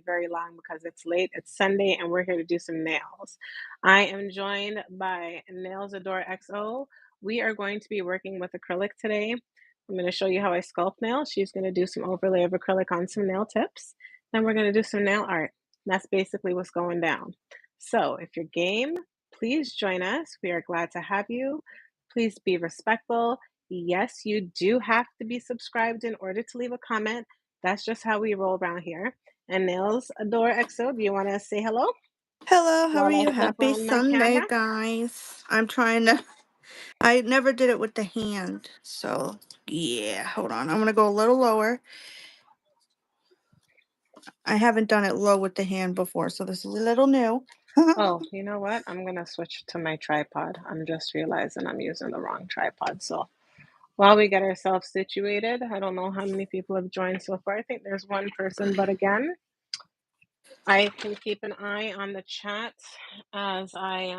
very long because it's late. It's Sunday and we're here to do some nails. I am joined by Nails Adore XO. We are going to be working with acrylic today. I'm going to show you how I sculpt nails. She's going to do some overlay of acrylic on some nail tips. Then we're going to do some nail art. That's basically what's going down. So if you're game, please join us. We are glad to have you. Please be respectful. Yes, you do have to be subscribed in order to leave a comment. That's just how we roll around here. And Nails Adore XO, do you want to say hello Hello, how are while I you? flip Happy on my Sunday, camera? guys. I never did it with the hand, so yeah, hold on. I'm gonna go a little lower. I haven't done it low with the hand before, so this is a little new. Oh, you know what? I'm going to switch to my tripod. I'm just realizing I'm using the wrong tripod. So while we get ourselves situated, I don't know how many people have joined so far. I think there's one person, but again, I can keep an eye on the chat as I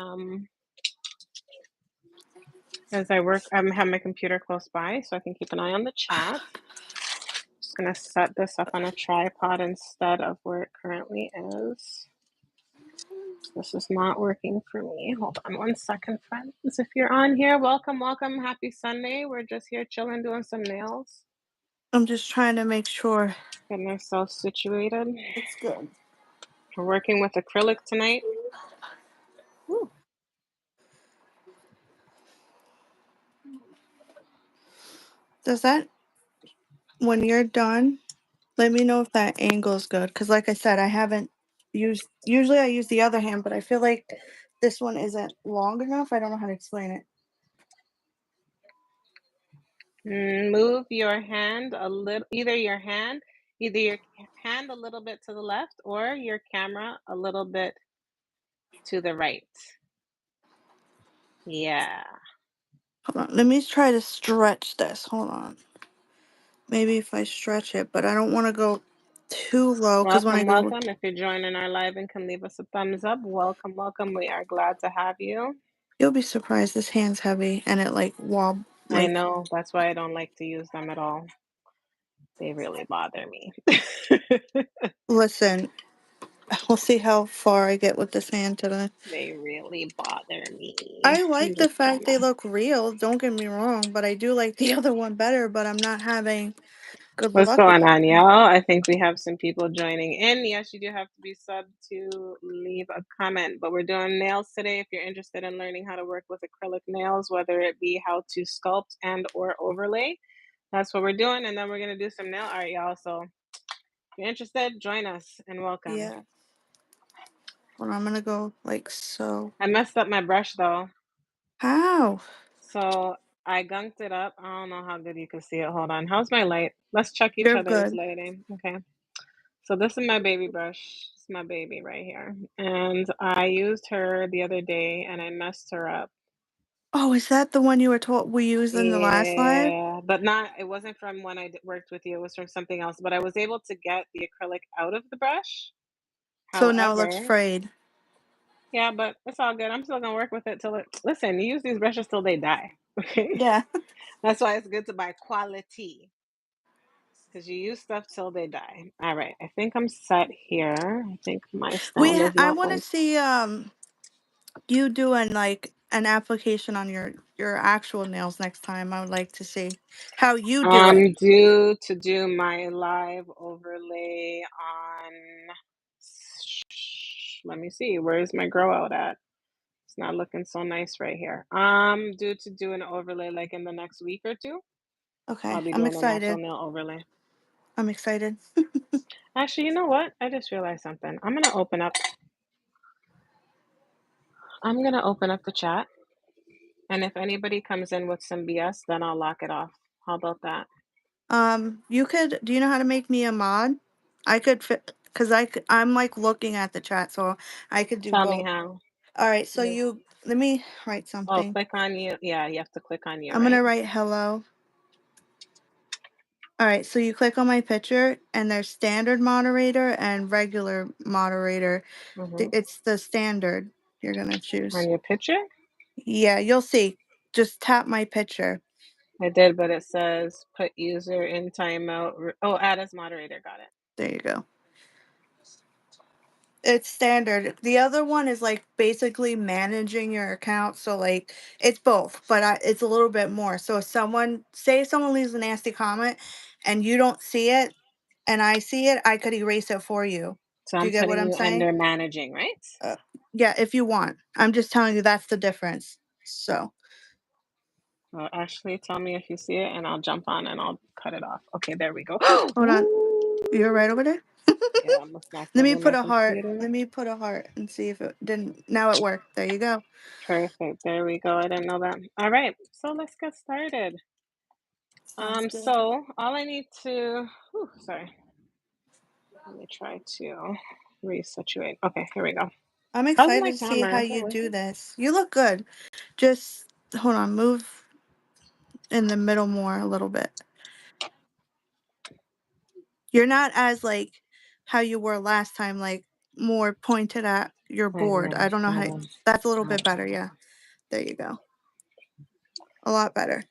work. I have my computer close by, so I can keep an eye on the chat. Just gonna set this up on a tripod instead of where it currently is. This is not working for me. Hold on one second, friends. If you're on here, welcome, welcome. Happy Sunday. We're just here chilling, doing some nails, I'm just trying to make sure getting ourselves situated. it's good. We're working with acrylic tonight. Woo. Does that, when you're done, let me know if that angle is good. Because, like I said, I haven't usually I use the other hand, but I feel like this one isn't long enough. I don't know how to explain it. Move your hand a little, either your hand a little bit to the left or your camera a little bit to the right. Yeah. Hold on. Let me try to stretch this. Hold on. Maybe if I stretch it, but I don't want to go too low because when I Welcome, go, welcome. If you're joining our live and can leave us a thumbs up, welcome, welcome. We are glad to have you. you'll be surprised. This hand's heavy and it like I know, that's why I don't like to use them at all. They really bother me. Listen, we'll see how far I get with this hand today. They really bother me. I I'm like the just fact they gonna. look real. Don't get me wrong, but I do like the other one better. But I'm not having good What's luck with going it. on, y'all? I think we have some people joining in. Yes, you do have to be subbed to leave a comment, but we're doing nails today. If you're interested in learning how to work with acrylic nails, whether it be how to sculpt and or overlay, that's what we're doing. And then we're going to do some nail art, y'all. So if you're interested, join us and welcome. Yeah. Well, I'm gonna go like so. I messed up my brush though. How? So I gunked it up. I don't know how good you can see it. Hold on. How's my light? Let's check each You're other's good. lighting. Okay. So this is my baby brush. It's my baby right here. And I used her the other day and I messed her up. Oh, is that the one you were told we used in the last live? Yeah, but it wasn't from when I worked with you. It was from something else. But I was able to get the acrylic out of the brush. So now it looks However, frayed. yeah, but it's all good. I'm still gonna work with it till listen, you use these brushes till they die. Okay. Yeah. That's why it's good to buy quality. Because you use stuff till they die. All right. I think I'm set here. I think my stand is I not want to on. see you doing like an application on your actual nails next time. I would like to see how you do it. I'm due to do my live overlay on. Let me see. Where's my grow out at? It's not looking so nice right here. I'm due to do an overlay like in the next week or two. I'll Okay, be I'm doing a natural excited. nail overlay. I'm excited. Actually, you know what? I just realized something. I'm gonna open up. I'm gonna open up the chat. And if anybody comes in with some BS, then I'll lock it off. How about that? You could. Do you know how to make me a mod? I could fit because I'm like looking at the chat, so I could do Tell me both. how. All right, so Yes. let me write Oh, something. click on you. Yeah, you have to click on you, I'm right? gonna write hello. All right, so you click on my picture, and there's standard moderator and regular moderator. Mm-hmm. It's the standard you're gonna choose. On your picture? Yeah, you'll see. Just tap my picture. I did, but it says put user in timeout. Oh, add as moderator. Got it. There you go. It's standard. The other one is like basically managing your account. So like it's both, but it's a little bit more. So if someone leaves a nasty comment and you don't see it and I see it, I could erase it for you. So Do I'm you get what putting I'm you saying? under managing, right? Uh, yeah, if you want. I'm just telling you that's the difference. So Well, Ashley, tell me if you see it, and I'll jump on and I'll cut it off. Okay, there we go. hold on. You're right Ooh. over there. Yeah, I almost knocked Let me over put my a heart. computer. Let me put a heart and see if it didn't. Now it worked. There you go. Perfect. There we go. I didn't know that. All right, so let's get started. Sounds good. So all I need to, sorry, let me try to resituate. Okay, here we go. I'm How's my excited to see how camera? Is it you do working? this. You look good. Just hold on. Move in the middle more a little bit. You're not as like how you were last time, like more pointed at your I board. know. I don't know how Hold to, on. that's a little bit Uh, better. Yeah. There you go. A lot better.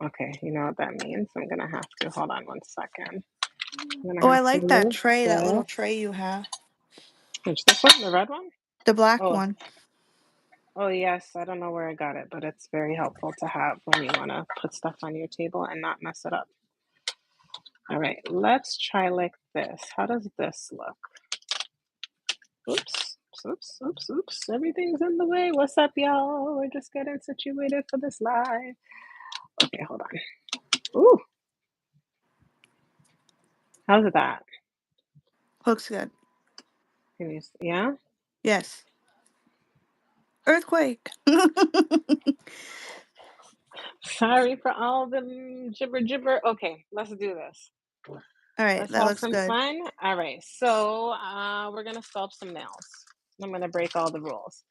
Okay, you know what that means? I'm gonna have to hold on one second. I'm Oh, gonna I have to like that move tray, that little this. tray you have. Which this one, the red one? The black Oh, one. oh yes. I don't know where I got it, but it's very helpful to have when you want to put stuff on your table and not mess it up. All right, let's try like this. How does this look? Oops, oops, oops, oops. Everything's in the way. What's up, y'all? We're just getting situated for this live. Okay, hold on. Ooh, how's that? Looks good. Can you? Yeah. Yes. Earthquake. Sorry for all the gibber gibber. Okay, let's do this. All right. Let's That have looks some good. fun. All right, so we're gonna sculpt some nails. I'm gonna break all the rules.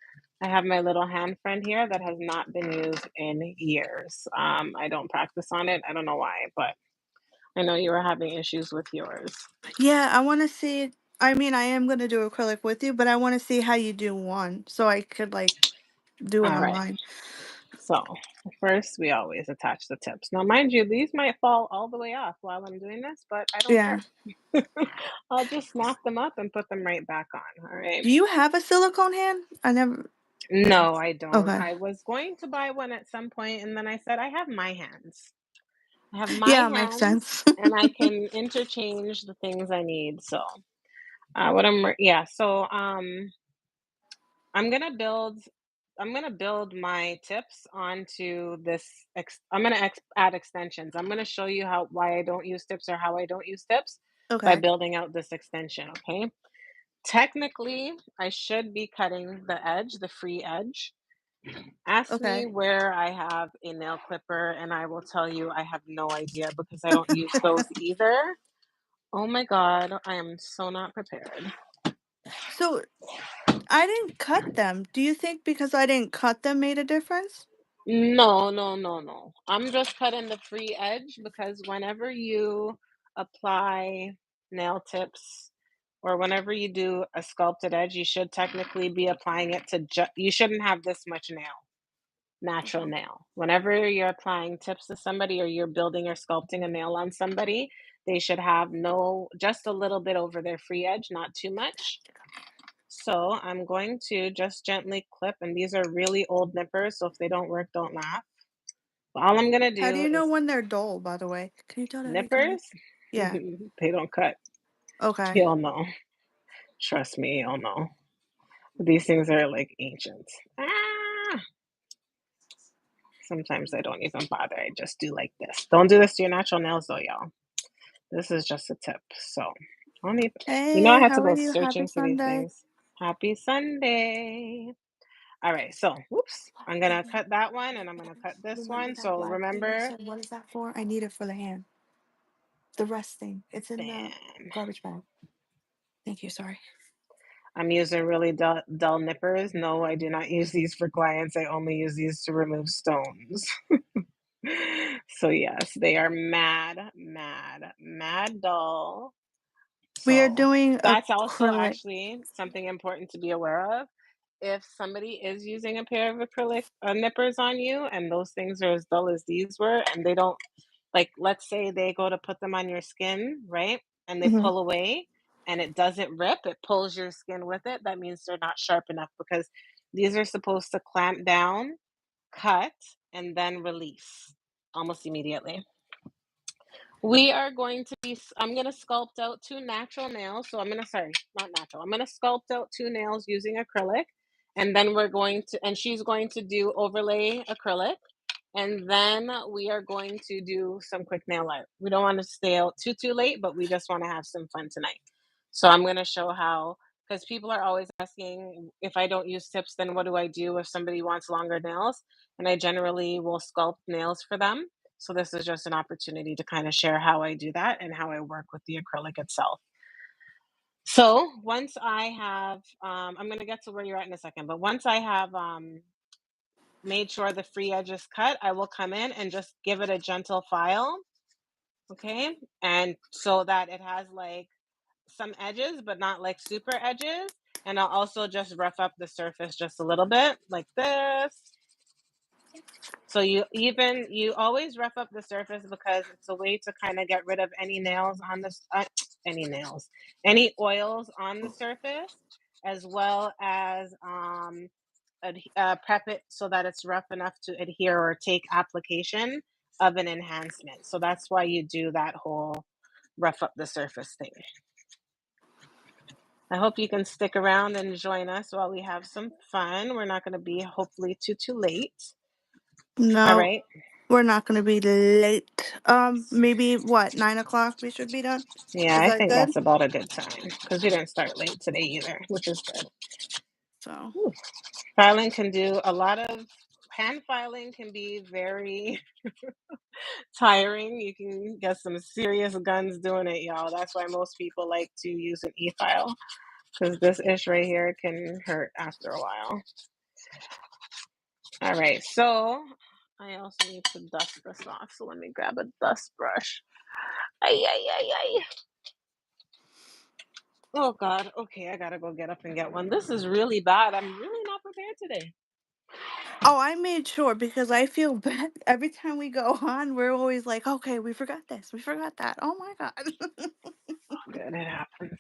I have my little hand friend here that has not been used in years. I don't practice on it. I don't know why, but I know you were having issues with yours. Yeah. I want to see. I mean, I am going to do acrylic with you, but I want to see how you do one so I could like do it All right, online. so first we always attach the tips. Now, mind you, these might fall all the way off while I'm doing this, but I don't Yeah. care. I'll just snap them up and put them right back on. All right. Do you have a silicone hand? I never. No, I don't. Okay. I was going to buy one at some point, and then I said, I have my hands. I have my Yeah, makes hands, sense. and I can interchange the things I need. So, yeah. So, I'm gonna build. I'm gonna build my tips onto this. I'm gonna add extensions. I'm gonna show you how why I don't use tips or how I don't use tips by Okay. building out this extension. Okay. Technically, I should be cutting the edge, the free edge. Ask me Okay. where I have a nail clipper, and I will tell you I have no idea because I don't use those either. Oh my God, I am so not prepared. So I didn't cut them. Do you think because I didn't cut them made a difference? No, no, no, no. I'm just cutting the free edge because whenever you apply nail tips or whenever you do a sculpted edge, you should technically be applying it to you shouldn't have this much nail. Natural Okay. nail. Whenever you're applying tips to somebody or you're building or sculpting a nail on somebody, they should have no just a little bit over their free edge, not too much. So I'm going to just gently clip, and these are really old nippers, so if they don't work, don't laugh. But all I'm gonna How do do you know is when they're dull, by the way? Can you tell that I can? nippers, Yeah. they don't cut. Okay. You'll know. Trust me, you'll know. These things are like ancient. Ah! Sometimes I don't even bother. I just do like this. Don't do this to your natural nails though, y'all. This is just a tip. So, only I Hey, had to how are go you? Happy searching for these Sunday. things. Happy Sunday. All right, so whoops. I'm gonna cut that one and I'm gonna cut this Remember one. that So black thing you remember, said? What is that for? I need it for the hand. The rest thing. It's in the bam. garbage bag. Thank you. Sorry. I'm using really dull nippers. No, I do not use these for clients. I only use these to remove stones. So yes, they are mad, mad, mad dull. We are So doing that's also acrylic. actually something important to be aware of. If somebody is using a pair of acrylic nippers on you and those things are as dull as these were, and they don't, like, let's say they go to put them on your skin, right? And they Hmm. pull away and it doesn't rip, it pulls your skin with it, that means they're not sharp enough because these are supposed to clamp down, cut, and then release almost immediately. We are going to be, I'm going to sculpt out two natural nails. So I'm going to, sorry, not natural. I'm going to sculpt out two nails using acrylic. And then we're going to, and she's going to do overlay acrylic. And then we are going to do some quick nail art. We don't want to stay out too late, but we just want to have some fun tonight. So I'm going to show how, because people are always asking if I don't use tips, then what do I do if somebody wants longer nails? And I generally will sculpt nails for them. So this is just an opportunity to kind of share how I do that and how I work with the acrylic itself. So once I have, I'm going to get to where you're at in a second, but once I have made sure the free edge is cut, I will come in and just give it a gentle file, okay? And so that it has like some edges, but not like super edges. And I'll also just rough up the surface just a little bit like this. So you always rough up the surface because it's a way to kind of get rid of any nails on this any nails, any oils on the surface, as well as prep it so that it's rough enough to adhere or take application of an enhancement. So that's why you do that whole rough up the surface thing. I hope you can stick around and join us while we have some fun. We're not going to be hopefully too late. All No, right. we're not gonna be late. Maybe what, 9 o'clock we should be done? Yeah, Is I that think good? that's about a good time because we didn't start late today either, which is good. So Ooh. Filing can do a lot of hand filing can be very tiring. You can get some serious guns doing it, y'all. That's why most people like to use an e-file because this ish right here can hurt after a while. All right, so I also need to dust this off. So let me grab a dust brush. Ay, ay, ay, ay. Oh God. Okay, I gotta go get up and get one. This is really bad. I'm really not prepared today. oh, I made sure because I feel bad every time we go on, we're always like, "Okay, we forgot this, we forgot that." Oh my god. Good, it happens.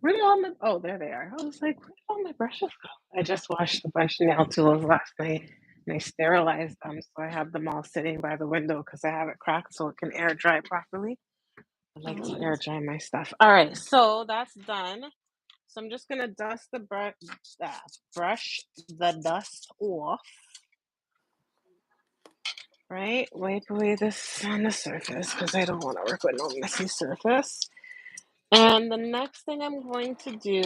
Where did all my oh there they are. I was like, where did all my brushes go? I just washed a bunch of nail tools last night and I sterilized them. So I have them all sitting by the window because I have it cracked so it can air dry properly. I like to Oh, air dry my stuff. All right, so that's done. So I'm just gonna dust the brush the dust off, right? Wipe away this on the surface because I don't want to work with no messy surface. And the next thing I'm going to do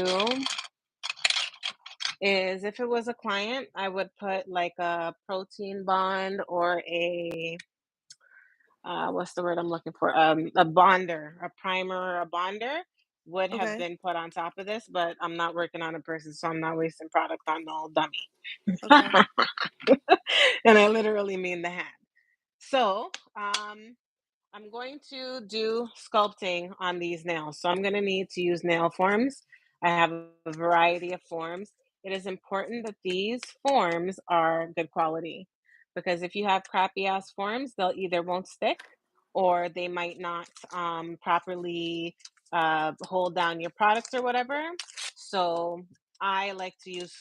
is if it was a client, I would put like a protein bond or a what's the word I'm looking for? A bonder, a primer or a bonder would have okay, been put on top of this, but I'm not working on a person, so I'm not wasting product on no dummy. okay, And I literally mean the hand. So, I'm going to do sculpting on these nails. So I'm going to need to use nail forms. I have a variety of forms. It is important that these forms are good quality because if you have crappy ass forms, they'll either won't stick or they might not properly hold down your products or whatever. So I like to use,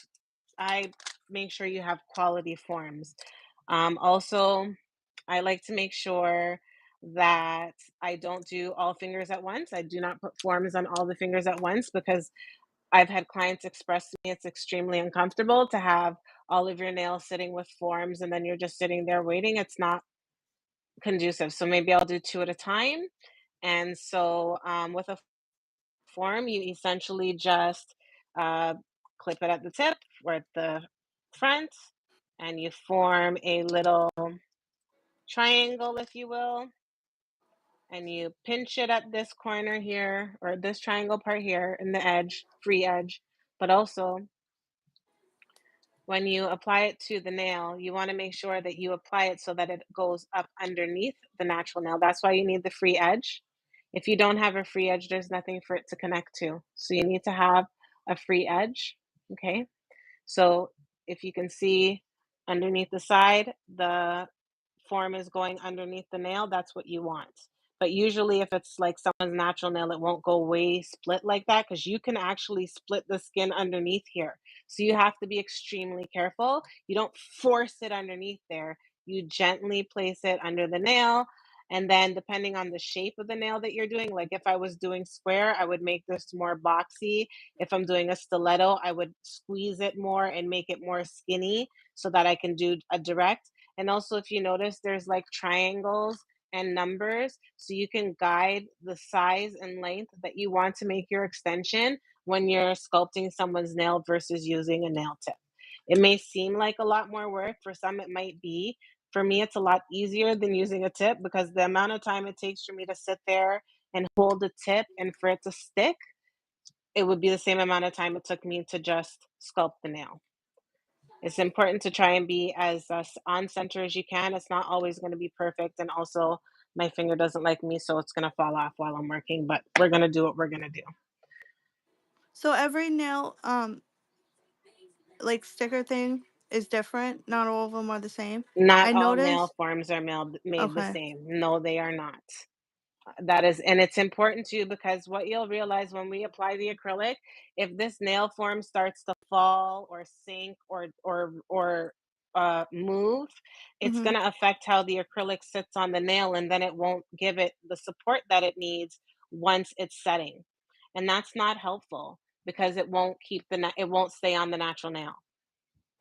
I make sure you have quality forms. Also, I like to make sure that I don't do all fingers at once. I do not put forms on all the fingers at once because I've had clients express to me it's extremely uncomfortable to have all of your nails sitting with forms and then you're just sitting there waiting. It's not conducive. So maybe I'll do two at a time. And so with a form, you essentially just uh, clip it at the tip or at the front and you form a little triangle, if you will, and you pinch it at this corner here or this triangle part here in the edge, free edge. But also, when you apply it to the nail, you want to make sure that you apply it so that it goes up underneath the natural nail. That's why you need the free edge. If you don't have a free edge, there's nothing for it to connect to. So you need to have a free edge. Okay. So if you can see underneath the side, the form is going underneath the nail. That's what you want But usually, if it's like someone's natural nail, it won't go way split like that because you can actually split the skin underneath here. So you have to be extremely careful. You don't force it underneath there. You gently place it under the nail. And then, depending on the shape of the nail that you're doing, like if I was doing square, I would make this more boxy. If I'm doing a stiletto, I would squeeze it more and make it more skinny so that I can do a direct. And also, if you notice, there's like triangles and numbers, so you can guide the size and length that you want to make your extension when you're sculpting someone's nail versus using a nail tip. It may seem like a lot more work, for some, it might be. For me, it's a lot easier than using a tip because the amount of time it takes for me to sit there and hold the tip and for it to stick, it would be the same amount of time it took me to just sculpt the nail. It's important to try and be as on center as you can. It's not always going to be perfect. And also, my finger doesn't like me, so it's going to fall off while I'm working, but we're going to do what we're going to do. So every nail, like sticker thing is different. Not all of them are the same. Not I all nail noticed. forms are made the Okay. same. No, they are not. That is, and it's important too because what you'll realize when we apply the acrylic, if this nail form starts to fall or sink or move, it's Mhm. going to affect how the acrylic sits on the nail, and then it won't give it the support that it needs once it's setting, and that's not helpful because it won't it won't stay on the natural nail.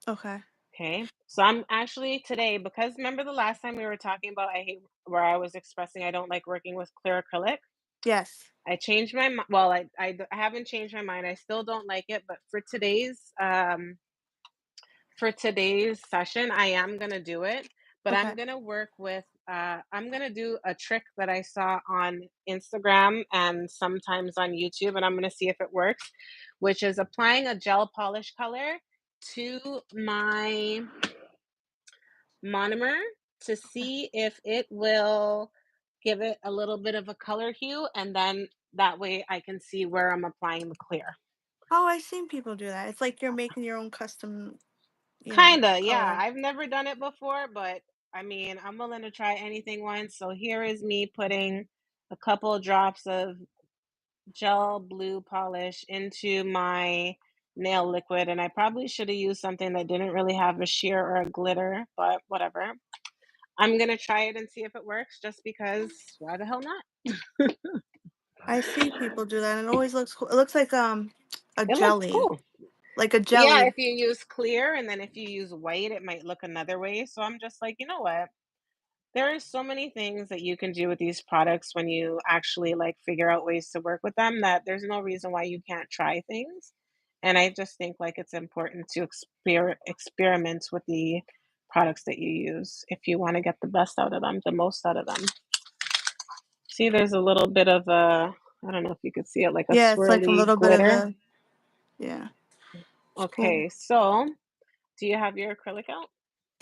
Okay. Okay, so I'm actually today, because remember the last time we were talking about I hate, where I was expressing I don't like working with clear acrylic. Yes. I changed my mi well, I haven't changed my mind, I still don't like it, but for today's session, I am gonna do it, but I'm Okay. gonna work with, I'm gonna do a trick that I saw on Instagram and sometimes on YouTube, and I'm gonna see if it works, which is applying a gel polish color to my monomer to Okay. see if it will give it a little bit of a color hue, and then that way I can see where I'm applying the clear. Oh, I've seen people do that. It's like you're making your own custom, Kinda, yeah. color. I've never done it before, but I mean, I'm willing to try anything once. So here is me putting a couple drops of gel blue polish into my nail liquid, and I probably should have used something that didn't really have a sheer or a glitter, but whatever. I'm gonna try it and see if it works just because why the hell not? I see people do that, and it always looks cool. It looks like a It looks jelly, cool. like a Yeah, jelly. if you use clear and then if you use white, it might look another way. So I'm just like, you know what? There are so many things that you can do with these products when you actually like figure out ways to work with them that there's no reason why you can't try things. And I just think like it's important to experiment with the products that you use if you want to get the best out of them, the most out of them. See, there's a little bit of a, I don't know if you could see it, like a Yeah, it's like a swirly little bit of glitter. a yeah. It's cool. Okay, so do you have your acrylic out?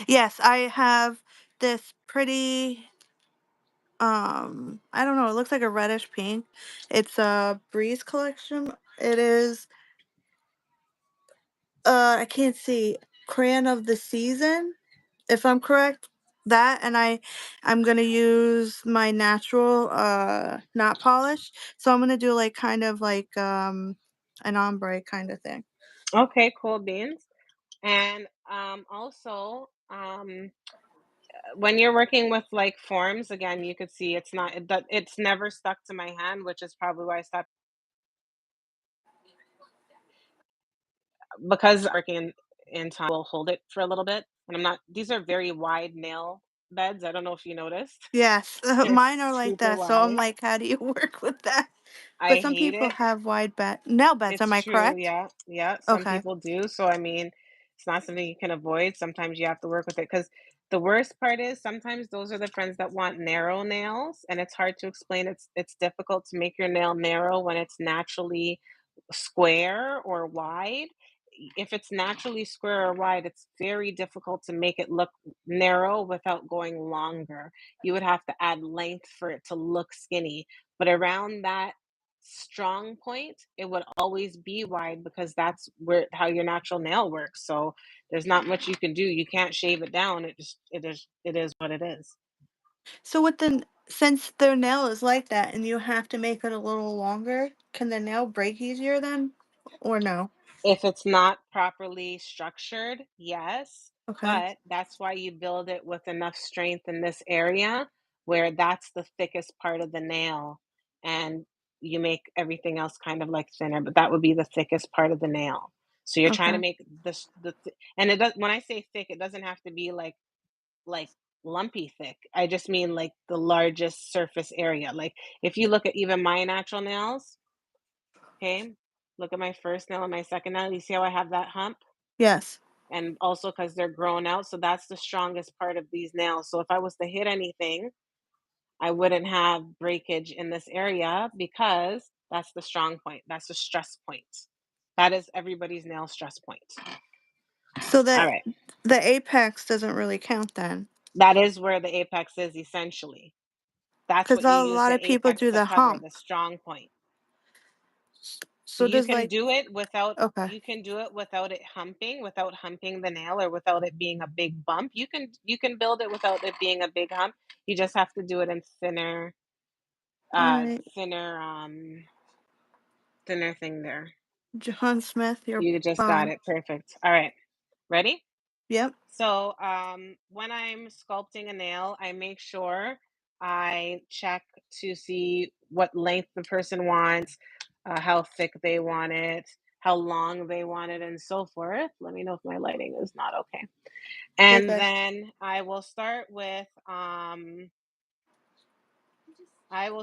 Yes, I have this pretty I don't know, it looks like a reddish pink. It's a Breeze collection. It is I can't see, crayon of the season, if I'm correct. That, and I'm gonna use my natural not polish. So I'm gonna do like kind of like an ombre kind of thing. Okay, cool beans. And also, when you're working with like forms, again, you could see it's never stuck to my hand, which is probably why I stopped because working in time will hold it for a little bit. And I'm not, these are very wide nail beds. I don't know if you noticed. Yes, They're mine are like super that. So I'm wide. like, how do you work with that? I But some hate people it. have wide nail beds. It's Am I true, correct? yeah, yeah, some Okay. people do, so, I mean, it's not something you can avoid, sometimes you have to work with it. Because the worst part is sometimes those are the friends that want narrow nails, and it's hard to explain, it's difficult to make your nail narrow when it's naturally square or wide. If it's naturally square or wide, it's very difficult to make it look narrow without going longer. You would have to add length for it to look skinny. But around that strong point, it would always be wide because that's where how your natural nail works. So there's not much you can do. You can't shave it down. It is what it is. So since their nail is like that and you have to make it a little longer, can the nail break easier then? Or no? If it's not properly structured, yes, Okay. but that's why you build it with enough strength in this area where that's the thickest part of the nail, and you make everything else kind of like thinner, but that would be the thickest part of the nail. So you're trying to Okay. make this and it does when I say thick, it doesn't have to be like lumpy thick. I just mean like the largest surface area. Like if you look at even my natural nails, okay, look at my first nail and my second nail. You see how I have that hump? Yes. And also because they're grown out. So that's the strongest part of these nails. So if I was to hit anything, I wouldn't have breakage in this area because that's the strong point. That's the stress point. That is everybody's nail stress point. So All that right. the apex doesn't really count then. That is where the apex is essentially. That's Because what you a use lot the of people apex do to the cover, hump. the strong point. So So does like okay. you can do it without it humping, without humping the nail or without it being a big bump. You can build it without it being a big hump. You just have to do it in All right. thinner thinner thing there. John Smith, you're You just got fine. it. Perfect. All right. Ready? Yep. So, when I'm sculpting a nail, I make sure I check to see what length the person wants, how thick they want it, how long they want it, and so forth. Let me know if my lighting is not okay. You're And good. then I will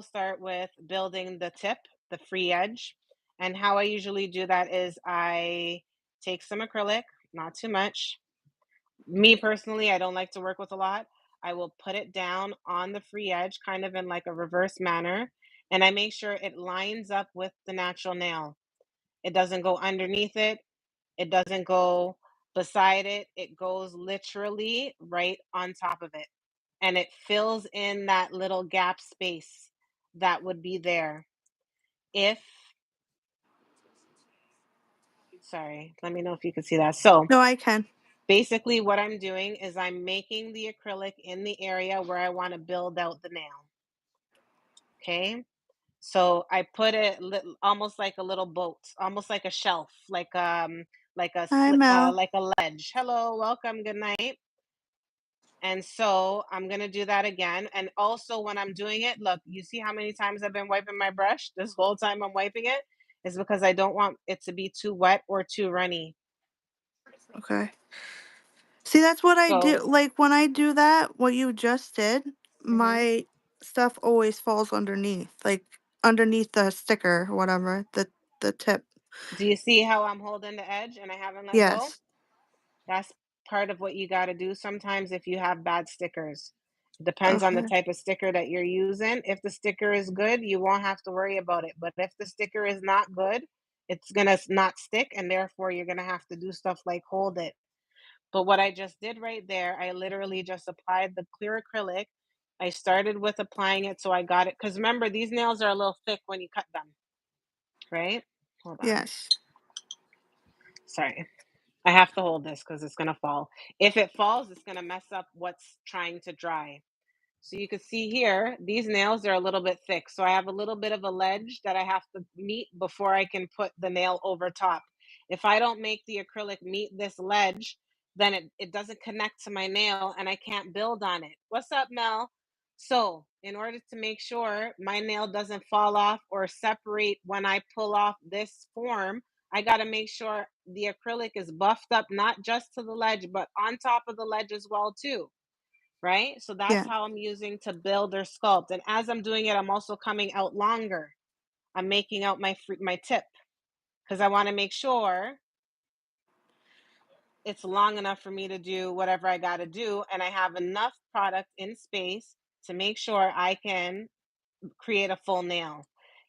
start with building the tip, the free edge. And how I usually do that is I take some acrylic, not too much. Me personally, I don't like to work with a lot. I will put it down on the free edge, kind of in like a reverse manner, and I make sure it lines up with the natural nail. It doesn't go underneath it, it doesn't go beside it, it goes literally right on top of it. And it fills in that little gap space that would be there. If, sorry, let me know if you can see that. So, No, I can. basically, what I'm doing is I'm making the acrylic in the area where I want to build out the nail. Okay. So I put it almost like a little boat, almost like a shelf, Hi, Mel. like a ledge. Hello, welcome, good night. And so I'm gonna do that again. And also when I'm doing it, look, you see how many times I've been wiping my brush this whole time I'm wiping it is because I don't want it to be too wet or too runny. Okay. See, that's what I do. So, Like when I do that, what you just did, mhm. my stuff always falls underneath, like underneath the sticker or whatever, the tip. Do you see how I'm holding the edge and I haven't let go? Yes. That's part of what you gotta do sometimes if you have bad stickers. It depends on the Okay. type of sticker that you're using. If the sticker is good, you won't have to worry about it, but if the sticker is not good, it's gonna not stick, and therefore you're gonna have to do stuff like hold it. But what I just did right there, I literally just applied the clear acrylic. I started with applying it so I got it. Because remember, these nails are a little thick when you cut them, right? Hold on. Yes. Sorry. I have to hold this because it's gonna fall. If it falls, it's gonna mess up what's trying to dry. So you can see here, these nails are a little bit thick. So I have a little bit of a ledge that I have to meet before I can put the nail over top. If I don't make the acrylic meet this ledge, then it doesn't connect to my nail and I can't build on it. What's up, Mel? So in order to make sure my nail doesn't fall off or separate when I pull off this form, I got to make sure the acrylic is buffed up, not just to the ledge, but on top of the ledge as well too, right? So that's Yeah. how I'm using to build or sculpt. And as I'm doing it, I'm also coming out longer. I'm making out my tip because I want to make sure it's long enough for me to do whatever I got to do, and I have enough product in space to make sure I can create a full nail.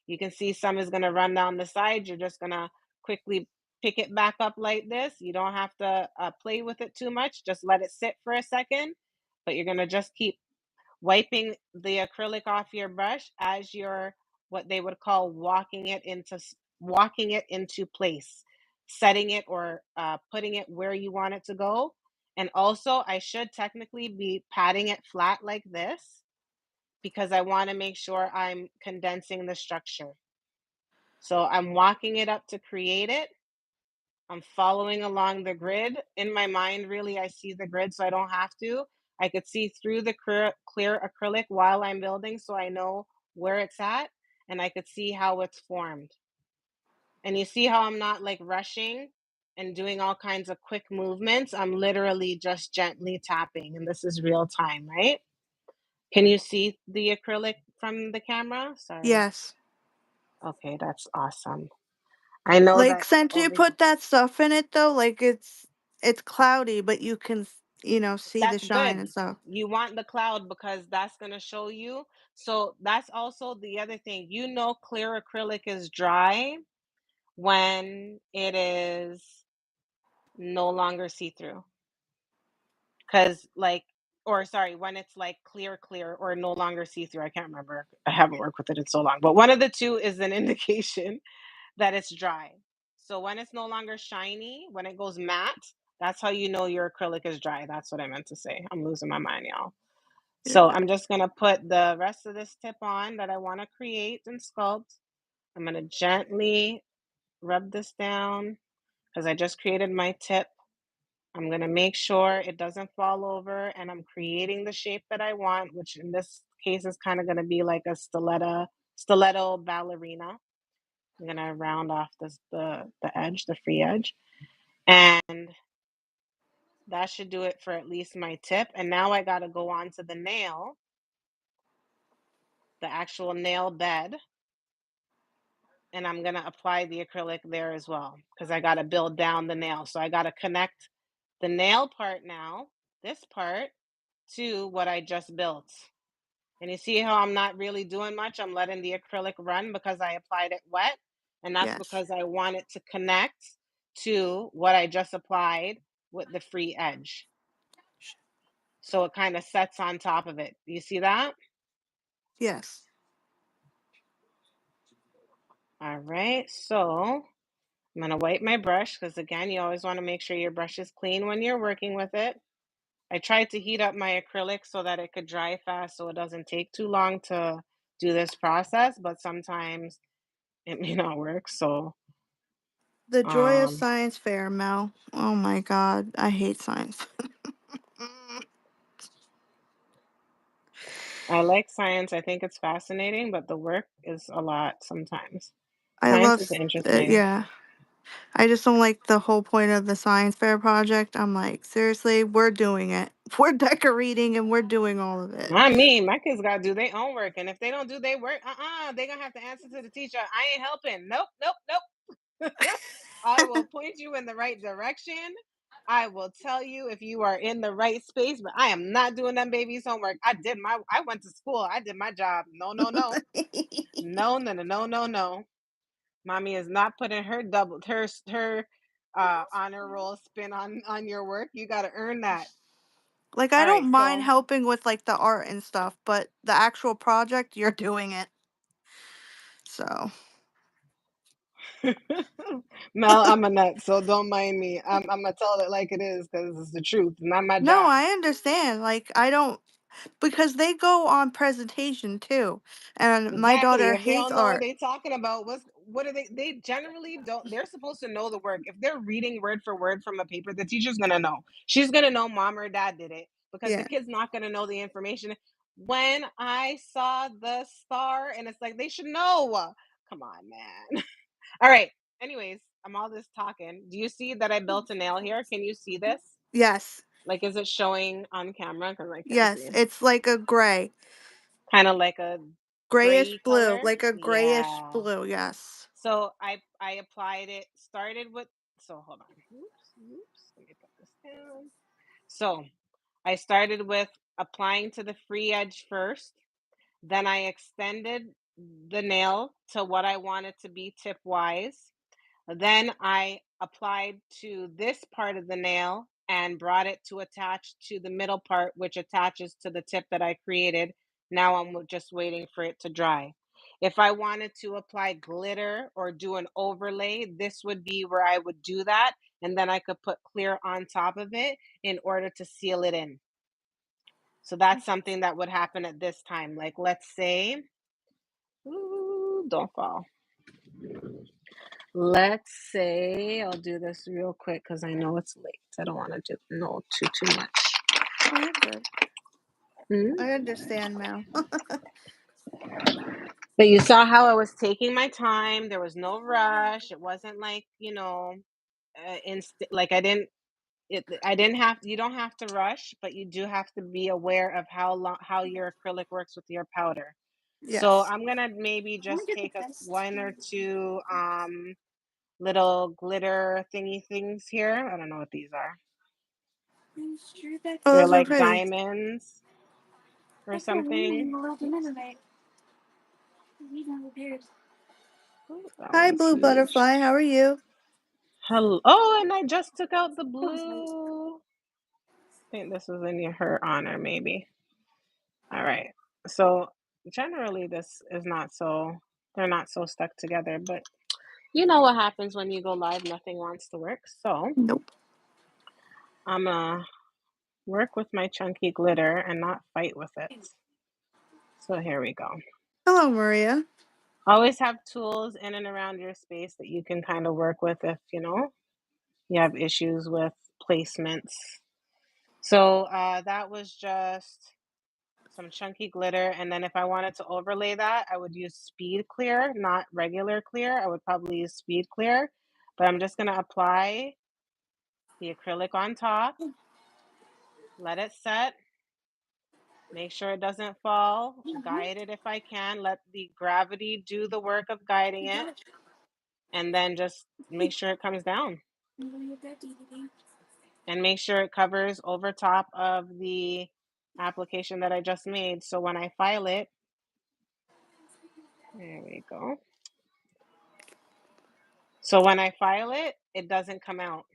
You can see some is going to run down the side. You're just going to quickly pick it back up like this. You don't have to play with it too much. Just let it sit for a second. But you're going to just keep wiping the acrylic off your brush as you're what they would call walking it into place, setting it or putting it where you want it to go. And also, I should technically be patting it flat like this, because I want to make sure I'm condensing the structure. So I'm walking it up to create it. I'm following along the grid. In my mind, really, I see the grid so I don't have to. I could see through the clear acrylic while I'm building so I know where it's at and I could see how it's formed. And you see how I'm not like rushing and doing all kinds of quick movements. I'm literally just gently tapping, and this is real time, right? Can you see the acrylic from the camera? Sorry. Yes. Okay, that's awesome. I know Like that since you over here. put that stuff in it though, like it's cloudy, but you can see the That's shine and good. stuff. You want the cloud because that's going to show you. So that's also the other thing. You know, clear acrylic is dry when it is no longer see through. Because, like, or sorry, when it's like clear, or no longer see through. I can't remember. I haven't worked with it in so long. But one of the two is an indication that it's dry. So when it's no longer shiny, when it goes matte, that's how you know your acrylic is dry. That's what I meant to say. I'm losing my mind, y'all. You're So good. I'm just gonna put the rest of this tip on that I want to create and sculpt. I'm gonna gently rub this down because I just created my tip. I'm gonna make sure it doesn't fall over and I'm creating the shape that I want, which in this case is kind of gonna be like a stiletto ballerina. I'm gonna round off the edge, the free edge. And that should do it for at least my tip. And now I gotta go on to the nail, the actual nail bed. And I'm gonna apply the acrylic there as well because I gotta build down the nail. So I gotta connect the nail part now, this part, to what I just built. And you see how I'm not really doing much? I'm letting the acrylic run because I applied it wet. And that's Yes. because I want it to connect to what I just applied with the free edge. So it kind of sets on top of it. You see that? Yes. All right. So I'm going to wipe my brush because, again, you always want to make sure your brush is clean when you're working with it. I tried to heat up my acrylic so that it could dry fast so it doesn't take too long to do this process, but sometimes it may not work. So, The joy of um, science fair, Mel. Oh my god, I hate science. I like science. I think it's fascinating, but the work is a lot sometimes. I Science love is interesting. yeah. I just don't like the whole point of the science fair project. I'm like, seriously, we're doing it. We're decorating and we're doing all of it. Not me. My kids got to do their own work. And if they don't do their work, they going to have to answer to the teacher. I ain't helping. Nope, nope, nope. I will point you in the right direction. I will tell you if you are in the right space, but I am not doing them babies' homework. I went to school. I did my job. No, no, no. No, no, no, no, no, no. Mommy is not putting her honor roll spin on your work. You got to earn that. Like All I right, don't mind so helping with like the art and stuff, but the actual project, you're doing it. So Mel, I'm a nut, so don't mind me. I'm gonna tell it like it is because it's the truth, not my no, job. I understand. Like I don't because they go on presentation too, and my Exactly. daughter If they hates don't know what art. they're talking about, what are they generally don't they're supposed to know the work. If they're reading word for word from a paper, the teacher's gonna know. She's gonna know mom or dad did it because the Yeah. kid's not gonna know the information. When I saw the star, and it's like they should know. Come on, man. All right. Anyways, I'm all this talking. Do you see that I built a nail here? Can you see this? Yes. Like, is it showing on camera? Because I can't Yes. see. It's like a gray, Kind of like a grayish gray blue, color. like a grayish Yeah. blue. Yes. So I applied it, started with, so hold on. Oops. Let me put this down. So I started with applying to the free edge first. Then I extended the nail to what I wanted to be tip wise. Then I applied to this part of the nail and brought it to attach to the middle part, which attaches to the tip that I created. Now I'm just waiting for it to dry. If I wanted to apply glitter or do an overlay, this would be where I would do that. And then I could put clear on top of it in order to seal it in. So that's something that would happen at this time. Like, let's say, ooh, don't fall. Let's say I'll do this real quick because I know it's late. I don't want to do no too much. Oh, you're good. I Mm. understand, Mel. But you saw how I was taking my time. There was no rush. It wasn't like, like I didn't have you don't have to rush, but you do have to be aware of how your acrylic works with your powder. So Yes. I'm gonna maybe just take a one or two little glitter thingy things here. I don't know what these are. Oh, They're those are like pretty. diamonds or something. Oh, that Hi, one's blue huge. butterfly. How are you? Hello. Oh, and I just took out the blue. I think this was in her honor, maybe. All right. So generally, this is not so, they're not so stuck together, but you know what happens when you go live, nothing wants to work. So Nope. I'm gonna work with my chunky glitter and not fight with it. So here we go. Hello, Maria. Always have tools in and around your space that you can kind of work with if you have issues with placements. So that was just some chunky glitter. And then if I wanted to overlay that, I would use speed clear, not regular clear. I would probably use speed clear, but I'm just going to apply the acrylic on top, let it set, make sure it doesn't fall, guide it if I can, let the gravity do the work of guiding it, and then just make sure it comes down and make sure it covers over top of the application that I just made. So when I file it, there we go. So when I file it, it doesn't come out.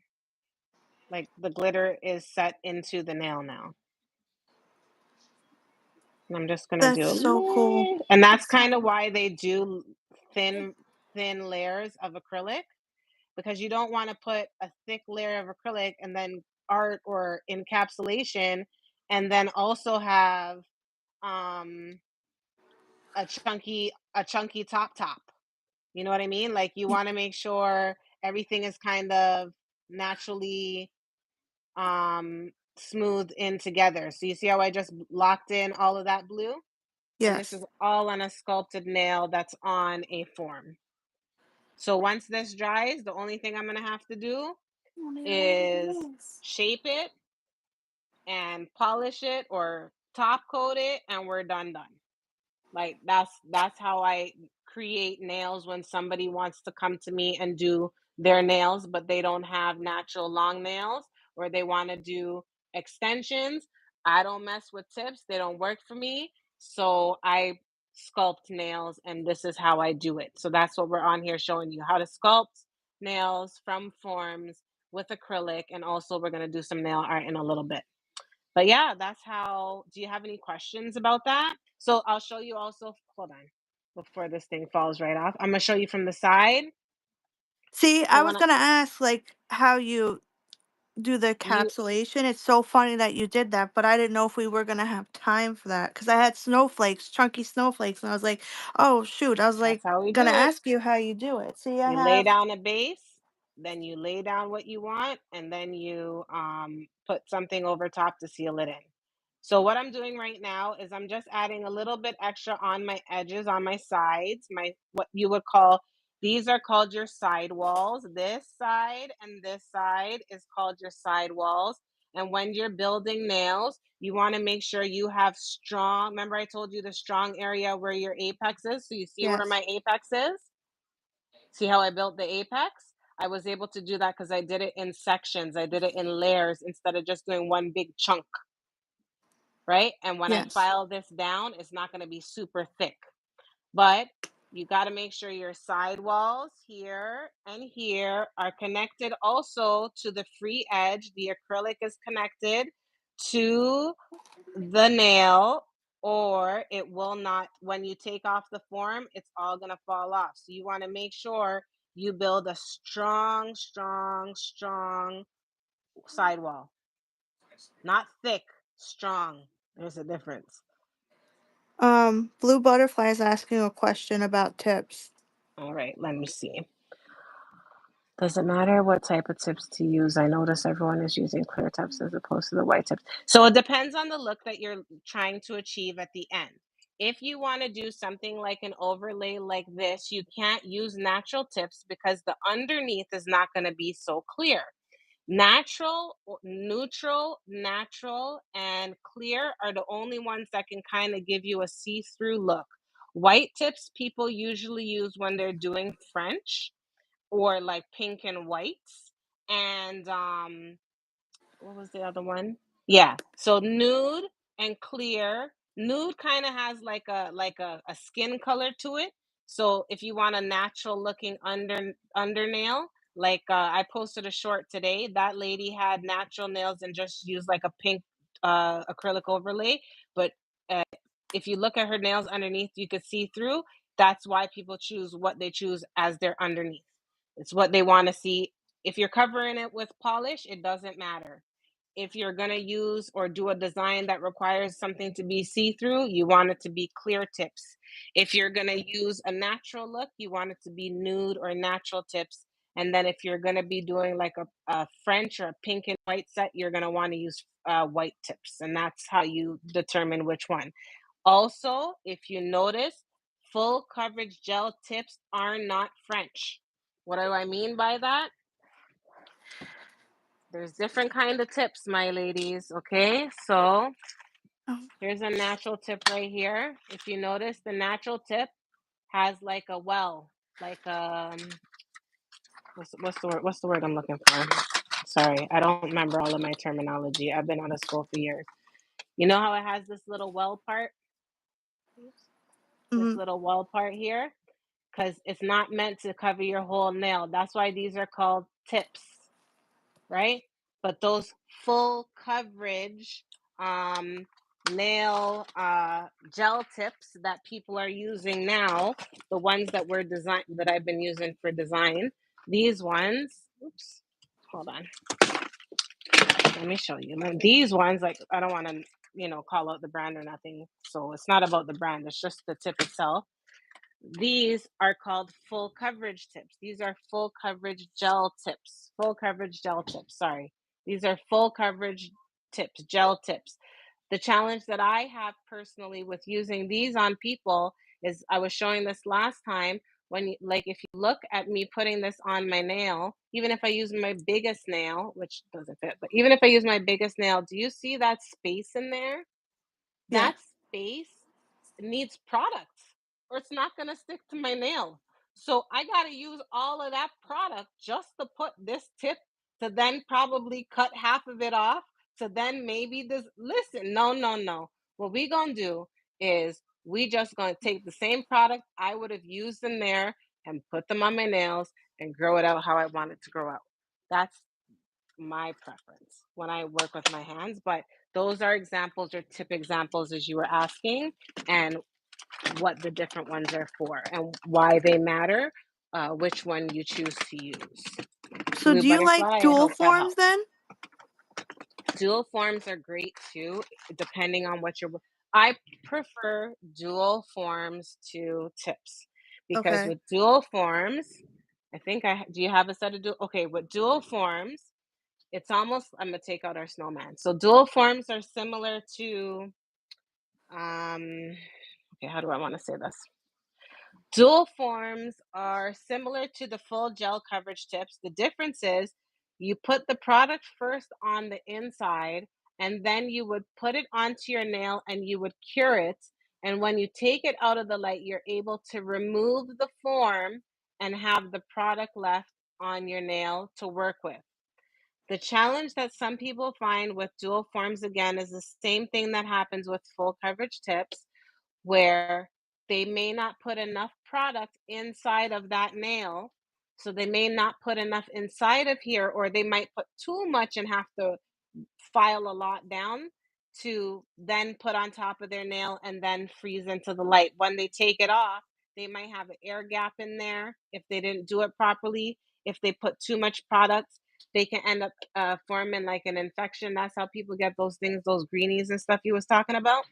Like the glitter is set into the nail now. And I'm just gonna That's do a so cool. little, and that's kind of why they do thin, thin layers of acrylic because you don't want to put a thick layer of acrylic and then art or encapsulation, and then also have um a chunky top. You know what I mean? Like you want to make sure everything is kind of naturally smooth in together. So you see how I just locked in all of that blue? And this Yes. is all on a sculpted nail that's on a form. So once this dries, the only thing I'm going to have to do is shape it and polish it or top coat it and we're done. Like that's how I create nails when somebody wants to come to me and do their nails, but they don't have natural long nails or they want to do extensions. I don't mess with tips. They don't work for me. So I sculpt nails and this is how I do it. So that's what we're on here showing you how to sculpt nails from forms with acrylic and also we're going to do some nail art in a little bit. But yeah, that's how do you have any questions about that? So I'll show you also hold on, before this thing falls right off. I'm gonna show you from the side. See, So I was when gonna ask like how you do the you encapsulation. It's so funny that you did that, but I didn't know if we were gonna have time for that because I had snowflakes, chunky snowflakes, and I was like, "Oh shoot!" I was that's like how we gonna do it. ask you how you do it. See, I You lay have. down a base, then you lay down what you want, and then you put something over top to seal it in. So what I'm doing right now is I'm just adding a little bit extra on my edges, on my sides, my what you would call these are called your side walls. This side and this side is called your side walls. And when you're building nails, you want to make sure you have strong. Remember, I told you the strong area where your apex is. So you see where Yes. my apex is? See how I built the apex? I was able to do that because I did it in sections. I did it in layers instead of just doing one big chunk, right? And when I Yes. file this down, it's not going to be super thick. But you got to make sure your side walls here and here are connected also to the free edge. The acrylic is connected to the nail or it will not when you take off the form it's all going to fall off, so you want to make sure you build a strong sidewall, not thick, strong. There's a difference. Blue Butterfly is asking a question about tips. All right, let me see. Does it matter what type of tips to use? I notice everyone is using clear tips as opposed to the white tips. So it depends on the look that you're trying to achieve at the end. If you want to do something like an overlay like this, you can't use natural tips because the underneath is not going to be so clear. Natural, neutral, natural, and clear are the only ones that can kind of give you a see-through look. White tips people usually use when they're doing French or like pink and whites. And what was the other one? Yeah. So nude and clear. Nude kind of has like a skin color to it. So if you want a natural looking under nail, like I posted a short today, that lady had natural nails and just used like a pink acrylic overlay. But uh, if you look at her nails underneath, you could see through. That's why people choose what they choose as their underneath. It's what they want to see. If you're covering it with polish, it doesn't matter. If you're going to use or do a design that requires something to be see-through, you want it to be clear tips. If you're going to use a natural look, you want it to be nude or natural tips. And then if you're going to be doing like a French or a pink and white set, you're going to want to use white tips. And that's how you determine which one. Also, if you notice, full coverage gel tips are not French. What do I mean by that? There's different kind of tips, my ladies. Okay, so Oh, here's a natural tip right here. If you notice, the natural tip has like a well, like what's the word? What's the word I'm looking for? Sorry, I don't remember all of my terminology. I've been out of school for years. You know how it has this little well part? Oops. This mm-hmm. little well part here? Because it's not meant to cover your whole nail. That's why these are called tips, right? But those full coverage um, nail gel tips that people are using now, the ones that were designed that I've been using for design, these ones, oops, hold on, let me show you. These ones, like I don't want to, call out the brand or nothing. So it's not about the brand, it's just the tip itself. These are called full coverage tips. These are full coverage gel tips. Full coverage gel tips. Sorry. These are full coverage tips, gel tips. The challenge that I have personally with using these on people is I was showing this last time when like if you look at me putting this on my nail, even if I use my biggest nail, which doesn't fit, but even if I use my biggest nail, do you see that space in there? Yeah. That space needs product or it's not going to stick to my nail. So I got to use all of that product just to put this tip to then probably cut half of it off. So then maybe this, listen, no, no, no. What we going to do is we just going to take the same product I would have used in there and put them on my nails and grow it out how I want it to grow out. That's my preference when I work with my hands, but those are examples or tip examples as you were asking, and what the different ones are for and why they matter, which one you choose to use. So Blue do you like butterfly, I dual hope that forms helps. then? Dual forms are great too, depending on what you're. I prefer dual forms to tips because Okay. with dual forms, I think I do. You have a set of dual? Okay, with dual forms, it's almost. I'm gonna take out our snowman. So dual forms are similar to. Okay, how do I want to say this? Dual forms are similar to the full gel coverage tips. The difference is you put the product first on the inside and then you would put it onto your nail and you would cure it. And when you take it out of the light, you're able to remove the form and have the product left on your nail to work with. The challenge that some people find with dual forms again is the same thing that happens with full coverage tips where they may not put enough product inside of that nail. So they may not put enough inside of here, or they might put too much and have to file a lot down to then put on top of their nail and then freeze into the light. When they take it off, they might have an air gap in there if they didn't do it properly, if they put too much product. they can end up forming like an infection. That's how people get those things, those greenies and stuff you was talking about.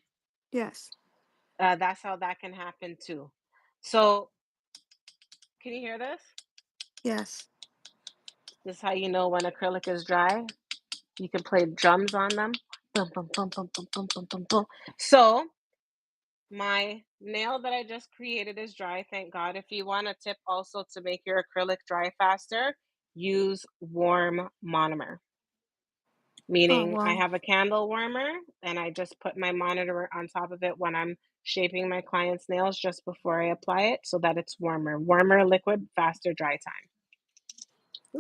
Yes. That's how that can happen too. So, can you hear this? Yes. This is how you know when acrylic is dry. You can play drums on them. Bum, bum, bum, bum, bum, bum, bum, bum, bum. So, my nail that I just created is dry, thank God. If you want a tip also to make your acrylic dry faster, use warm monomer. Oh, Meaning I well. have a candle warmer and I just put my monitor on top of it when I'm shaping my client's nails just before I apply it so that it's warmer. Warmer liquid, faster dry time.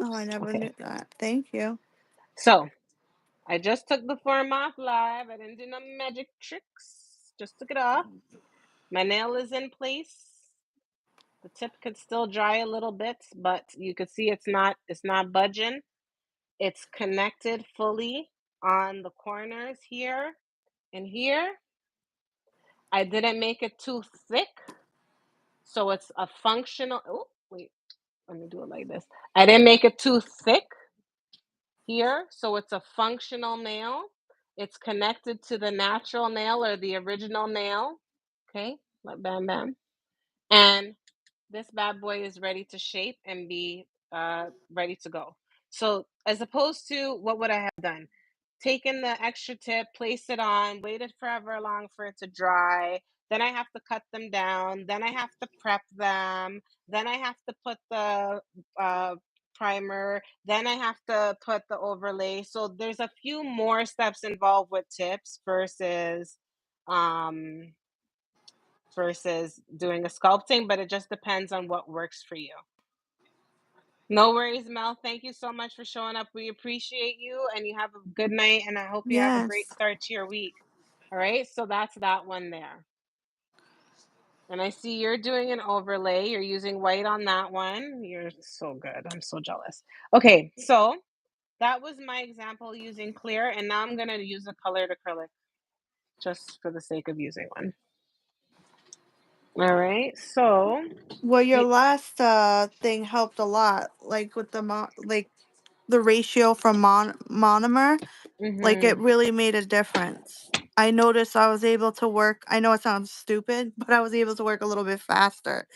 Oh, I Oops. never Okay. knew that. Thank you. So I just took the form off live. I didn't do no magic tricks. Just took it off. My nail is in place. The tip could still dry a little bit, but you could see it's not budging. It's connected fully on the corners here and here. I didn't make it too thick, so it's a functional. Oh, wait, let me do it like this. I didn't make it too thick here, so it's a functional nail. It's connected to the natural nail or the original nail. Okay, like bam, bam. And this bad boy is ready to shape and be ready to go. So, as opposed to what would I have done? Taken the extra tip, placed it on, waited forever long for it to dry. Then I have to cut them down. Then I have to prep them. Then I have to put the uh, primer. Then I have to put the overlay. So there's a few more steps involved with tips um, versus doing a sculpting, but it just depends on what works for you. No worries, Mel. Thank you so much for showing up. We appreciate you and you have a good night and I hope you have a great Yes. start to your week. All right, so that's that one there. And I see you're doing an overlay. You're using white on that one. You're so good. I'm so jealous. Okay, so that was my example using clear, and now I'm going to use a colored acrylic just for the sake of using one. All right, so Well, your the, last thing helped a lot, like with the like the ratio from monomer, like it mhm, really made a difference. I noticed I was able to work. I know it sounds stupid, but I was able to work a little bit faster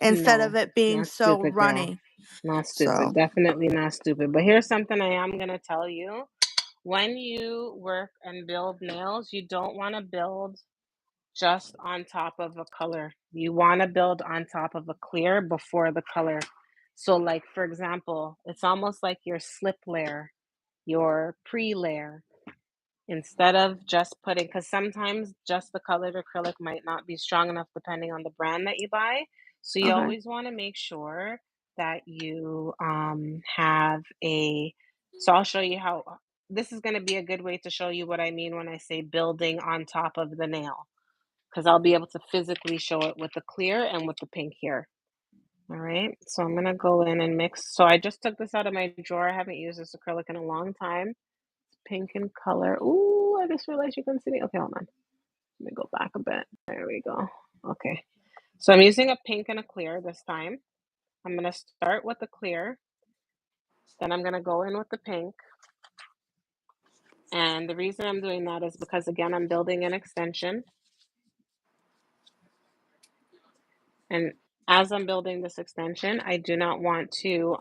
instead no, of it being not so stupid, girl. runny. Not stupid. So, Definitely not stupid. But here's something I am going to tell you. When you work and build nails, you don't want to build just on top of a color. You want to build on top of a clear before the color. So, like, for example, it's almost like your slip layer, your pre layer. Instead of just putting, because sometimes just the colored acrylic might not be strong enough depending on the brand that you buy. So you okay. always want to make sure that you have a. So I'll show you how. This is going to be a good way to show you what I mean when I say building on top of the nail, because I'll be able to physically show it with the clear and with the pink here. All right, so I'm going to go in and mix. So I just took this out of my drawer. I haven't used this acrylic in a long time. Pink in color. Ooh, I just realized you can see me. Okay, hold on. Let me go back a bit. There we go. Okay. So I'm using a pink and a clear this time. I'm going to start with the clear. Then I'm going to go in with the pink. And the reason I'm doing that is because, again, I'm building an extension. And as I'm building this extension, I do not want to,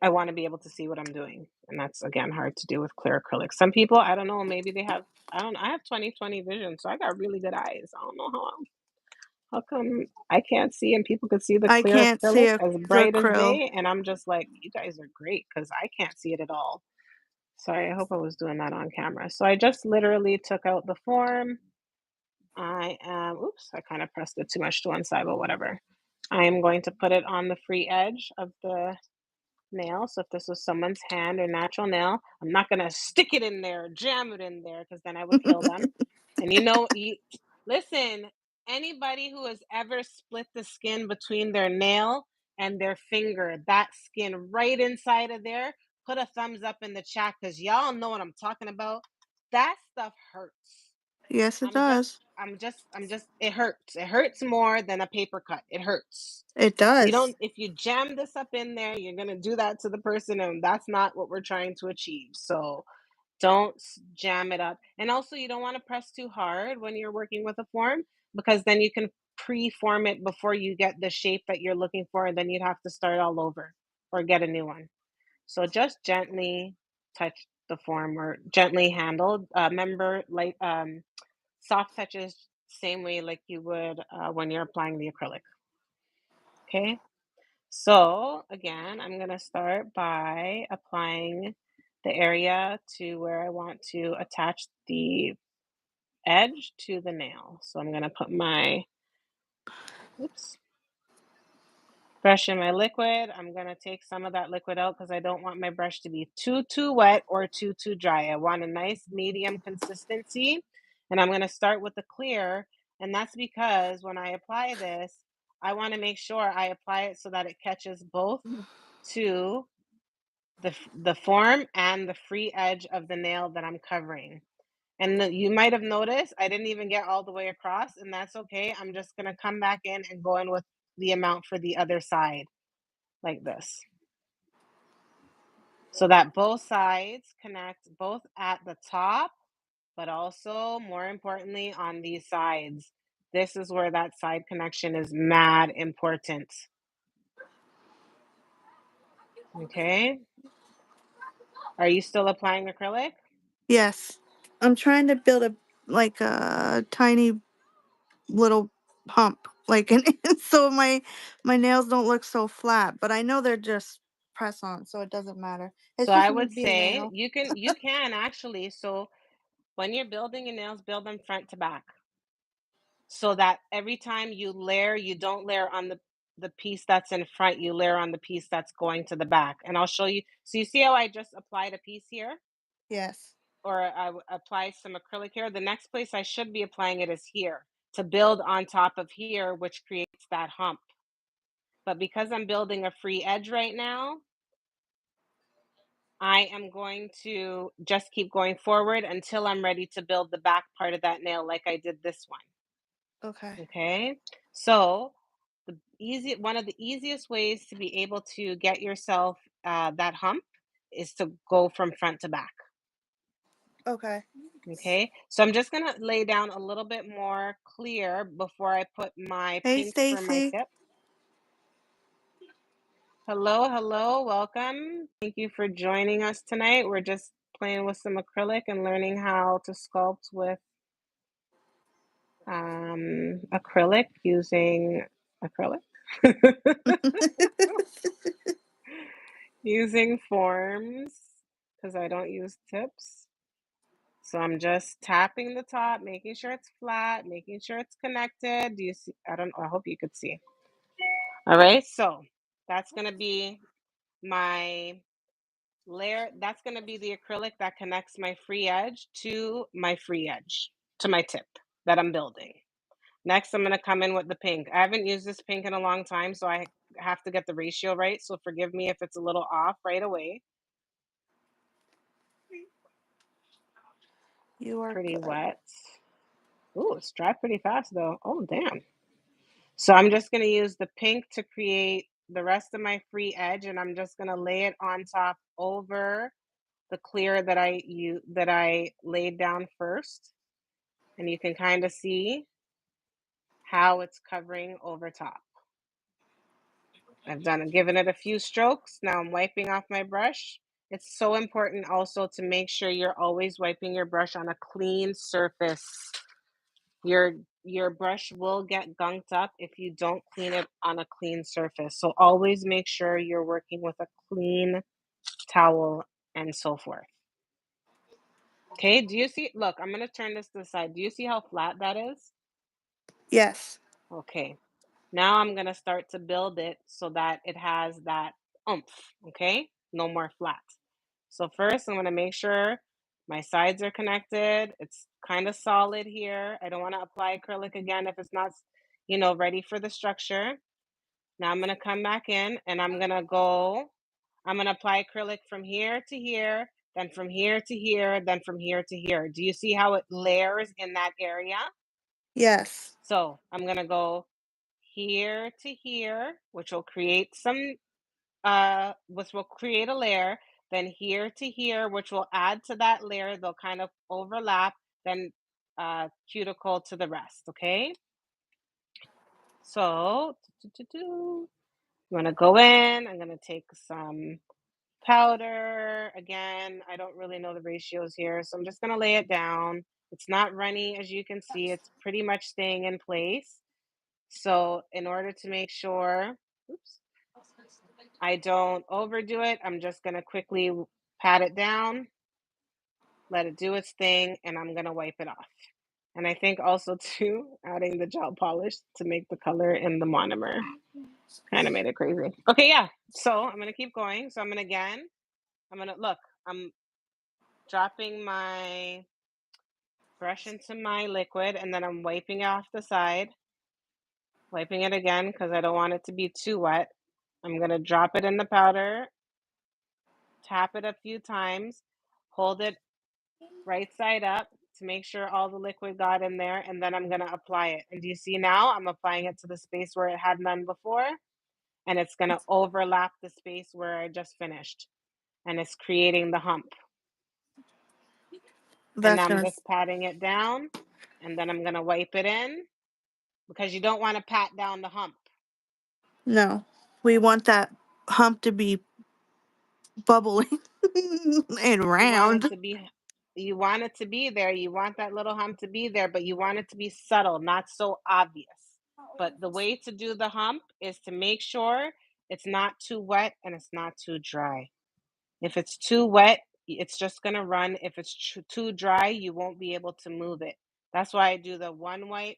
I want to be able to see what I'm doing. And that's, again, hard to do with clear acrylic. Some people, I don't know, maybe they have, I don't know, I have 20/20 vision, so I got really good eyes. I don't know how come I can't see and people could see the I clear can't see acrylic as the bright as krill. day? And I'm just like, you guys are great because I can't see it at all. Sorry, I hope I was doing that on camera. So I just literally took out the form. I am, oops, I kind of pressed it too much to one side, but whatever. I am going to put it on the free edge of the nail. So if this was someone's hand or natural nail, I'm not gonna stick it in there, jam it in there, because then I would kill them. And listen, anybody who has ever split the skin between their nail and their finger, that skin right inside of there, put a thumbs up in the chat because y'all know what I'm talking about. That stuff hurts. Yes, it I'm just does. it hurts. It hurts more than a paper cut. It hurts. It You does. don't, if you jam this up in there, you're gonna do that to the person, and that's not what we're trying to achieve. So don't jam it up. And also, you don't want to press too hard when you're working with a form, because then you can pre-form it before you get the shape that you're looking for, and then you'd have to start all over or get a new one. So just gently touch the form or gently handle. Remember, like soft touches, same way like you would when you're applying the acrylic. Okay. So again, I'm gonna start by applying the area to where I want to attach the edge to the nail. So I'm gonna put my, oops, brush in my liquid. I'm gonna take some of that liquid out because I don't want my brush to be too wet or too dry. I want a nice medium consistency. And I'm gonna start with the clear. And that's because when I apply this, I want to make sure I apply it so that it catches both to the form and the free edge of the nail that I'm covering. And you might have noticed I didn't even get all the way across, and that's okay. I'm just gonna come back in and go in with the amount for the other side like this, so that both sides connect, both at the top, but also more importantly on these sides. This is where that side connection is mad important. Okay. Are you still applying acrylic? Yes. I'm trying to build a tiny little hump, like an so my nails don't look so flat, but I know they're just press on, so it doesn't matter. So It's I just me would being say anal. you can actually, so when you're building your nails, build them front to back, so that every time you layer, you don't layer on the piece that's in front, you layer on the piece that's going to the back. And I'll show you. So you see how I just applied a piece here, Yes. or applied some acrylic here? The next place I should be applying it is here, to build on top of here, which creates that hump. But because I'm building a free edge right now, I am going to just keep going forward until I'm ready to build the back part of that nail like I did this one. Okay. Okay. So one of the easiest ways to be able to get yourself that hump is to go from front to back. Okay. Okay. So I'm just gonna lay down a little bit more clear before I put my Hey, pink for my Stacy. tip. Hello, hello, welcome. Thank you for joining us tonight. We're just playing with some acrylic and learning how to sculpt with acrylic, using acrylic. Using forms, because I don't use tips. So I'm just tapping the top, making sure it's flat, making sure it's connected. Do you see? I don't know. I hope you could see. All right. So that's going to be my layer. That's going to be the acrylic that connects my free edge to my free edge, to my tip that I'm building. Next, I'm going to come in with the pink. I haven't used this pink in a long time, so I have to get the ratio right. So forgive me if it's a little off right away. You are Pretty good. wet. Ooh, it's dry pretty fast though. Oh, damn. So I'm just gonna use the pink to create the rest of my free edge, and I'm just gonna lay it on top over the clear that I laid down first. And you can kind of see how it's covering over top. Given it a few strokes. Now I'm wiping off my brush. It's so important also to make sure you're always wiping your brush on a clean surface. Your brush will get gunked up if you don't clean it on a clean surface. So always make sure you're working with a clean towel and so forth. Okay, do you see? Look, I'm going to turn this to the side. Do you see how flat that is? Yes. Okay. Now I'm going to start to build it so that it has that oomph, okay? No more flat. So first, I'm going to make sure my sides are connected. It's kind of solid here. I don't want to apply acrylic again if it's not, ready for the structure. Now I'm going to come back in and I'm going to apply acrylic from here to here, then from here to here, then from here to here. Do you see how it layers in that area? Yes. So I'm gonna go here to here, which will create a layer, then here to here, which will add to that layer. They'll kind of overlap, then cuticle to the rest. Okay. So I'm gonna go in. I'm gonna take some powder. Again, I don't really know the ratios here, so I'm just gonna lay it down. It's not runny, as you can see. It's pretty much staying in place. So in order to make sure, oops, I don't overdo it, I'm just gonna quickly pat it down, let it do its thing, and I'm gonna wipe it off. And I think also too, adding the gel polish to make the color in the monomer kind of made it crazy. Okay, yeah. So I'm gonna keep going. So I'm gonna look. I'm dropping my brush into my liquid, and then I'm wiping it off the side, wiping it again because I don't want it to be too wet. I'm gonna drop it in the powder, tap it a few times, hold it right side up to make sure all the liquid got in there, and then I'm gonna apply it. And do you see now I'm applying it to the space where it had none before? And it's gonna overlap the space where I just finished. And it's creating the hump. And That's I'm gonna just patting it down, and then I'm gonna wipe it in because you don't want to pat down the hump. no. We want that hump to be bubbling and You want it round. to be you want it to be there. You want that little hump to be there, but you want it to be subtle, not so obvious. But the way to do the hump is to make sure it's not too wet and it's not too dry. If it's too wet, it's just going to run. If it's too dry, you won't be able to move it. That's why I do the one wipe,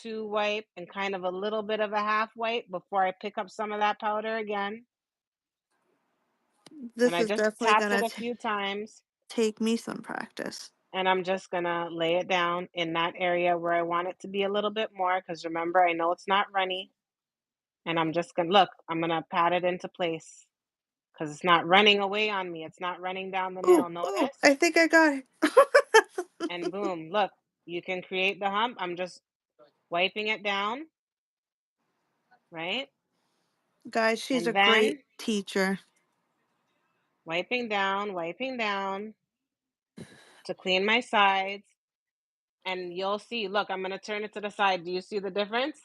two wipe, and kind of a little bit of a half wipe before I pick up some of that powder again. And This I is just definitely tapped it gonna a few times. take me some practice. And I'm just gonna lay it down in that area where I want it to be a little bit more, because remember, I know it's not runny. And I'm just gonna look, I'm gonna pat it into place because it's not running away on me. It's not running down the Oh, nail. oh, Notice? I think I got it. And boom, look, you can create the hump. I'm just wiping it down, right? Guys, she's a And great then teacher. wiping down to clean my sides. And you'll see, look, I'm gonna turn it to the side. Do you see the difference?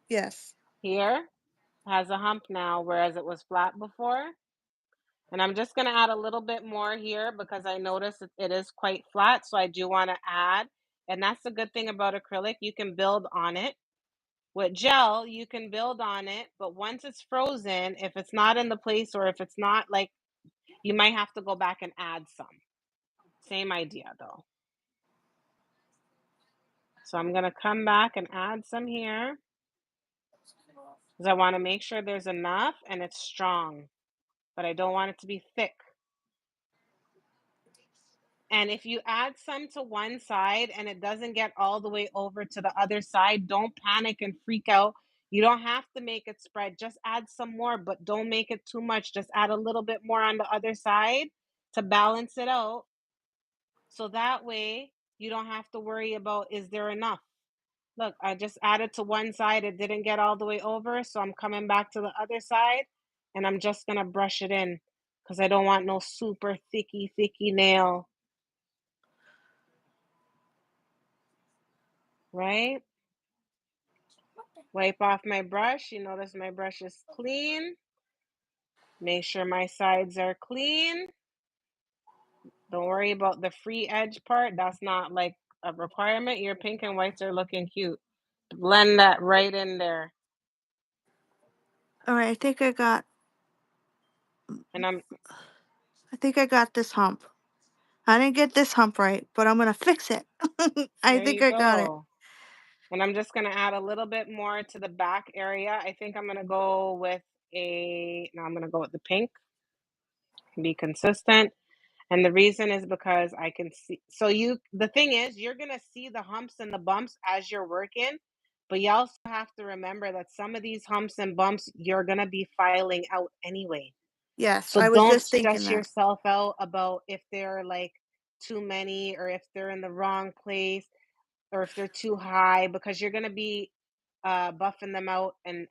Yes. Here has a hump now, whereas it was flat before. And I'm just gonna add a little bit more here because I notice it is quite flat, so I do wanna add. And that's the good thing about acrylic, you can build on it. With gel, you can build on it, but once it's frozen, if it's not in the place or if it's not like, you might have to go back and add some. Same idea though. So I'm gonna come back and add some here because I wanna make sure there's enough and it's strong, but I don't want it to be thick. And if you add some to one side and it doesn't get all the way over to the other side, don't panic and freak out. You don't have to make it spread. Just add some more, but don't make it too much. Just add a little bit more on the other side to balance it out. So that way you don't have to worry about, is there enough? Look, I just added to one side. It didn't get all the way over. So I'm coming back to the other side and I'm just going to brush it in because I don't want no super thicky nail, right? Wipe off my brush. You notice my brush is clean. Make sure my sides are clean. Don't worry about the free edge part. That's not like a requirement. Your pink and whites are looking cute. Blend that right in there. All right, And I'm I think I got this hump. I didn't get this hump right, but I'm gonna fix it. I There think you I got it. go. And I'm just gonna add a little bit more to the back area. I think I'm gonna go with now I'm gonna go with the pink, be consistent. And the reason is because I can see, so the thing is, you're gonna see the humps and the bumps as you're working, but you also have to remember that some of these humps and bumps you're gonna be filing out anyway. Yes, So I was don't just thinking stress that. yourself out about if they're like too many or if they're in the wrong place. or if they're too high because you're gonna be buffing them out and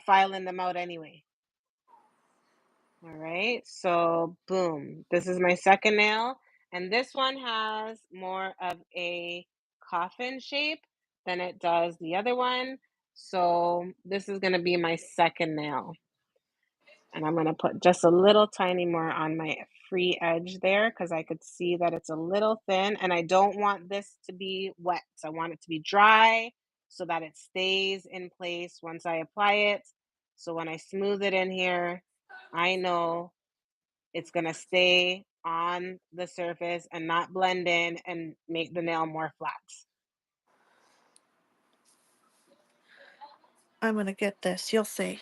filing them out anyway. All right, so boom, this is my second nail, and this one has more of a coffin shape than it does the other one. So this is gonna be my second nail. And I'm gonna put just a little tiny more on my free edge there because I could see that it's a little thin and I don't want this to be wet. So I want it to be dry so that it stays in place once I apply it. So when I smooth it in here, I know it's gonna stay on the surface and not blend in and make the nail more flat. I'm gonna get this. You'll see.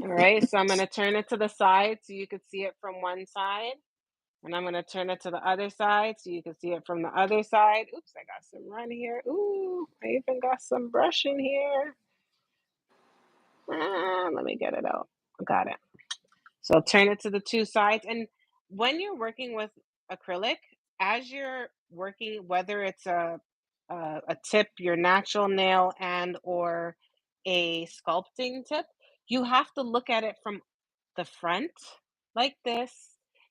All right, so I'm gonna turn it to the side so you could see it from one side. And I'm gonna turn it to the other side so you can see it from the other side. Oops, I got some run here. Ooh, I even got some brush in here. Let me get it out. Got it. So turn it to the two sides. And when you're working with acrylic, as you're working, whether it's a tip, your natural nail, and or a sculpting tip, you have to look at it from the front like this.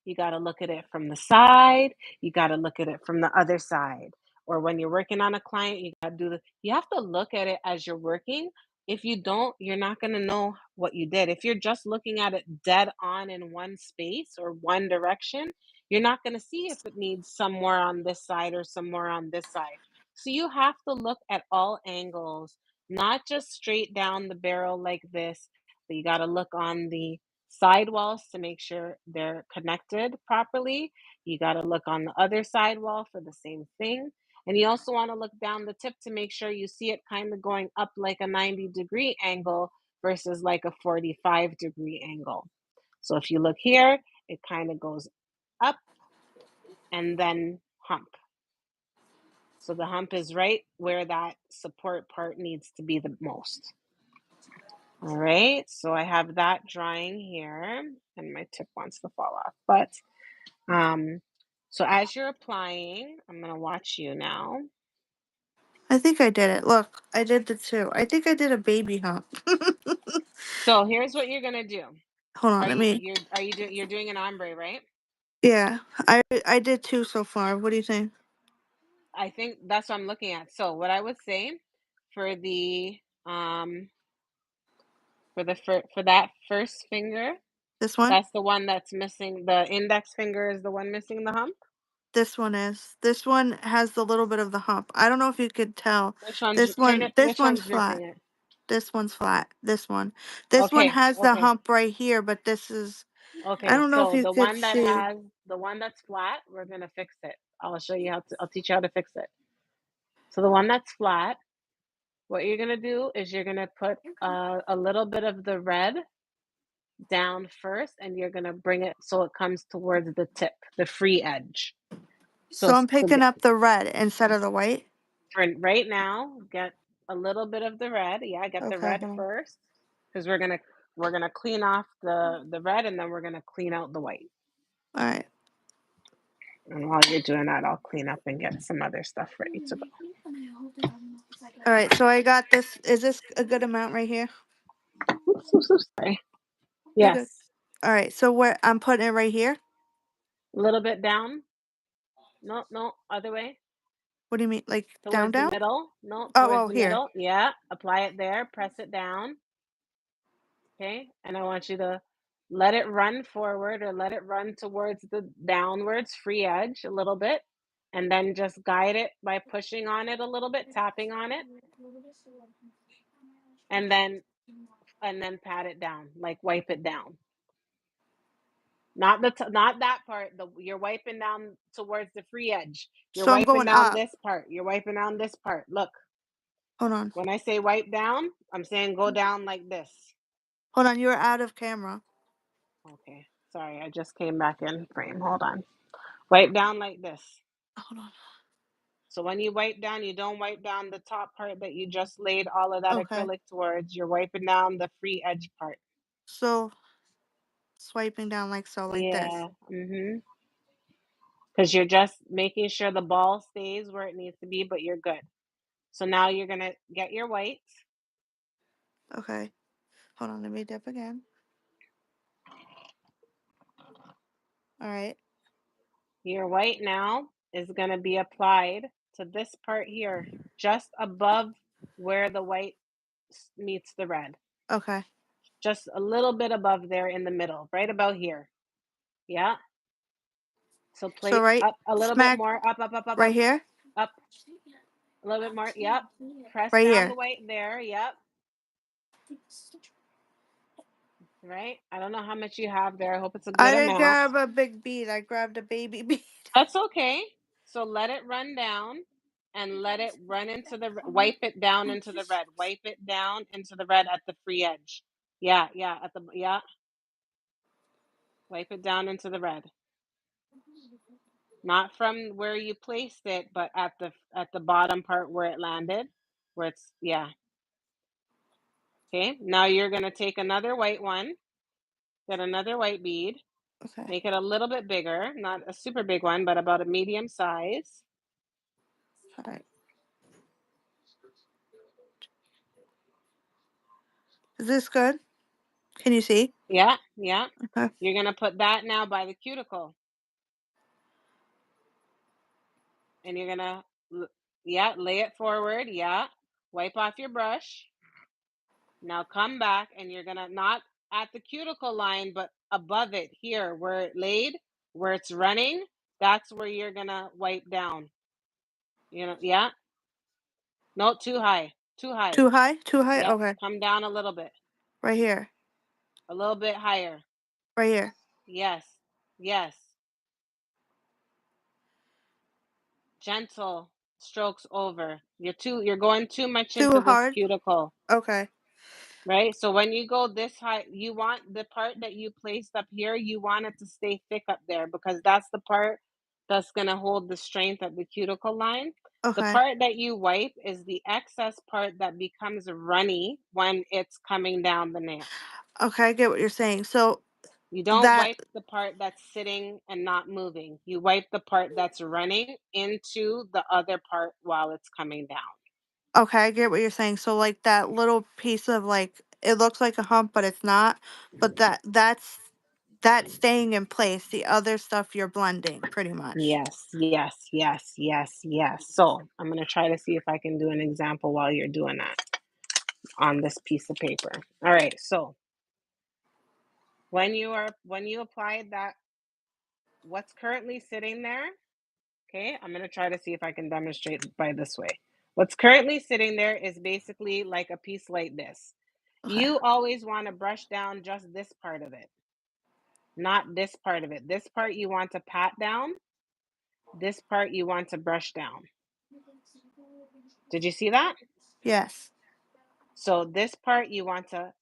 You got to look at it from the side. You got to look at it from the other side. Or when you're working on a client, you got to do the, you have to look at it as you're working. If you don't, you're not going to know what you did. If you're just looking at it dead on in one space or one direction, you're not going to see if it needs some more on this side or some more on this side. So you have to look at all angles, not just straight down the barrel like this, but you got to look on the side walls to make sure they're connected properly. You got to look on the other side wall for the same thing. And you also want to look down the tip to make sure you see it kind of going up like a 90-degree angle versus like a 45-degree angle. So if you look here, it kind of goes up and then hump. So the hump is right where that support part needs to be the most. All right, so I have that drying here, and my tip wants to fall off. But um, so as you're applying, I'm gonna watch you now. I think I did it. Look, I did the two. I think I did a baby hump. So here's what you're gonna do. Hold on, Are let you me. you're doing an ombre, right? Yeah, I did two so far. What do you think? I think that's what I'm looking at. So what I would say for the for that first finger, This one? that's the one that's missing. The index finger is the one missing the hump. This one is. This one has the little bit of the hump. I don't know if you could tell. Which one's This turn one it? this Which one's one's flat. missing it? This one's flat. This one. This one Okay, has the okay. hump right here, but this is I Okay, don't know if so you could see. the one that's flat, we're gonna fix it. I'll show you how to, I'll teach you how to fix it. So the one that's flat, what you're gonna do is you're gonna put a little bit of the red down first, and you're gonna bring it so it comes towards the tip, the free edge. So I'm So picking up the red instead of the white. for right now, get a little bit of the red. Yeah, get the Okay, red hold on. first, because we're gonna clean off the red, and then we're gonna clean out the white. All right. And while you're doing that, I'll clean up and get some other stuff ready to go. All right, so I got this. Is this a good amount right here? Oops, oops, oops, sorry. You're good. Yes, All right, so where I'm putting it right here. a little bit down. No, no, other way. What do you mean, like down, Towards the down? middle. No, Oh, towards oh, the here. middle. Yeah, apply it there. Press it down. Okay, and I want you to let it run forward or let it run towards the downwards free edge a little bit, and then just guide it by pushing on it a little bit, tapping on it, and then pat it down, like wipe it down. Not that part. You're wiping down towards the free edge. You're So I'm wiping going down up. this part. You're wiping down this part. Look, Hold on. when I say wipe down, I'm saying go down like this. Hold on. You're out of camera. Okay, sorry, I just came back in frame. Hold on. Wipe down like this. Hold on. So when you wipe down, you don't wipe down the top part that you just laid all of that Okay. acrylic towards. You're wiping down the free edge part. So swiping down like so, like this. Yeah. Mm-hmm. because you're just making sure the ball stays where it needs to be, but you're good. So now you're gonna get your white. Okay. Hold on, let me dip again. All right. Your white now is gonna be applied to this part here, just above where the white meets the red. Okay. Just a little bit above there in the middle, right about here. Yeah. So So plate right up a little bit smack more, up, up, up, up, right up, here? up, a little bit more. Yep. Press Right down the here. white there. Yep. Right. I don't know how much you have there. I hope it's a I good didn't amount. grab a big bead. I grabbed a baby bead. That's okay. So let it run down and let it run into the wipe it down into the red. Wipe it down into the red at the free edge. Yeah, yeah, at the yeah. Wipe it down into the red. Not from where you placed it, but at the bottom part where it landed, where it's yeah. Okay. Now you're going to take another white one, get another white bead, Okay. make it a little bit bigger, not a super big one, but about a medium size. All right. Is this good? Can you see? Yeah, yeah. Okay. You're going to put that now by the cuticle. And you're gonna, yeah, lay it forward. Yeah. Wipe off your brush. Now come back and you're gonna not at the cuticle line, but above it here where it laid, where it's running. That's where you're gonna wipe down. Yeah. No, too high. Too high. Too high? Too high? Yep. Okay. Come down a little bit. Right here. A little bit higher. Right here. Yes. Yes. Gentle strokes over. You're going too much Too into this hard? cuticle. Okay. Right? So when you go this high, you want the part that you placed up here, you want it to stay thick up there because that's the part that's going to hold the strength at the cuticle line. The Okay. part that you wipe is the excess part that becomes runny when it's coming down the nail. Okay, I get what you're saying. So You don't that wipe the part that's sitting and not moving. You wipe the part that's running into the other part while it's coming down. okay, I get what you're saying. So like that little piece of like it looks like a hump, but it's not. But that's staying in place. The other stuff you're blending pretty much. Yes, yes, yes, yes, yes. So I'm going to try to see if I can do an example while you're doing that on this piece of paper. All right. So when you apply that, what's currently sitting there, okay, I'm going to try to see if I can demonstrate by this way. What's currently sitting there is basically like a piece like this. Okay. You always want to brush down just this part of it, not this part of it. This part you want to pat down. This part you want to brush down. Did you see that? Yes. So this part you want to,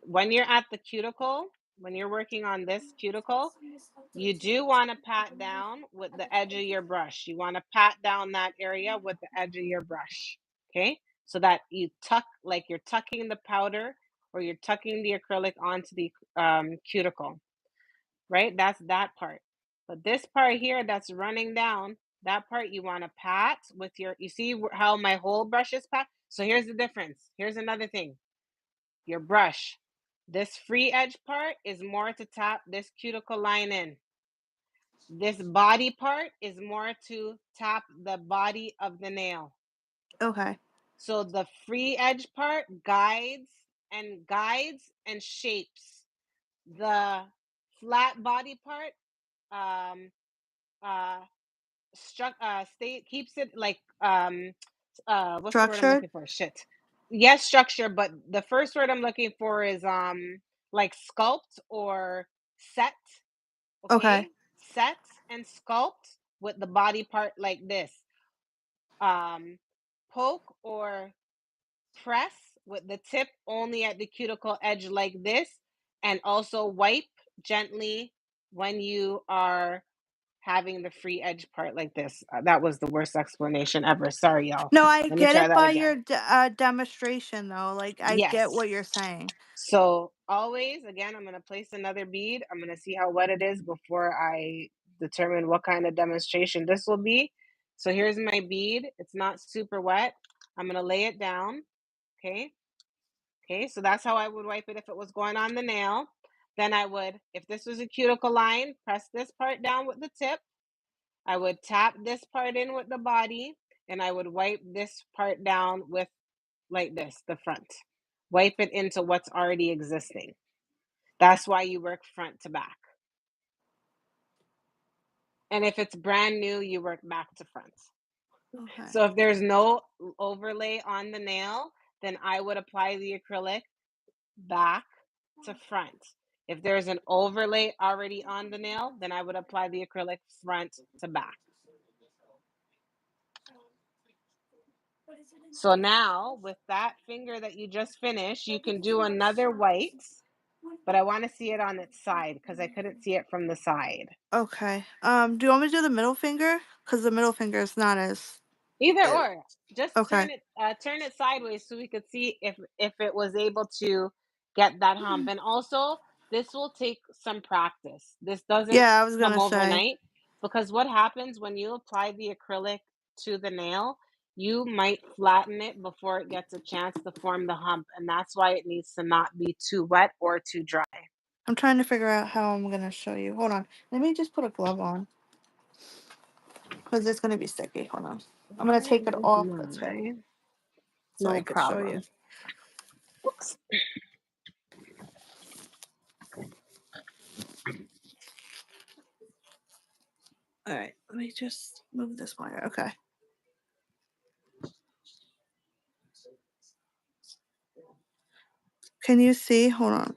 when you're at the cuticle, when you're working on this cuticle, you do want to pat down with the edge of your brush. You want to pat down that area with the edge of your brush. Okay. So that you tuck, like you're tucking the powder or you're tucking the acrylic onto the cuticle, right? That's that part. But this part here that's running down, that part you want to pat with you see how my whole brush is pat? So here's the difference. Here's another thing. Your brush. This free edge part is more to tap this cuticle line in. This body part is more to tap the body of the nail. Okay. So the free edge part guides and shapes. The flat body part um uh stay keeps it like what's the word I'm Structured? looking for? Shit. Yes, structure, but the first word I'm looking for is like sculpt or set, okay? Okay. Set and sculpt with the body part like this. Um Poke or press with the tip only at the cuticle edge like this, and also wipe gently when you are having the free edge part like this. That was the worst explanation ever. Sorry, y'all. No, I Let me get try it that by again. your demonstration though. Like I get Yes. what you're saying. So always, again, I'm going to place another bead. I'm going to see how wet it is before I determine what kind of demonstration this will be. So here's my bead. It's not super wet. I'm gonna lay it down. Okay. Okay, so that's how I would wipe it if it was going on the nail. Then I would, if this was a cuticle line, press this part down with the tip. I would tap this part in with the body, and I would wipe this part down with like this, the front. Wipe it into what's already existing. That's why you work front to back. And if it's brand new, you work back to front. Okay. So if there's no overlay on the nail, then I would apply the acrylic back to front. If there's an overlay already on the nail, then I would apply the acrylic front to back. So now with that finger that you just finished, you can do another white, but I want to see it on its side because I couldn't see it from the side. Okay. Do you want me to do the middle finger? Because the middle finger is not as. Either uh, or, just Okay. turn it sideways so we could see if it was able to get that hump. And also, this will take some practice. This doesn't Yeah, I was come gonna say. overnight because what happens when you apply the acrylic to the nail, you might flatten it before it gets a chance to form the hump, and that's why it needs to not be too wet or too dry. I'm trying to figure out how I'm gonna show you. Hold on. Let me just put a glove on because it's gonna be sticky. Hold on. I'm gonna take it off the tip Alright, so I no could show you. problem. Oops. All right. Let me just move this wire. Okay. Can you see? Hold on.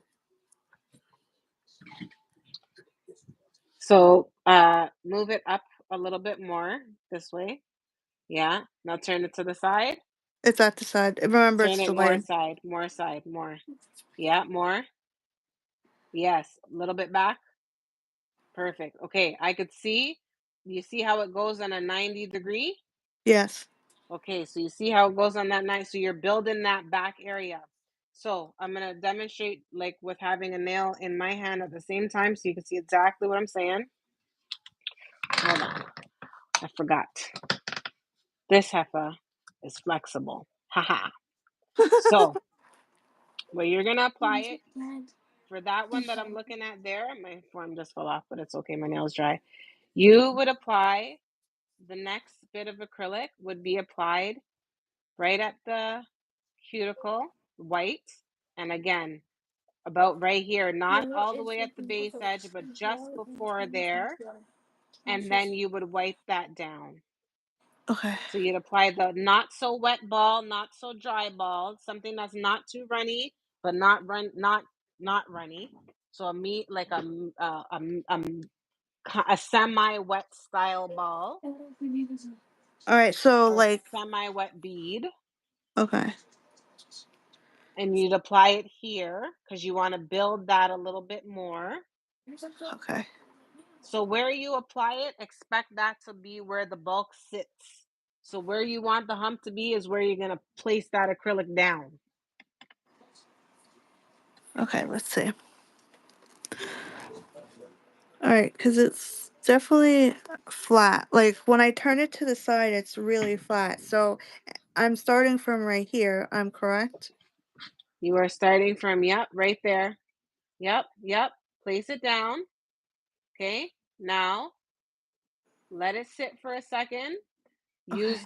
So move it up a little bit more this way. Yeah. Now turn it to the side. It's at the side. Remember, Turn it's it more delayed. side, more side, more. Yeah, more. Yes. A little bit back. Perfect. Okay. I could see. You see how it goes on a 90-degree? Yes. Okay. So you see how it goes on that 90. So you're building that back area. So I'm going to demonstrate like with having a nail in my hand at the same time so you can see exactly what I'm saying. Hold on. I forgot. This heifer is flexible. Haha. So where you're gonna apply it for that one that I'm looking at there, my form just fell off, but it's okay, my nail's dry. You would apply the next bit of acrylic would be applied right at the cuticle, white, and again, about right here, not all the way at the base edge, but just before there, and then you would wipe that down. Okay. So you'd apply the not so wet ball, not so dry ball, something that's not too runny, but not runny. So a meat like a semi wet style ball All right. So or like. semi wet bead, Okay. and you'd apply it here because you want to build that a little bit more. Okay. So where you apply it, expect that to be where the bulk sits. So where you want the hump to be is where you're gonna place that acrylic down. Okay. Let's see. All right, because it's definitely flat. Like when I turn it to the side, it's really flat. So I'm starting from right here. I'm correct? You are starting from, yep, right there. Yep, yep. Place it down. Okay. Now let it sit for a second. Okay.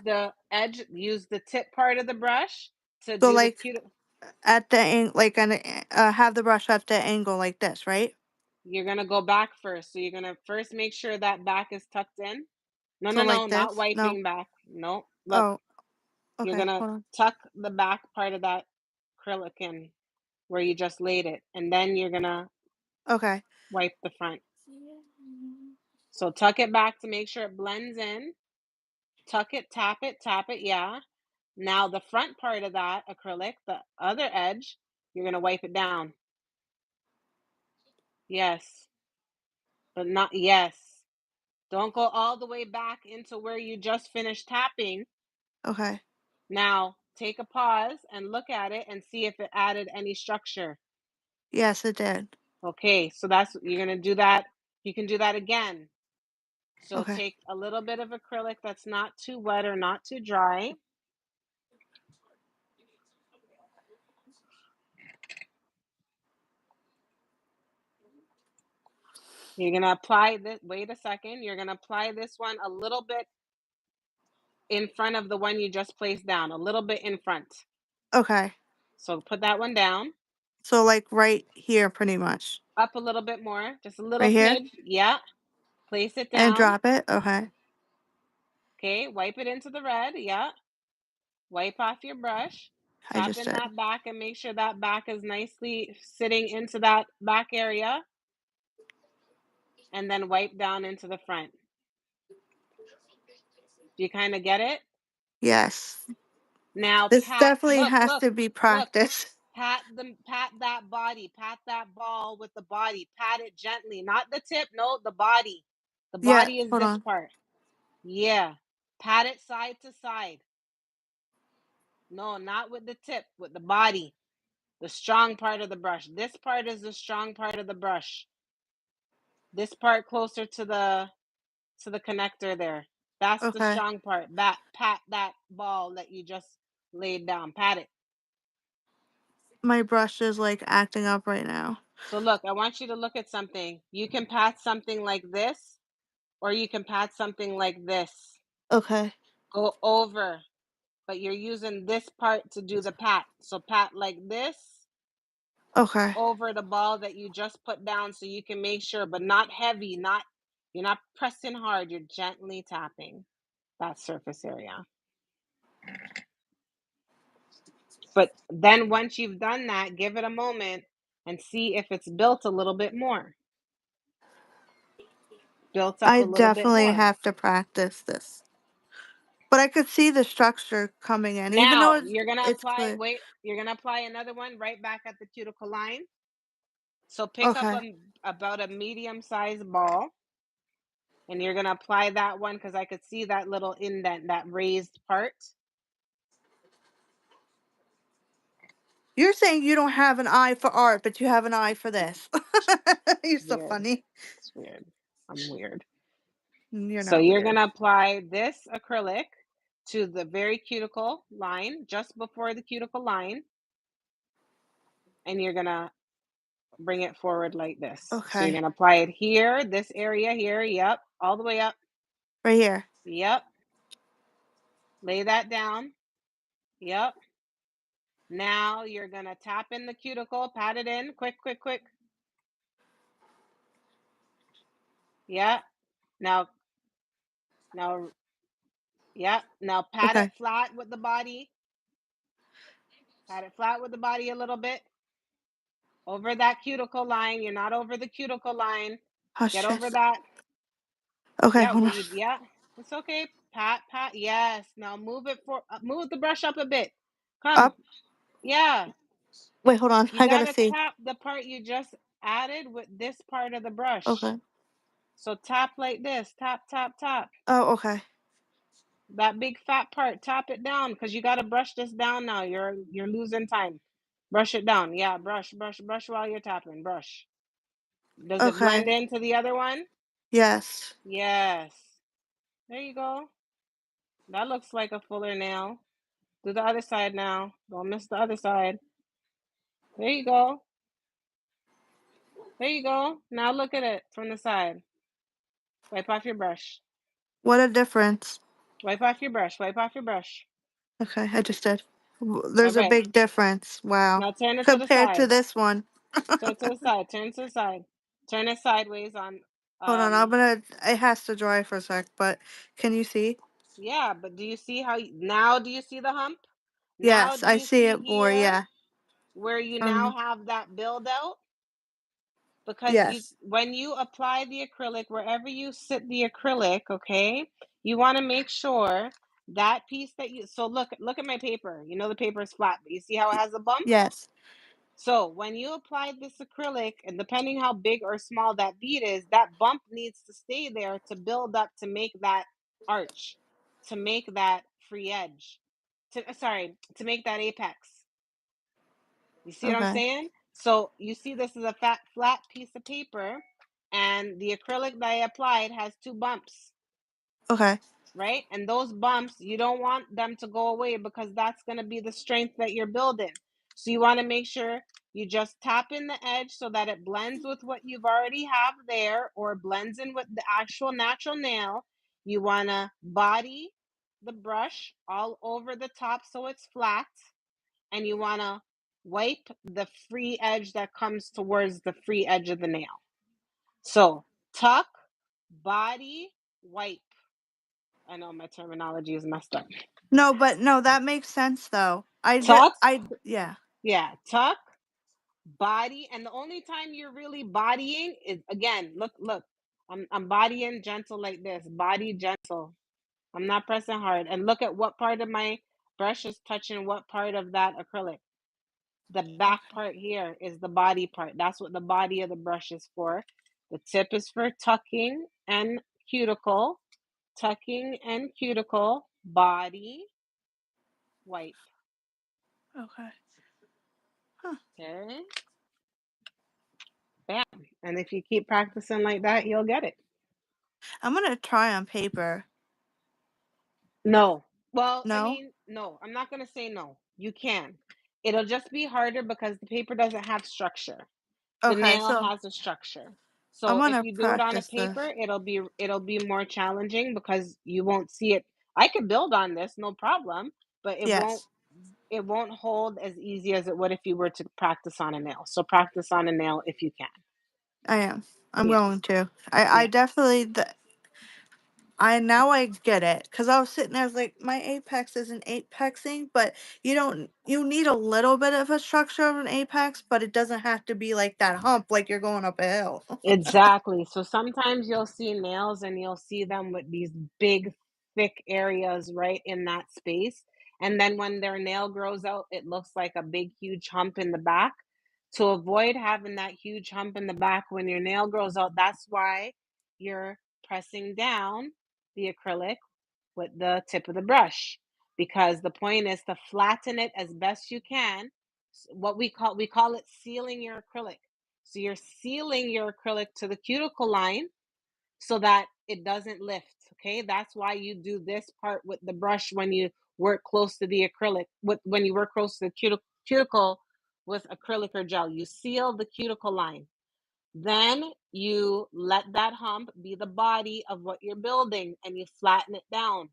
Use the tip part of the brush to So do the like cute. at the like have the brush at the angle like this, right? You're going to go back first. So you're going to first make sure that back is tucked in. No, So no, like no, not this? No. wiping back. No, look, Oh, you're okay. going to Hold on. tuck the back part of that acrylic in where you just laid it. And then you're going to Okay. wipe the front. So tuck it back to make sure it blends in. Tuck it, tap it, yeah. Now the front part of that acrylic, the other edge, you're gonna wipe it down. Yes, but not yes. Don't go all the way back into where you just finished tapping. Okay. Now take a pause and look at it and see if it added any structure. Yes, it did. Okay, so that's you're gonna do that. You can do that again. So Okay. take a little bit of acrylic that's not too wet or not too dry. You're going to apply this, wait a second, you're going to apply this one a little bit in front of the one you just placed down, a little bit in front. Okay. So put that one down, So like right here pretty much. up a little bit more, just a little Right here? smidge. Yeah. Place it And down. drop it? Okay. Okay. Wipe it into the red. Yeah. Wipe off your brush. I Tap just in did. that back and make sure that back is nicely sitting into that back area. And then wipe down into the front. Do you kind of get it? Yes. Now This pat, definitely look, has look, to be look. practiced. Pat that body, pat that ball with the body, pat it gently, not the tip, no, the body. The Yeah, body is hold this on. part. Yeah. Pat it side to side. No, not with the tip, with the body. The strong part of the brush. This part is the strong part of the brush. This part closer to the connector there. That's the Okay. strong part. That pat that ball that you just laid down. Pat it. My brush is like acting up right now. So look, I want you to look at something. You can pat something like this, or you can pat something like this. Okay. Go over, but you're using this part to do the pat. So pat like this Okay. over the ball that you just put down so you can make sure, but not heavy, not you're not pressing hard, you're gently tapping that surface area. But then once you've done that, give it a moment and see if it's built a little bit more. Built up I a little bit definitely more. have to practice this. But I could see the structure coming in, even though Now it's you're gonna it's apply, clear. wait, you're gonna apply another one right back at the cuticle line. So pick up Okay. about a medium sized ball and you're gonna apply that one because I could see that little indent, that raised part. You're saying you don't have an eye for art, but you have an eye for this. You're so Weird. funny. It's weird. I'm weird. You're So not you're weird. gonna apply this acrylic to the very cuticle line, just before the cuticle line, and you're gonna bring it forward like this. So you're Okay. gonna apply it here, this area here, yep, all the way up, Right here. yep. Lay that down, yep. Now you're gonna tap in the cuticle, pat it in, quick, quick, quick, yeah. Now, now, yeah. Now pat it Okay. flat with the body, pat it flat with the body a little bit. Over that cuticle line. You're not over the cuticle line. Oh Get shit. over that. Okay, Yeah, hold where on. you yeah. It's okay. Pat, pat. Yes. Now move it for move the brush up a bit. Come. Up. Yeah. Wait, hold on. You I gotta gotta see. tap the part you just added with this part of the brush. Okay. So tap like this. Tap, tap, tap. Oh, okay. That big fat part. Tap it down because you gotta brush this down now. You're losing time. Brush it down. Yeah, brush, brush, brush while you're tapping. Brush. Does it blend Okay. into the other one? Yes. Yes. There you go. That looks like a fuller nail. Do the other side now. Don't miss the other side. There you go. There you go. Now look at it from the side. Wipe off your brush. What a difference. Wipe off your brush. Wipe off your brush. Okay, I just did. There's a Okay. big difference. Wow. Now turn it to the Compared to side. this one. Turn it to the side. Turn it to the side. Turn it sideways on Hold on, it has to dry for a sec, but can you see? yeah, but do you see how now do you see the hump? Now Yes, do I you see see it more, here yeah. where you now Um, have that build out? Because you yes. when you apply the acrylic wherever you sit the acrylic, okay, you want to make sure that piece that you so look at my paper, you know the paper is flat, but you see how it has a bump. Yes. So when you apply this acrylic, and depending how big or small that bead is, that bump needs to stay there to build up to make that arch, to make that free edge, to sorry, to make that apex. You see what I'm Okay. saying? So you see this is a fat flat piece of paper. and the acrylic that I applied has two bumps, Okay. right? And those bumps, you don't want them to go away because that's going to be the strength that you're building. So you want to make sure you just tap in the edge so that it blends with what you've already have there or blends in with the actual natural nail. You want to body the brush all over the top so it's flat, and you want to wipe the free edge that comes towards the free edge of the nail. So tuck, body, wipe. I know my terminology is messed up. No, but no, that makes sense though. Tuck, Yeah. yeah, tuck, body, and the only time you're really bodying is again, look. I'm bodying gentle like this. Body gentle. I'm not pressing hard. And look at what part of my brush is touching what part of that acrylic. The back Okay. part here is the body part. That's what the body of the brush is for. The tip is for tucking and cuticle. Tucking and cuticle, body, wipe. Okay. Huh. Okay. Bam. And if you keep practicing like that, you'll get it. I'm gonna try on paper. No. Well, I No? mean, no, I'm not going to say no. You can. It'll just be harder because the paper doesn't have structure. The Okay, nail so has a structure. I'm So if gonna you do it on a practice paper, this. it'll be more challenging because you won't see it. I could build on this, no problem, but Yes, it won't hold as easy as it would if you were to practice on a nail. So practice on a nail if you can. I am. I'm Yeah. going to. I Yeah. definitely I now I get it because I was sitting there I was like my apex isn't apexing, but you need a little bit of a structure of an apex, but it doesn't have to be like that hump like you're going up a hill. Exactly. So sometimes you'll see nails and you'll see them with these big, thick areas right in that space. And then when their nail grows out, it looks like a big, huge hump in the back. To avoid having that huge hump in the back when your nail grows out, that's why you're pressing down the acrylic with the tip of the brush. Because the point is to flatten it as best you can. What we call it sealing your acrylic. So you're sealing your acrylic to the cuticle line so that it doesn't lift. Okay, that's why you do this part with the brush when you work close to the acrylic. When you work close to the cuticle with acrylic or gel, you seal the cuticle line. Then you let that hump be the body of what you're building, and you flatten it down.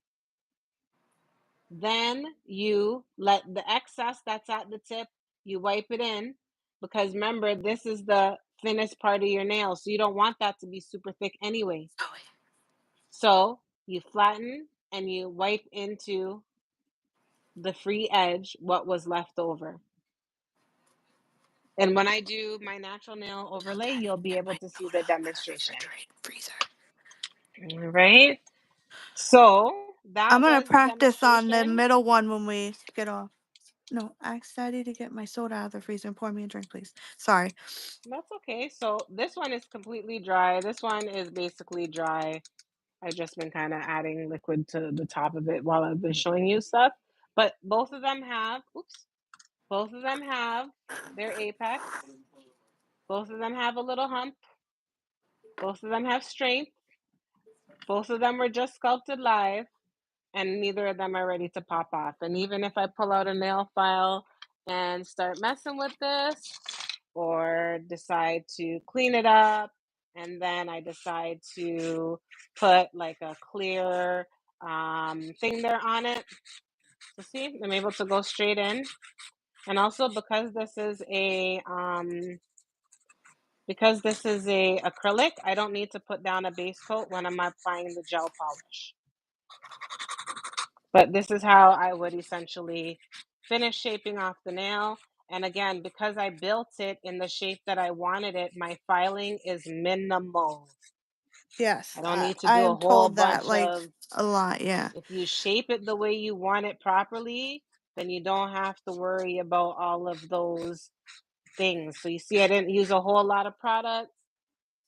Then you let the excess that's at the tip, you wipe it in because remember, this is the thinnest part of your nail. So you don't want that to be super thick anyway. So you flatten and you wipe into the free edge what was left over. And when I do my natural nail Tell overlay, Daddy you'll to be get able my to see soda the out of the demonstration. freezer. All right. So I'm that gonna was the practice on the demonstration. middle one when we get off. No, ask Daddy to get my soda out of the freezer and pour me a drink, please. Sorry. That's okay. So this one is completely dry. This one is basically dry. I've just been kind of adding liquid to the top of it while I've been showing you stuff. But both of them have their apex. Both of them have a little hump. Both of them have strength. Both of them were just sculpted live, and neither of them are ready to pop off. And even if I pull out a nail file and start messing with this, or decide to clean it up, and then I decide to put like a clear thing there on it. So see, I'm able to go straight in. And also because this is a acrylic, I don't need to put down a base coat when I'm applying the gel polish. But this is how I would essentially finish shaping off the nail. And again, because I built it in the shape that I wanted it, my filing is minimal. Yes, I don't need to do a I'm whole told that bunch like of, a lot. Yeah. if you shape it the way you want it properly, then you don't have to worry about all of those things. So you see, I didn't use a whole lot of products,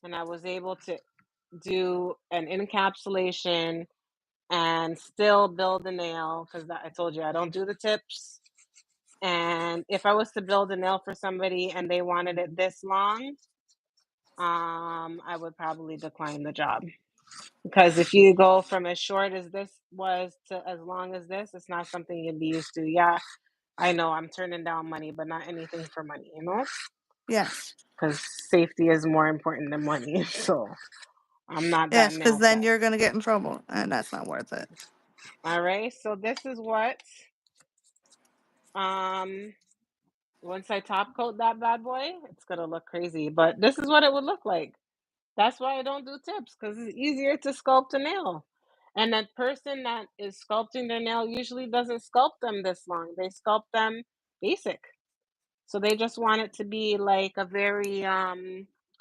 and I was able to do an encapsulation and still build a nail because I told you I don't do the tips. And if I was to build a nail for somebody and they wanted it this long, I would probably decline the job. Because if you go from as short as this was to as long as this, it's not something you'd be used to. Yeah, I know I'm turning down money, but not anything for money, you know? Yes. Because safety is more important than money. So I'm not that Yes, because nail then tech. you're gonna get in trouble, and that's not worth it. All right. So this is what um once I top coat that bad boy, it's gonna look crazy. But this is what it would look like. That's why I don't do tips because it's easier to sculpt a nail. And that person that is sculpting their nail usually doesn't sculpt them this long. They sculpt them basic. So they just want it to be like a very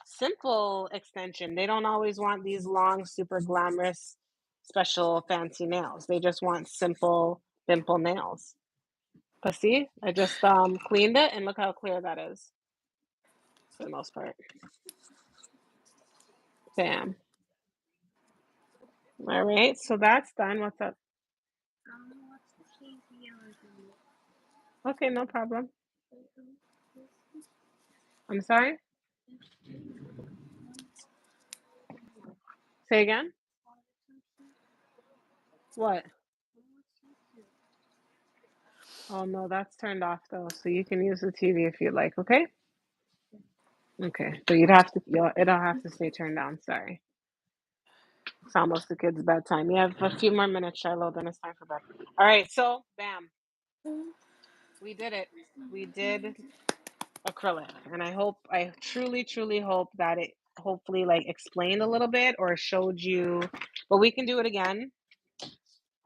simple extension. They don't always want these long, super glamorous, special, fancy nails. They just want simple, simple nails. But see, I just cleaned it and look how clear that is for the most part. Bam. All right, so that's done. What's up? Okay, no problem. I'm sorry. Say again. What? Oh no, that's turned off though, so you can use the TV if you like. Okay. Okay, so it'll have to stay turned down. Sorry, it's almost the kids' bedtime. You have a few more minutes, Shiloh. Then it's time for bed. All right, so bam, we did it. We did acrylic, and I truly, truly hope that it hopefully like explained a little bit or showed you. But we can do it again.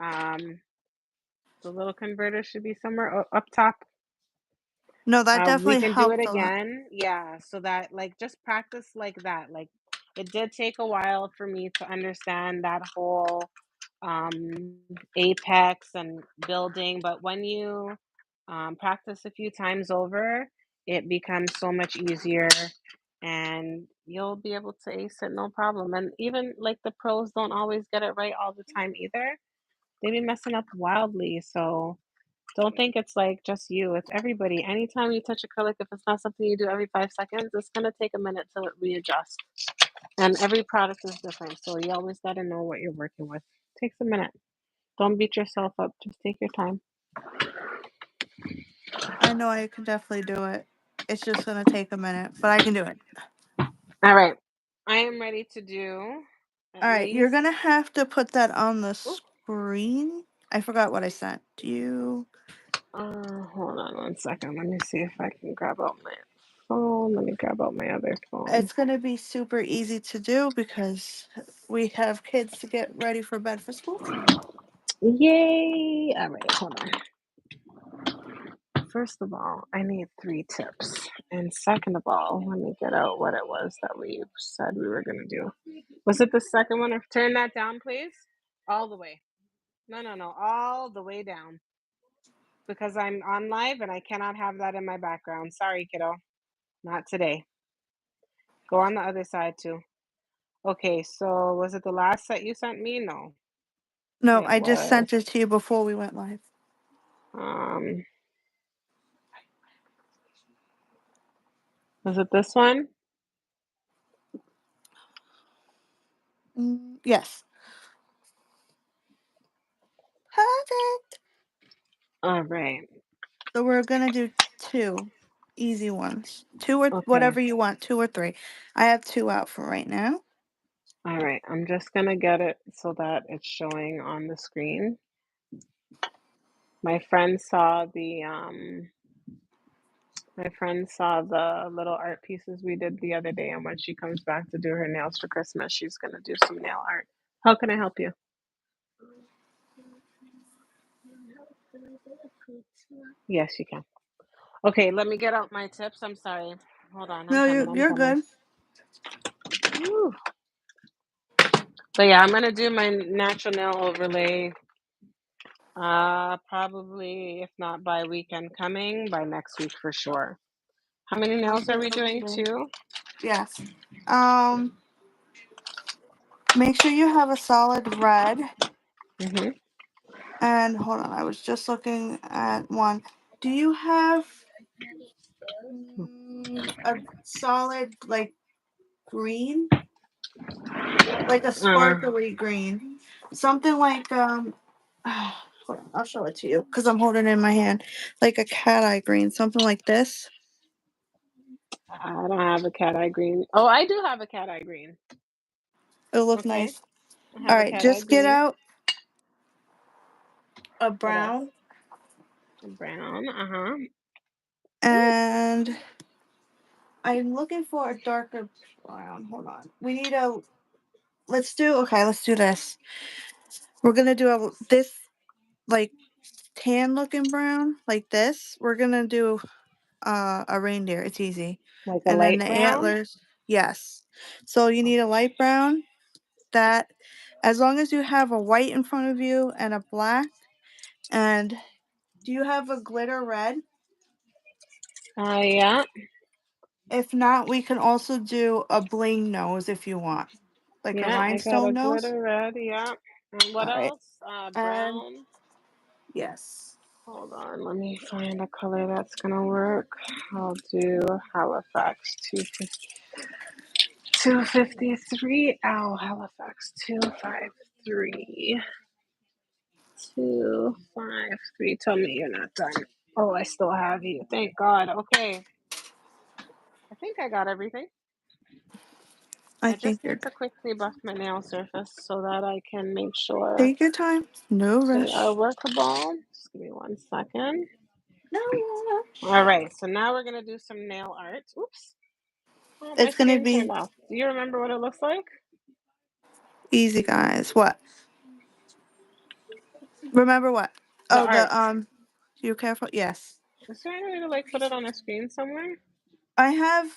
Um, the little converter should be somewhere up top. No, that We definitely can do it helped a lot. again. Yeah, so that like just practice like that. Like it did take a while for me to understand that whole um apex and building, but when you practice a few times over, it becomes so much easier and you'll be able to ace it no problem. And even like the pros don't always get it right all the time either. They be messing up wildly. So don't think it's like just you, it's everybody. Anytime you touch acrylic, if it's not something you do every 5 seconds, it's gonna take a minute to readjust. And every product is different, so you always gotta know what you're working with. Takes a minute. Don't beat yourself up. Just take your time. I know I can definitely do it. It's just gonna take a minute, but I can do it. All right. I am ready to do All at right, you're least. gonna have to put that on the Oh, screen. I forgot what I sent you. hold on 1 second. Let me see if I can grab out my phone. Let me grab out my other phone. It's gonna be super easy to do because we have kids to get ready for bed for school tonight. Yay! All right, hold on. First of all, I need 3 tips. And second of all, let me get out what it was that we said we were going to do. Was it the second one? Or turn that down, please. All the way. No, no, no. All the way down. Because I'm on live and I cannot have that in my background. Sorry, kiddo. Not today. Go on the other side too. Okay, so was it the last set you sent me? No. No, It I just was. sent it to you before we went live. Um, was it this one? Yes. Perfect. All right. So we're gonna do two easy ones. Two or Okay. whatever you want, two or three. I have two out for right now. All right, I'm just gonna get it so that it's showing on the screen. My friend saw the little art pieces we did the other day, and when she comes back to do her nails for Christmas, she's gonna do some nail art. How can I help you? Yes, you can. Okay, let me get out my tips. I'm sorry. Hold on, I'm No, coming, you I'm you're coming. good. Woo. So yeah, I'm gonna do my natural nail overlay probably if not by weekend coming, by next week for sure. How many nails are we doing? Okay. Two? Yes. Um, make sure you have a solid red. Mm-hmm. And hold on, I was just looking at one. Do you have a solid like green, like a Uh, sparkly green, something like hold on, I'll show it to you because I'm holding it in my hand, like a cat eye green, something like this. I don't have a cat eye green. Oh, I do have a cat eye green. It'll look Okay, nice. I All have a right, cat eye just get green. out a What else? brown A brown. Uh-huh. Ooh, and I'm looking for a darker brown. Hold on. We need a let's do this. We're gonna do this like tan looking brown, like this. We're gonna do a reindeer. It's easy. like a And then light the brown. antlers, yes. So you need a light brown that as long as you have a white in front of you and a black and do you have a glitter red? Yeah. If not, we can also do a bling nose if you want. Like a Yeah, I got a rhinestone nose. glitter red. Yeah. And what All right. else? And Brown. yes. Hold on, let me find a color that's gonna work. I'll do Halifax 253. Ow, Halifax 253. 253. Tell me you're not done. Oh, I still have you. Thank God. Okay. I think I got everything. I I think just you're need good. to quickly buff my nail surface so that I can make sure Take your time. No they are rush. workable. Just give me 1 second. No All rush. right, so now we're gonna do some nail art. Oops. Oh, my It's gonna screen be turned off. Do you remember what it looks like? easy, guys. What? Remember what? The Oh, art. you careful? Yes. Is there any way to like put it on a screen somewhere? I have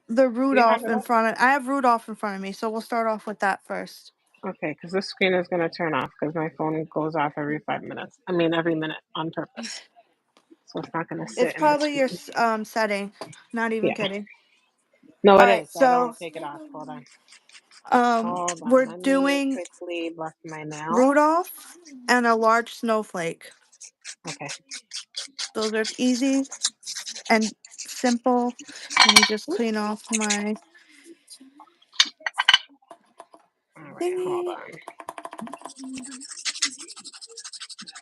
the Do you have Rudolph it in up? front of I have Rudolph in front of me, so we'll start off with that first. Okay, because this screen is gonna turn off because my phone goes off every 5 minutes. I mean, every minute on purpose. So it's not gonna It's sit in probably your between. setting. Not even Yeah. kidding. No, All it right, is. I so don't take it off. Hold on. Hold on. we're Let me doing quickly buff my nail. Rudolph and a large snowflake. Okay. Those are easy and simple. Let me just clean off my All right. Hold thingy. on.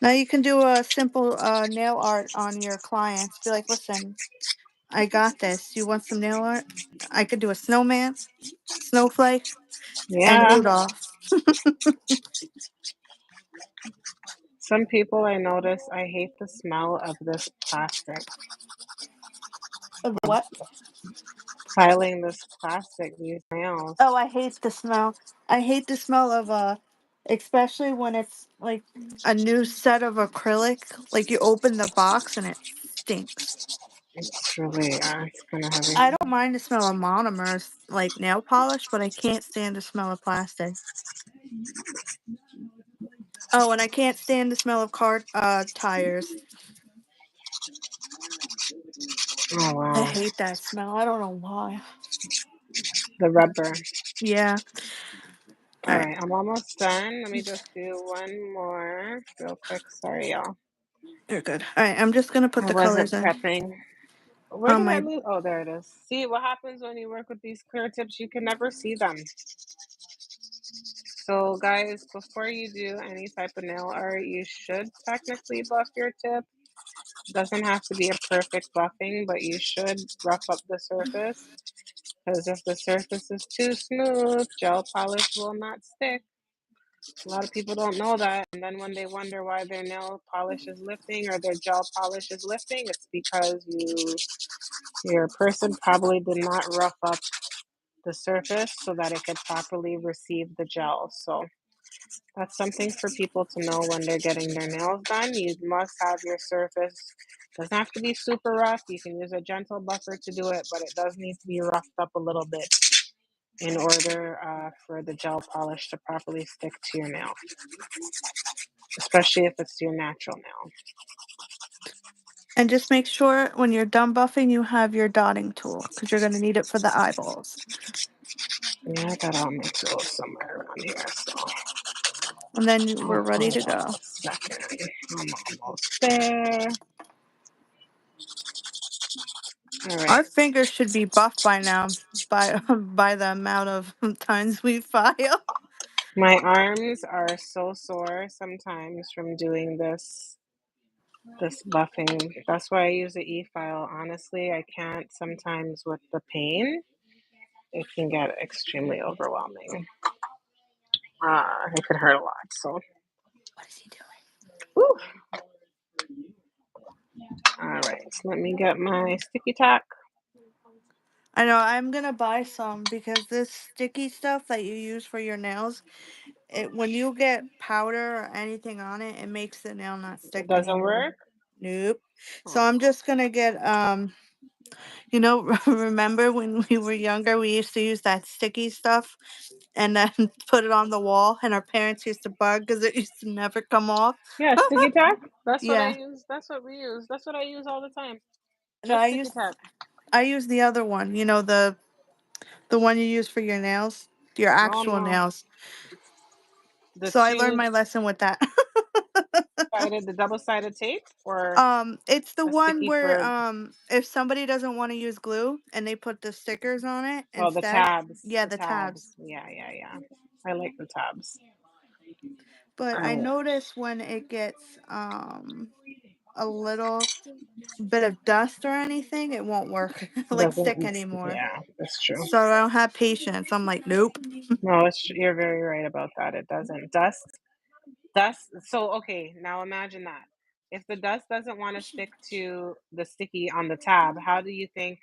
Now you can do a simple nail art on your clients. Be like, listen, I got this. You want some nail art? I could do a snowman, snowflake, and Yeah. Rudolph. Some people I notice I hate the smell of this plastic. Of what? Filing this plastic, these nails. Oh, I hate the smell. I hate the smell of especially when it's like a new set of acrylic. Like you open the box and it stinks. It's really, it's kind of heavy. I don't mind the smell of monomers, like nail polish, but I can't stand the smell of plastic. Oh, and I can't stand the smell of car tires. Oh, I wow. hate that smell. I don't know why. The rubber. Yeah. All All right. right, I'm almost done. Let me just do one more real quick. Sorry, y'all. You're good. All right. I'm just gonna put I the wasn't colors in prepping. Where on did I my. lose? Oh, there it is. See what happens when you work with these clear tips? You can never see them. So, guys, before you do any type of nail art, you should technically buff your tip. Doesn't have to be a perfect buffing, but you should rough up the surface because if the surface is too smooth, gel polish will not stick. A lot of people don't know that, and then when they wonder why their nail polish is lifting or their gel polish is lifting, it's because your person probably did not rough up the surface so that it could properly receive the gel. So that's something for people to know when they're getting their nails done. You must have your surface. Doesn't have to be super rough. You can use a gentle buffer to do it, but it does need to be roughed up a little bit in order for the gel polish to properly stick to your nail, especially if it's your natural nail. And just make sure when you're done buffing, you have your dotting tool because you're gonna need it for the eyeballs. Yeah, I got all my tools somewhere around here, so And then we're ready hold to on go. a second. I'm almost there. All right. Our fingers should be buff by now by by the amount of times we file. My arms are so sore sometimes from doing this buffing. That's why I use the e-file. Honestly, I can't sometimes with the pain. It can get extremely overwhelming. It could hurt a lot. So, What is he doing? whew. All right. So let me get my sticky tack. I know I'm gonna buy some because this sticky stuff that you use for your nails, it when you get powder or anything on it, it makes the nail not It stick doesn't anymore. work. Nope. So I'm Oh, just gonna get remember when we were younger, we used to use that sticky stuff and then put it on the wall, and our parents used to bug because it used to never come off. yeah, sticky tack. That's what I Yeah. use. That's what we use. That's what I use all the time. No, Just sticky tack. I use the other one. The one you use for your nails, your Oh actual no, nails. the So I learned two my lesson with that. sided, the double sided tape, or It's the a one sticky where for if somebody doesn't want to use glue and they put the stickers on it oh the instead. tabs, Yeah, the the tabs. tabs. Yeah, yeah, yeah. I like the tabs. But I Oh, notice when it gets a little bit of dust or anything, it won't work like stick doesn't. anymore. Yeah, that's true. So I don't have patience. I'm like, nope. No, you're very right about that. It doesn't. Dust. So okay, now imagine that. If the dust doesn't want to stick to the sticky on the tab, how do you think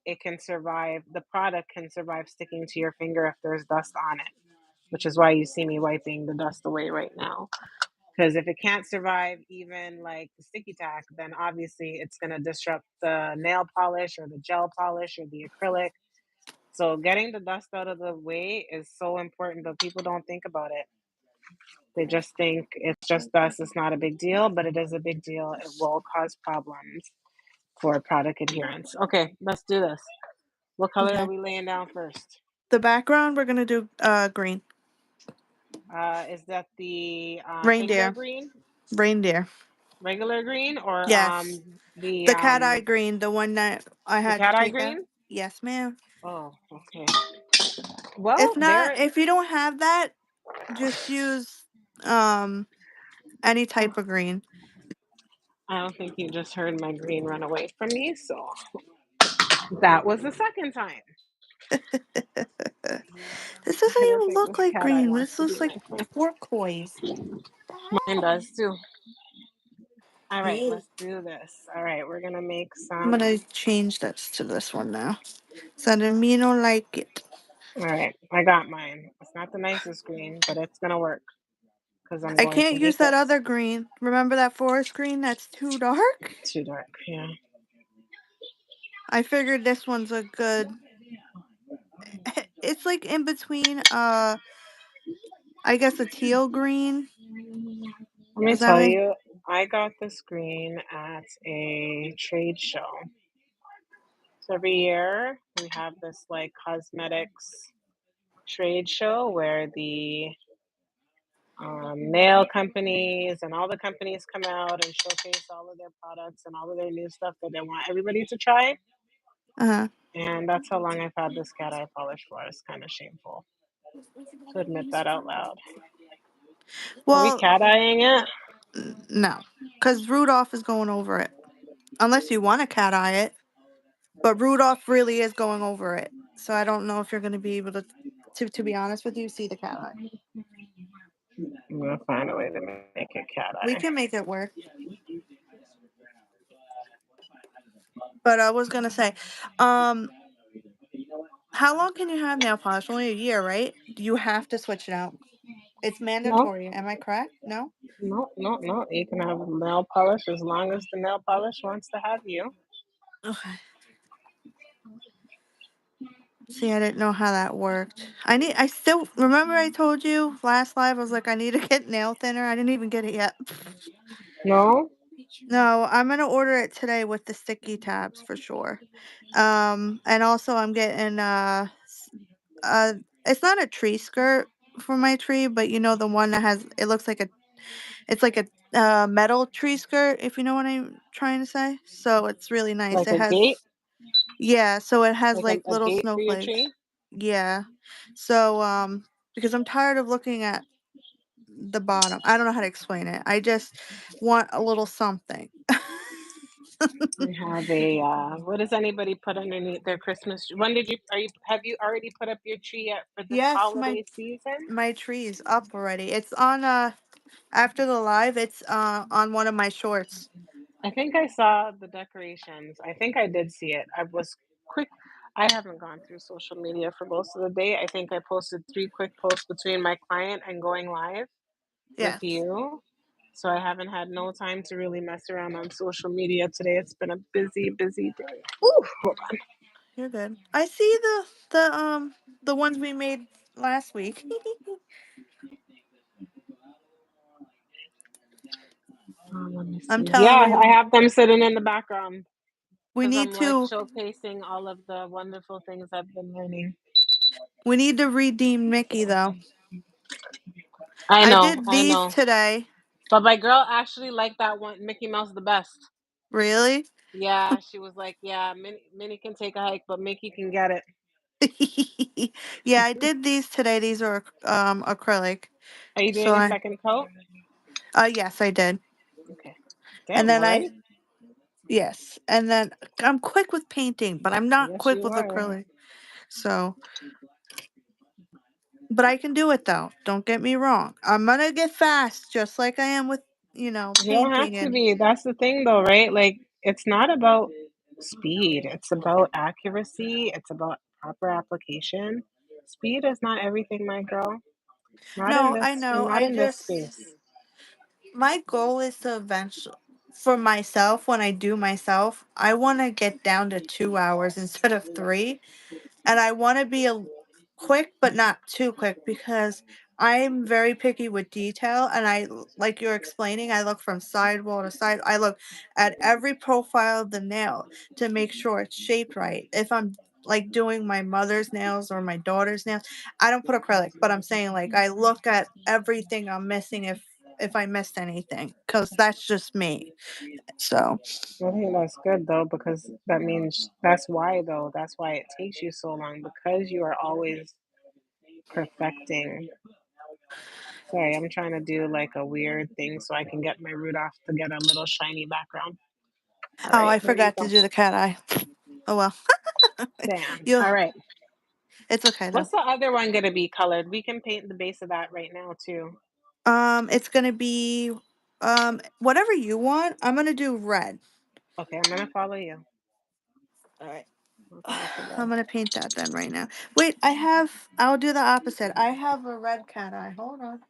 it can survive? The product can survive sticking to your finger if there's dust on it, which is why you see me wiping the dust away right now. Because if it can't survive even like the sticky tack, then obviously it's going to disrupt the nail polish or the gel polish or the acrylic. So getting the dust out of the way is so important, but people don't think about it. They just think it's just dust, it's not a big deal, but it is a big deal. It will cause problems for product adherence. Okay, let's do this. What color are Okay. we laying down first? The background we're gonna do green. Is that the finger Reindeer. green, Reindeer. regular green, or Yes. The cat eye green, the one that I the had to cat eye take out. green? Yes, ma'am. Oh, okay. If Well, not, if you don't have that, just use um any type of green. I don't think you just heard my green run away from me, so that was the second time. This doesn't I don't even think look this like cat eye green. wants This to be looks like my friend. turquoise. Mine does too. All right, Ew. let's do this. All right, we're gonna make I'm some. gonna change this to this one now. So the me don't like it. All right, I got mine. It's not the nicest green, but it's gonna work because I'm I going to can't use make that it other green. Remember that forest green? That's too dark. too dark. Yeah. I figured this one's a good. It's like in between. I guess a teal green. Let me Does that tell make? you, I got this green at a trade show. So every year we have this like cosmetics trade show where the nail companies and all the companies come out and showcase all of their products and all of their new stuff that they want everybody to try. Uh huh. And that's how long I've had this cat eye polish for. It's kind of shameful to admit that out loud. Are we Well, cat eyeing it? no, because Rudolph is going over it. Unless you want to cat eye it, but Rudolph really is going over it. So I don't know if you're going to be able to. To be honest with you, see the cat eye. I'm gonna find a way to make it cat We eye. can make it work. But I was gonna say, um, how long can you have nail polish? Only a year, right? You have to switch it out. It's No, mandatory. Am I correct? No? no, no, no. You can have nail polish as long as the nail polish wants to have you. Okay. See, I didn't know how that worked. I still remember I told you last live, I was like, I need to get nail thinner. I didn't even get it yet. No, No, I'm gonna order it today with the sticky tabs for sure. And also I'm getting uh it's not a tree skirt for my tree, but the one that has it looks like it's like a metal tree skirt, if you know what I'm trying to say. So it's really nice. like It a gate. has Yeah, so it has Like like a little gate for your snowflakes. tree? Yeah. So because I'm tired of looking at the bottom. I don't know how to explain it. I just want a little something. I have a what does anybody put underneath their Christmas tree? When did you have you already put up your tree yet for this Yes, holiday season? my tree is up already. It's on after the live, it's on one of my shorts. I think I saw the decorations. I think I did see it. I was quick. I haven't gone through social media for most of the day. I think I posted 3 quick posts between my client and going live with Yes. you. So I haven't had no time to really mess around on social media today. It's been a busy, busy day. Ooh, hold on. You're good. I see the ones we made last week. Let me I'm see. telling Yeah, I you, have them sitting in the background we because need I'm like to showcasing all of the wonderful things I've been learning. we need to redeem Mickey though. I I know, did I these know. today. But my girl actually liked that one, Mickey Mouse the best. Really? Yeah, she was like, yeah, Minnie can take a hike, but Mickey can get it. Yeah, I did these today. These are acrylic. Are you So doing a I second coat? yes, I did. Okay. And Damn, then already? yes, and then I'm quick with painting, but I'm not Yes, quick you with are. acrylic. So, but I can do it though. Don't get me wrong. I'm gonna get fast, just like I am with You don't have painting to and be. That's the thing, though, right? Like, it's not about speed, it's about accuracy, it's about proper application. Speed is not everything, my girl. no, I know. Not I in this just space. my goal is to eventually for myself when I do myself, I want to get down to 2 hours instead of three. And I want to be a quick but not too quick because I'm very picky with detail and like you're explaining, I look from sidewall to side. I look at every profile of the nail to make sure it's shaped right. If I'm like doing my mother's nails or my daughter's nails, I don't put acrylic, but I'm saying like I look at everything I'm missing if I missed anything cuz that's just me. So, I think that's good though, because that means that's why though. That's why it takes you so long because you are always perfecting. Sorry, I'm trying to do like a weird thing so I can get my root off to get a little shiny background. All oh, right, I here you forgot go. to do the cat eye. Oh well. Damn. you All right. It's okay though. What's the other one gonna be colored? We can paint the base of that right now too. It's gonna be whatever you want. I'm gonna do red. Okay, I'm gonna follow you. All right. We'll go with the I'm red. gonna paint that then right now. Wait, I'll do the opposite. I have a red cat eye. Hold on.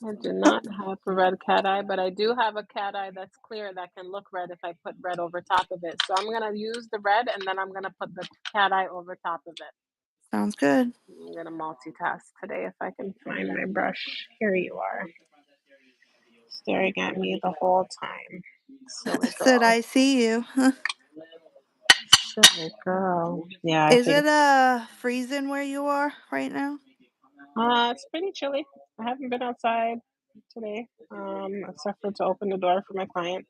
I do not have a red cat eye, but I do have a cat eye that's clear that can look red if I put red over top of it. So I'm gonna use the red and then I'm gonna put the cat eye over top of it. Sounds good. I'm gonna multitask today if I can find my brush. Here you are, staring at me the whole time. Silly Said girl. I see you. Silly girl. Yeah, I Is think it freezing where you are right now? it's pretty chilly. I haven't been outside today, except for to open the door for my client.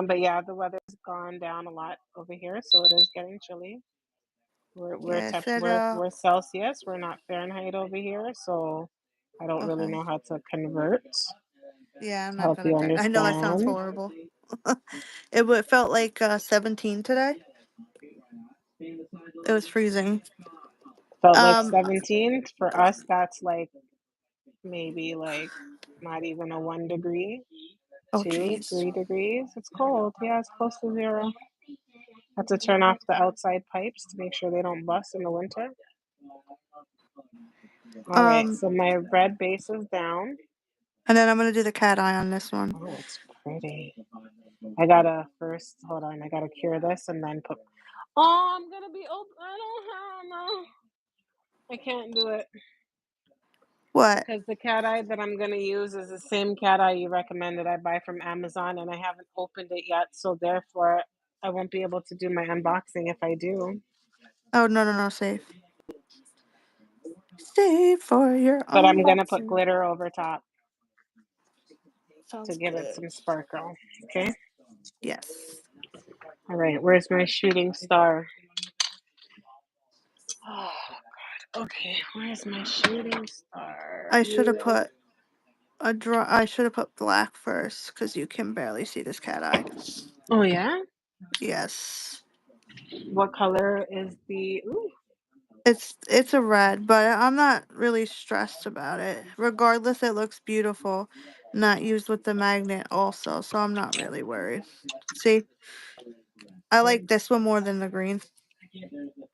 But yeah, the weather's gone down a lot over here, so it is getting chilly. Yeah, it said We're Celsius. We're not Fahrenheit over here, so I don't really okay. know how to convert Yeah, I'm to not help gonna you I know that sounds understand. horrible. Felt like 17 today. It was freezing. Felt like Um 17. For us, that's like maybe like not even a 1 degree, oh two, jeez. 3 degrees. It's cold. Yeah, it's close to zero. Have to turn off the outside pipes to make sure they don't bust in the winter. All right, Um so my red base is down. and then I'm gonna do the cat eye on this one. Oh, it's pretty. I gotta first hold on. I gotta cure this and then put. Oh, I'm gonna be open. I don't have no. I can't do it What? because the cat eye that I'm gonna use is the same cat eye you recommended I buy from Amazon, and I haven't opened it yet. So therefore, I won't be able to do my unboxing if I do. Oh no no no, safe. Save for your But I'm gonna put unboxing. glitter over top to Sounds give it good. some sparkle. Okay. Yes. All right, where's my shooting star? Oh, okay, where's my shooting star? I should have put I should have put black first because you can barely see this cat eye. Oh yeah? Yes. What color is the ooh, It's a red, but I'm not really stressed about it. Regardless, it looks beautiful. Not used with the magnet also, so I'm not really worried. See, I like this one more than the green.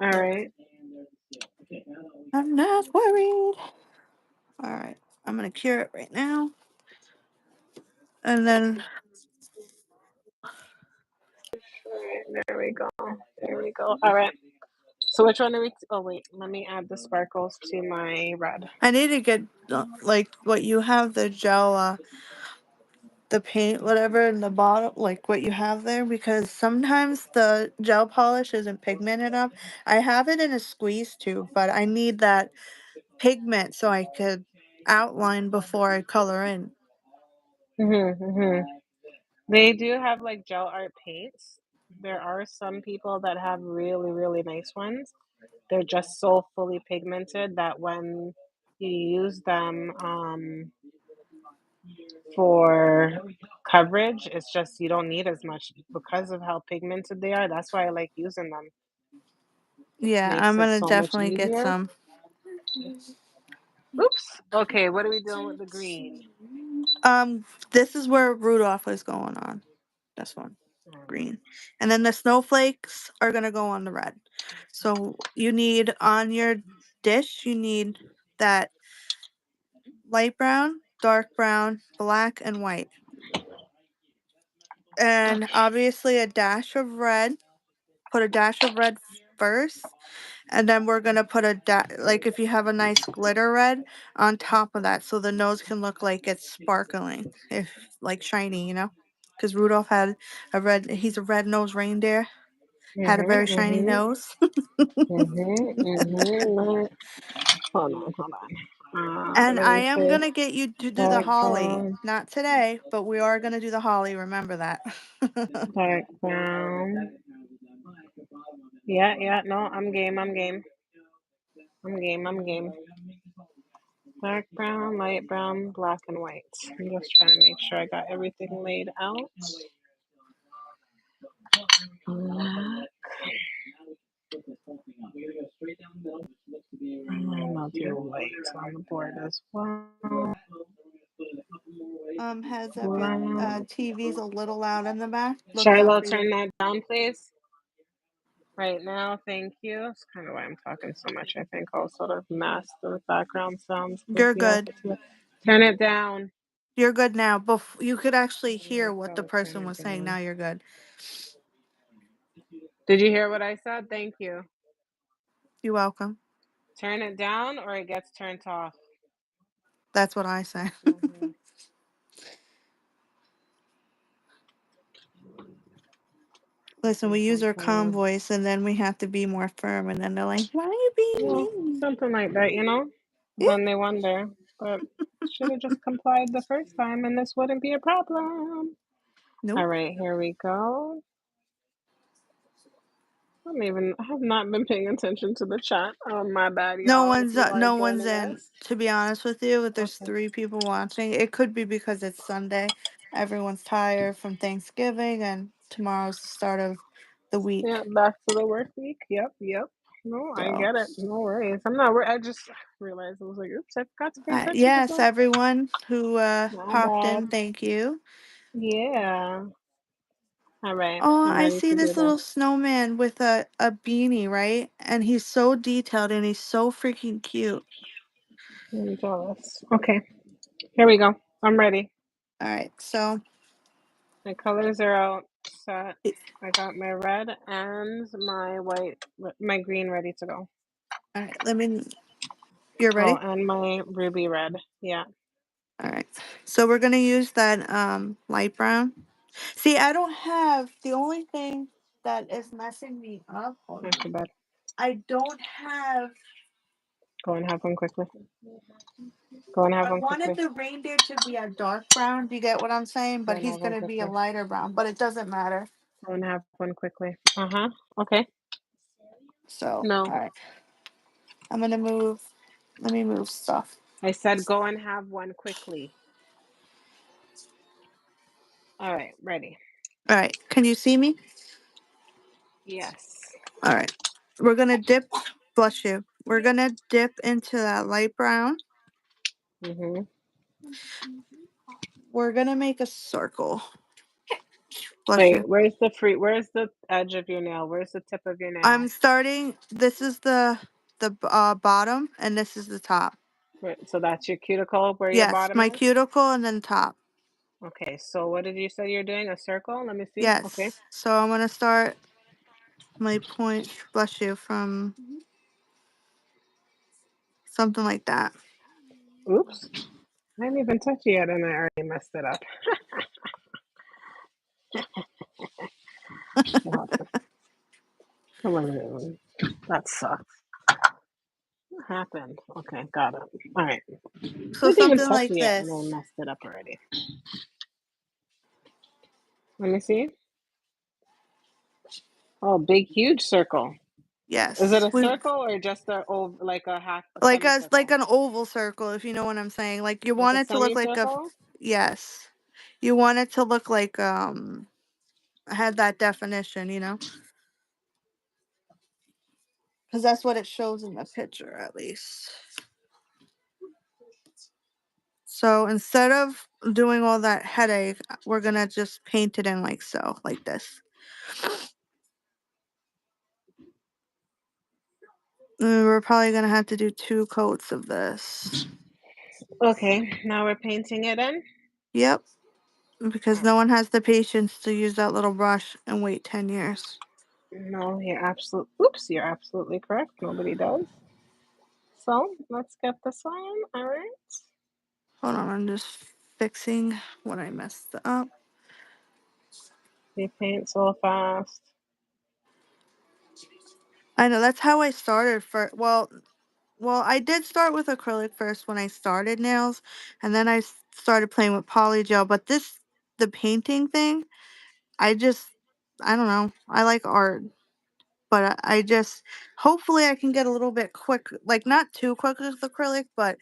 all right. I'm not worried. All right, I'm gonna cure it right now, and then There we go. There we go. All right. So which one are we? Oh wait, let me add the sparkles to my red. I need to get like what you have the gel, the paint, whatever in the bottom, like what you have there, because sometimes the gel polish isn't pigmented enough. I have it in a squeeze tube, but I need that pigment so I could outline before I color in. Mhm. They do have like gel art paints. There are some people that have really, really nice ones. They're just so fully pigmented that when you use them for coverage, it's just you don't need as much because of how pigmented they are. That's why I like using them. Yeah, Makes I'm it gonna so much definitely get easier. some. Oops. Okay, what are we doing with the green? This is where Rudolph is going on. This one, green, and then the snowflakes are gonna go on the red. So you need on your dish, you need that light brown, dark brown, black, and white. And obviously a dash of red. Put a dash of red first, and then we're gonna put like if you have a nice glitter red on top of that, so the nose can look like it's sparkling, if like shiny, you know. Because Rudolph had a red. He's a red-nosed reindeer. Had a Mhm, very shiny mhm, nose. mhm. Hold on, hold on. And Let I me am see. gonna get you to do the Dark holly. brown, Not today, but we are gonna do the holly. Remember that. dark brown. Yeah, yeah. No, I'm game. I'm game. I'm game. I'm game. Dark brown, light brown, black and white. I'm just trying to make sure I got everything laid out. Black. And I'll do white on the board as well. Heads up, your Brown. TV's a little loud in the back. Look out Shiloh, for your. turn that down, please. Right now, thank you. It's kind of why I'm talking so much. I think I'll sort of mask the background sounds because You're the good. outfit's loud. Turn it down. You're good now. You could actually There hear we what the go. Turn person it was saying. down. Now you're good. Did you hear what I said? Thank you. You're welcome. Turn it down or it gets turned off. That's what I say. Hmm. Listen, we use our calm Something, voice, and then we have to be more firm, and then they're like, "Why are you being well, mean?" something like that, you know? Yeah. Then they wonder, but should have just complied the first time and this wouldn't be a problem. All Nope. right, here we go. I have not been paying attention to the chat. Oh, my bad, y'all, if you are No one's joining in. us. To be honest with you, if there's Okay. 3 people watching, it could be because it's Sunday. Everyone's tired from Thanksgiving, and tomorrow's the start of the Yeah, week. back to the work week. Yep, yep. No, I So, get it. No worries. I'm not worried. I just realized I was like, oops, I forgot to pay attention to yes, that. everyone who My popped in, bad. thank you. Yeah. All right. Oh, I'm I ready see to do this this. little snowman with a beanie, right? And he's so detailed and he's so freaking cute. I'm jealous. Okay. Here we go. I'm ready. All right, so My colors are out. Set. it- I got my red and my white, my green ready to go. all right, you're Oh, ready? and my ruby red. Yeah. All right. So we're gonna use that light brown. See, I don't have the only thing that is messing me up. Hold Not too on. bad. I don't have. Go and have one quickly. Go and have I one wanted quickly. the reindeer to be a dark brown. Do you get what I'm saying? Go But and he's have one gonna be a quickly. lighter brown. But it doesn't matter. Go and have one quickly. Uh-huh. Okay. So, No. all right. I'm gonna move. Let me move stuff. I said go and have one quickly. All right, ready. All right. Can you see me? Yes. All right. We're gonna dip. Bless you. We're gonna dip into that light brown. Mm-hmm. We're gonna make a circle. Bless Wait, you. where's the edge of your nail? Where's the tip of your nail? I'm starting. This is the bottom, and this is the top. So that's your cuticle where your Yes, bottom my is? cuticle and then top. Okay, so what did you say you're doing? A circle? Let me see. Okay. Yes. So I'm gonna start my point. Bless you from something like that. Oops. I didn't even touch it yet and I already messed it up. What come on. That sucks. What happened? Okay, got it. All right. So Didn't even something touch like it yet and I this. messed it up already. Let me see. Oh, big, huge circle. Is it Yes. a circle or just like a half a Like semicircle? an oval circle, if you know what I'm saying. Like you Like want a it to look like a semicircle? yes. You want it to look like had that definition, because that's what it shows in the picture at least. So instead of doing all that headache, we're gonna just paint it in like so, like this. And we're probably gonna have to do 2 coats of this. Okay, now we're painting it in. Yep, because All no right. one has the patience to use that little brush and wait 10 years. No, you're absolutely correct. Nobody does. So let's get this one. All right. Hold on, I'm just fixing what I messed up. You paint so fast. I know that's how I started for well, I did start with acrylic first when I started nails, and then started playing with polygel, but the painting thing, I just I don't know. I like art, but I just hopefully I can get a little bit quick, like not too quick with acrylic, but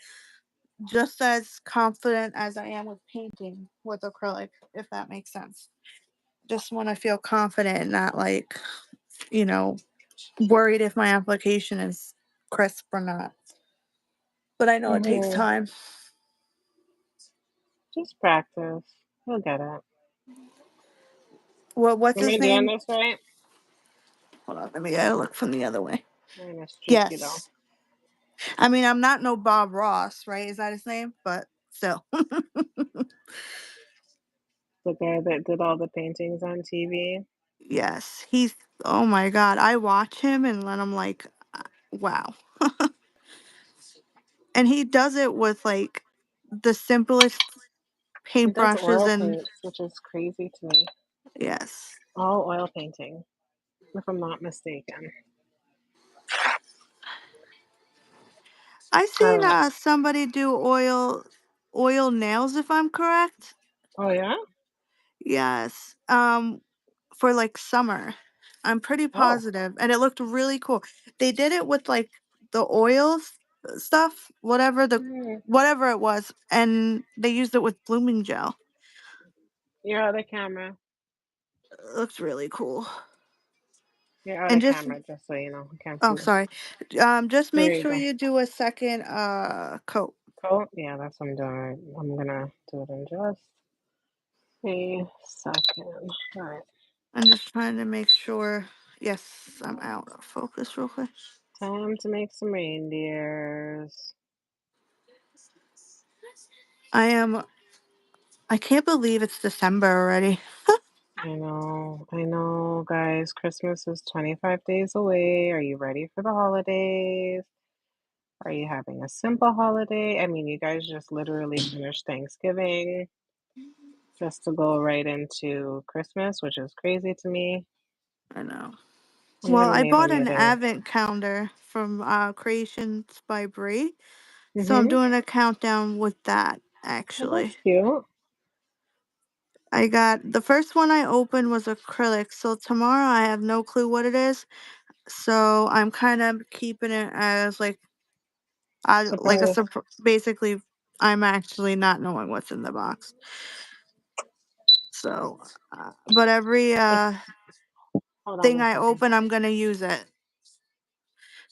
just as confident as I am with painting with acrylic, if that makes sense. Just want to feel confident and not like, you know, worried if my application is crisp or not. But I know it takes Mm-hmm. time. Just practice. You'll get it. What's Am his I doing name? this right? Hold on, let me gotta look from the other way. Mine is tricky though. Yes. I mean, I'm not no Bob Ross, right? Is that his name? But still. The guy that did all the paintings on TV. Yes. Oh my God. I watch him and then I'm like, wow. And he does it with like the simplest He does paintbrushes oil and paints, which is crazy to me. yes. All oil painting, if I'm not mistaken. I All seen right. somebody do oil nails if I'm correct. Oh yeah? Yes. For like summer. I'm pretty Oh. positive. And it looked really cool. They did it with like the oils stuff, Mm. whatever it was, and they used it with blooming gel. You're out of camera. It looks really cool. You're out And of just camera, just so you know. I can't oh see this. sorry. Just There make you sure go. you do a second coat. Cool. Yeah, that's what I'm doing. I'm gonna do it in just a second. All right. I'm just trying to make sure. Yes, I'm out of focus real quick. Time to make some reindeers. I am I can't believe it's December already. I know, guys. Christmas is 25 days away. Are you ready for the holidays? Are you having a simple holiday? I mean, you guys just literally finished Thanksgiving just to go right into Christmas, which is crazy to me. I know. I'm Well, gonna I name a bought new an day. advent calendar from Creations by Brie. So I'm Mm-hmm. doing a countdown with that Well, that's actually. cute. I got the first one I opened was acrylic. So tomorrow I have no clue what it is. So I'm kind of keeping it as like a Surprise. basically I'm actually not knowing what's in the box. So, but every It's, hold on thing one I second. open, I'm gonna use it.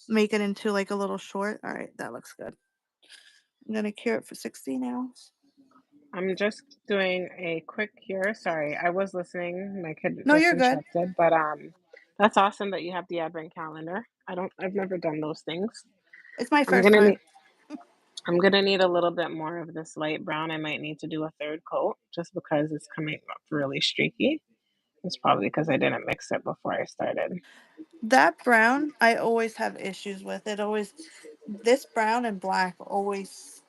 Make it into like a little short. All right, that looks good. I'm gonna cure it for 60 now. I'm just doing a quick cure. Sorry, I was listening. My kid No, just you're good. interrupted, but that's awesome that you have the advent calendar. I've never done those things. It's my I'm first gonna time. need I'm gonna need a little bit more of this light brown. I might need to do a third coat just because it's coming up really streaky. It's probably because I didn't mix it before I started. That brown, I always have issues with. It always, this brown and black always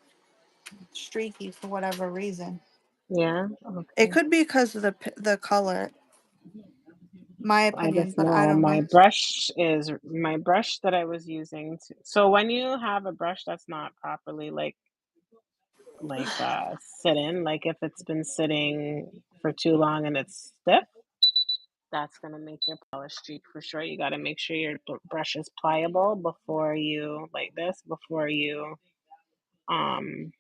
streaky for whatever reason. Yeah. It Okay. could be because of the color, my I opinion, just but I know don't know. my brush that I was using. So when you have a brush that's not properly sitting, like if it's been sitting for too long and it's stiff, that's gonna make your polish streak for sure. You got to make sure your brush is pliable before you like this before you um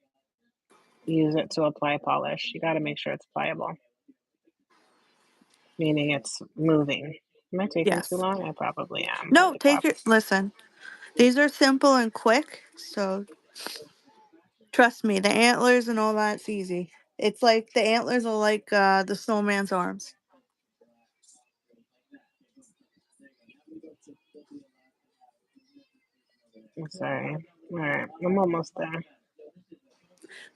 use it to apply polish. You got to make sure it's pliable, meaning it's moving. Am I taking too Yes. long? I probably am. No, Holy take crap. it. Listen, these are simple and quick, so trust me. The antlers and all that's easy. It's like the antlers are like the snowman's arms. I'm sorry. All right, I'm almost there.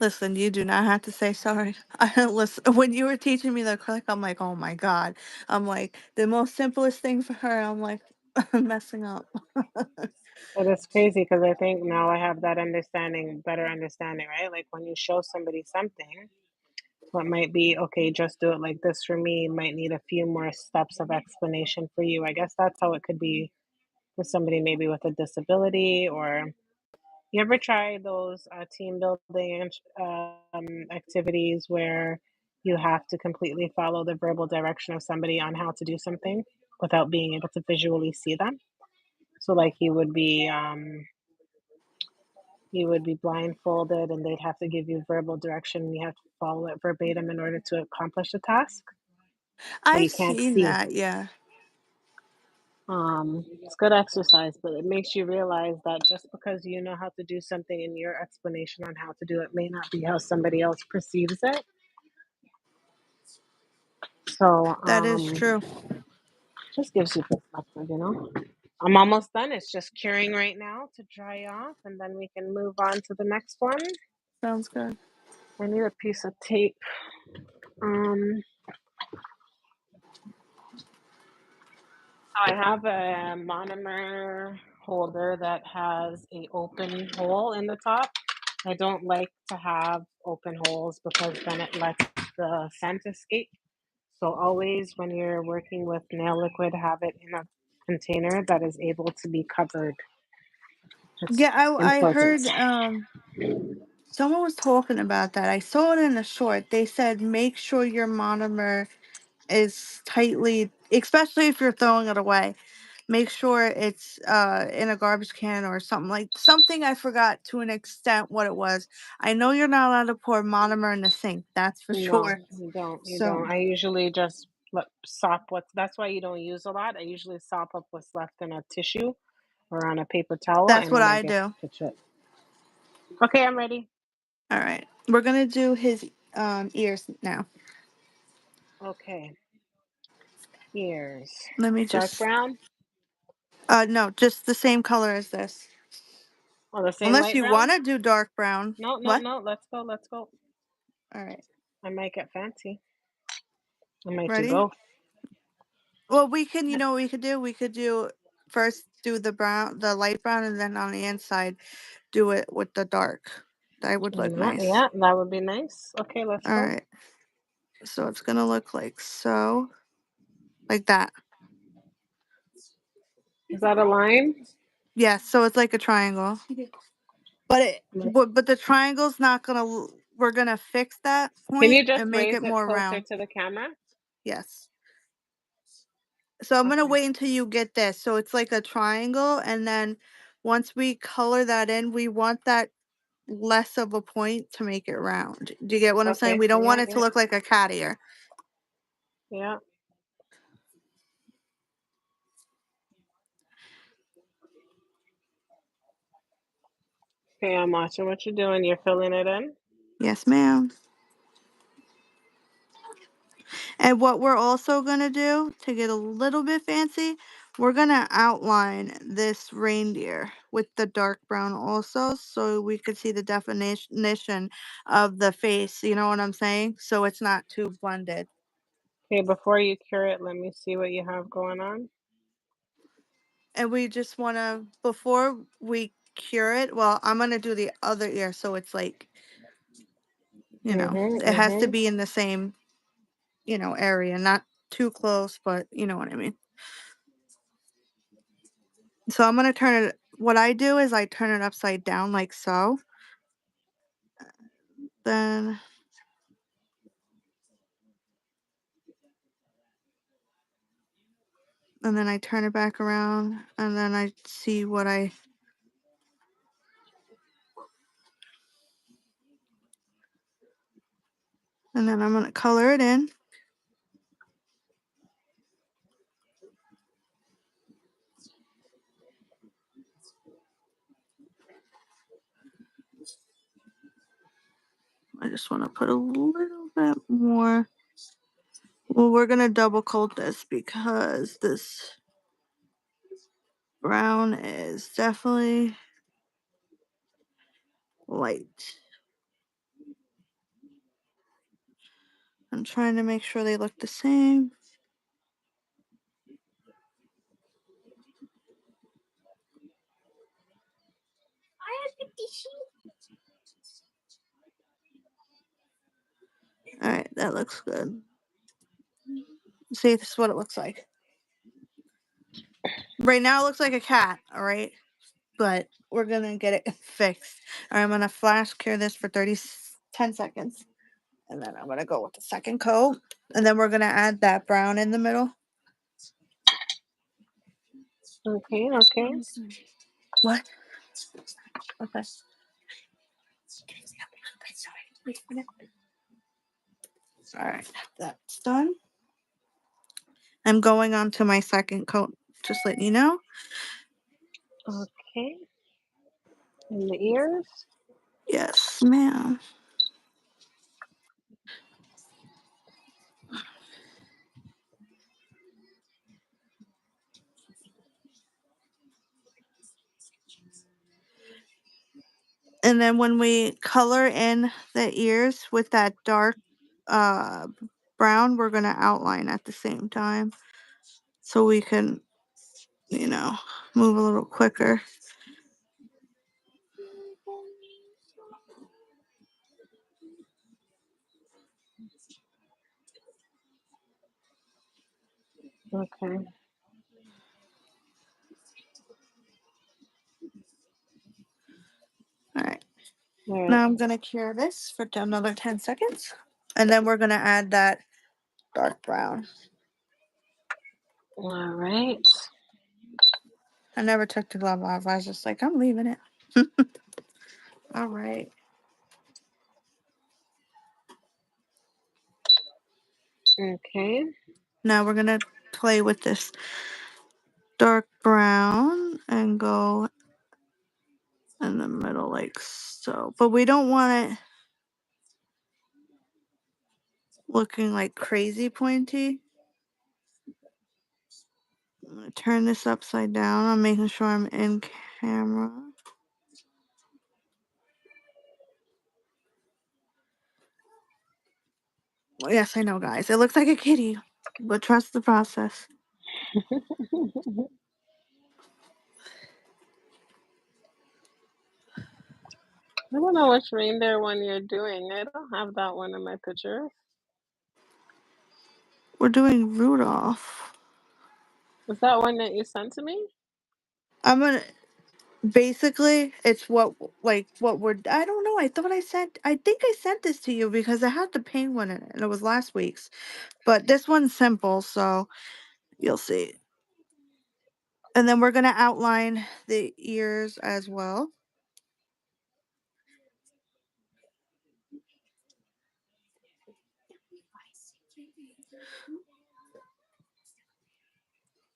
Listen, you do not have to say sorry. I listen when you were teaching me the acrylic, I'm like, oh my god. I'm like the most simplest thing for her. I'm like I'm messing up. But it's crazy because I think now I have that better understanding, right? Like when you show somebody something, what might be, okay, just do it like this for me, might need a few more steps of explanation for you. I guess that's how it could be for somebody maybe with a disability or you ever try those team building activities where you have to completely follow the verbal direction of somebody on how to do something without being able to visually see them? So like you would be blindfolded and they'd have to give you verbal direction and you have to follow it verbatim in order to accomplish the task, but I've you can't seen see. that, yeah. It's good exercise, but it makes you realize that just because you know how to do something and your explanation on how to do it may not be how somebody else perceives it. So, That is true. just gives you perspective, you know? I'm almost done. It's just curing right now to dry off, and then we can move on to the next one. Sounds good. I need a piece of tape. Um, I have a monomer holder that has a open hole in the top. I don't like to have open holes because then it lets the scent escape. So always when you're working with nail liquid, have it in a container that is able to be covered. It's Yeah, I important. heard someone was talking about that. I saw it in a short. They said make sure your monomer is tightly, especially if you're throwing it away. Make sure it's in a garbage can or something, like something. I forgot to an extent what it was. I know you're not allowed to pour monomer in the sink, that's for No, sure. you don't. You So don't. I usually just sop what's. That's why you don't use a lot. I usually sop up what's left in a tissue or on a paper towel, that's and what then I I just do. pitch it. Okay, I'm ready. All right, we're gonna do his ears now. Okay, ears. Let me Dark just brown. no, just the same color as this. Oh, the same Unless light you brown. want to do dark brown. No, no, What? no. Let's go. Let's go. All right. I might get fancy. I might do Ready? both. Well, we can, you know what we could do? We could do first do the brown, the light brown, and then on the inside do it with the dark. That would Why look not? nice. Yeah, that would be nice. Okay, let's All go. right. So it's gonna look like so, like that. Is that a line? Yeah. So it's like a triangle, but Like, but the triangle's not gonna. we're gonna fix that Can point you just and make raise it it more closer round. to the camera? Yes. So I'm gonna Okay. wait until you get this. So it's like a triangle, and then once we color that in, we want that less of a point to make it round. Do you get what I'm saying? Okay. We don't want Yeah, it to yeah, look like a cat ear. yeah. Okay, I'm watching what you're doing. You're filling it in. Yes, ma'am. And what we're also gonna do to get a little bit fancy, we're gonna outline this reindeer with the dark brown also, so we could see the definition of the face. You know what I'm saying? So it's not too blended. Okay, before you cure it, let me see what you have going on. And we just wanna, before we cure it, well, I'm gonna do the other ear, so it's like, Mm-hmm, it has to mm-hmm. be in the same, area, not too close, but you know what I mean. So I'm gonna turn it. What I do is I turn it upside down like so. Then and then I turn it back around, and then I see what I. And then I'm gonna color it in. I just want to put a little bit more. Well, we're gonna double coat this because this brown is definitely light. I'm trying to make sure they look the same. All right, that looks good. See, this is what it looks like. Right now, it looks like a cat. All right, but we're gonna get it fixed. All right, I'm gonna flash cure this for 10 seconds, and then I'm gonna go with the second coat, and then we're gonna add that brown in the middle. Okay, okay. What? Okay. All right, that's done. I'm going on to my second coat. Just letting you know. Okay. And the ears. Yes, ma'am. And then when we color in the ears with that dark uh brown, we're gonna outline at the same time so we can, you know, move a little quicker. Okay. All right. All right. Now I'm gonna cure this for another 10 seconds. And then we're gonna add that dark brown. All right. I never took the glove off. I was just like, I'm leaving it. All right. Okay. Now we're gonna play with this dark brown and go in the middle like so. But we don't want it looking like crazy pointy. I'm gonna turn this upside down. I'm making sure I'm in camera. Well, yes, I know, guys. It looks like a kitty, but trust the process. I don't know which reindeer one you're doing. I don't have that one in my picture. We're doing Rudolph. Is that one that you sent to me? I'm gonna. Basically, it's what like what we're. I don't know. I thought I sent. I think I sent this to you because I had the penguin in it, and it was last week's. But this one's simple, so you'll see. And then we're gonna outline the ears as well.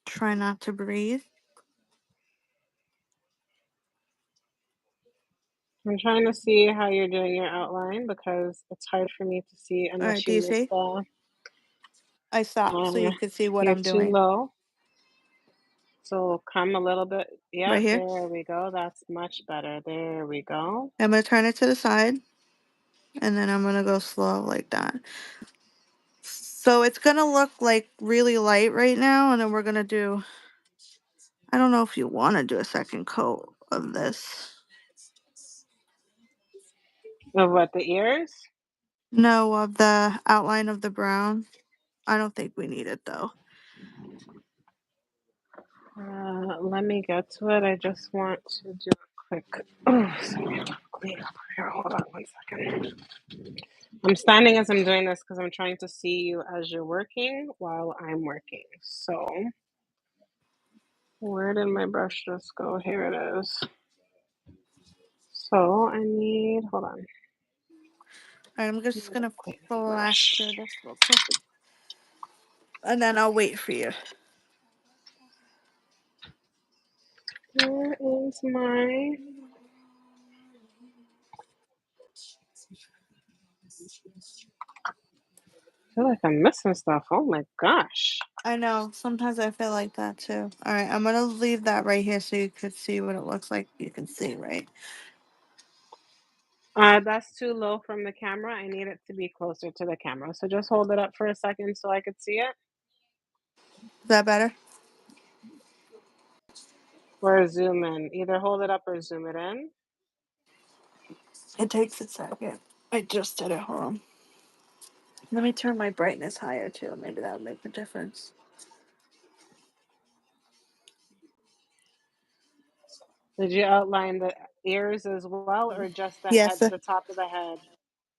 Try not to breathe. I'm trying to see how you're doing your outline because it's hard for me to see All right. unless Do you you miss see? the I stopped so you're you could see what you're I'm too doing low. So come a little bit. right Yep, here. there we go. That's much better. There we go. I'm gonna turn it to the side, and then I'm gonna go slow like that. So it's gonna look like really light right now, and then we're gonna do. I don't know if you want to do a second coat of this. Of what, the ears? No, of the outline of the brown. I don't think we need it though. Let me get to it. I just want to do a quick. Oh, sorry, clean up here. Hold on one second. I'm standing as I'm doing this because I'm trying to see you as you're working while I'm working. So, where did my brush just go? Here it is. So, I need. Hold on. All right, I'm I just need a gonna clean plaster brush. this real quick, and then I'll wait for you. Where is my. I feel like I'm missing stuff. Oh my gosh. I know. Sometimes I feel like that too. All right, I'm gonna leave that right here so you could see what it looks like. You can see, right? That's too low from the camera. I need it to be closer to the camera. So just hold it up for a second so I could see it. Is that better? Or zoom in. Either hold it up or zoom it in. It takes a second. I just did it. Hold on. Let me turn my brightness higher too. Maybe that'll make a difference. Did you outline the ears as well or just the Yes, head, the top of the head?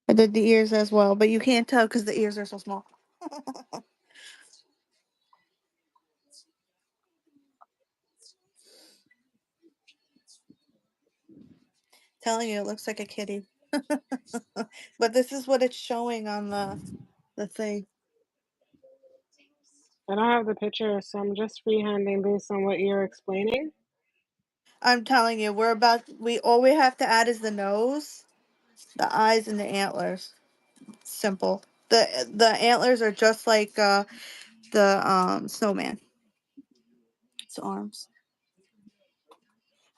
I did the ears as well, but you can't tell because the ears are so small. Telling you, it looks like a kitty. But this is what it's showing on the thing. I don't have the picture, so I'm just freehanding based on what you're explaining. I'm telling you, we're about we all we have to add is the nose, the eyes, and the antlers. Simple. The antlers are just like the snowman. Its arms.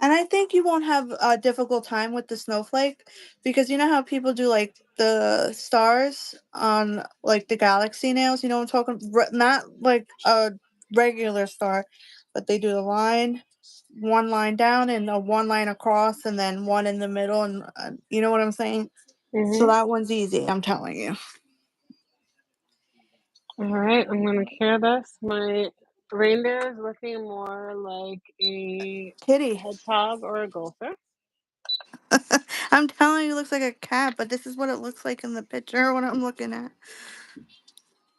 And I think you won't have a difficult time with the snowflake because you know how people do like the stars on like the galaxy nails. You know what I'm talking? Not like a regular star, but they do the line, one line down and a one line across, and then one in the middle, and you know what I'm saying. So Mm-hmm. that one's easy. I'm telling you, All right, I'm gonna cure this. My reindeer is looking more like a kitty. hedgehog or a gopher. I'm telling you, it looks like a cat, but this is what it looks like in the picture. What I'm looking at.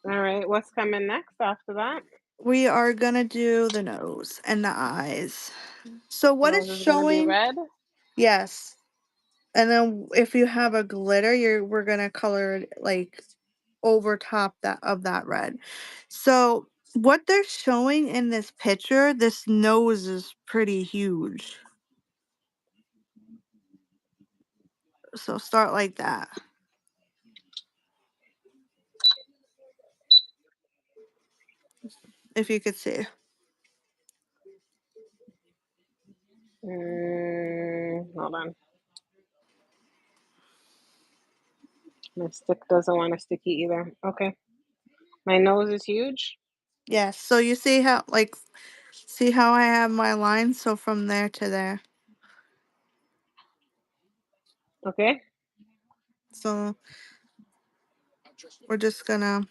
All right, what's coming next after that? We are gonna do the nose and the eyes. So what it's Nose is gonna be showing, red. yes. And then if you have a glitter, we're gonna color it like over top that of that red. So what they're showing in this picture, this nose is pretty huge. So start like that, if you could see. Hold on. My stick doesn't want to sticky either. Okay. My nose is huge. Yes. So you see how see how I have my line? So from there to there. Okay. So we're just gonna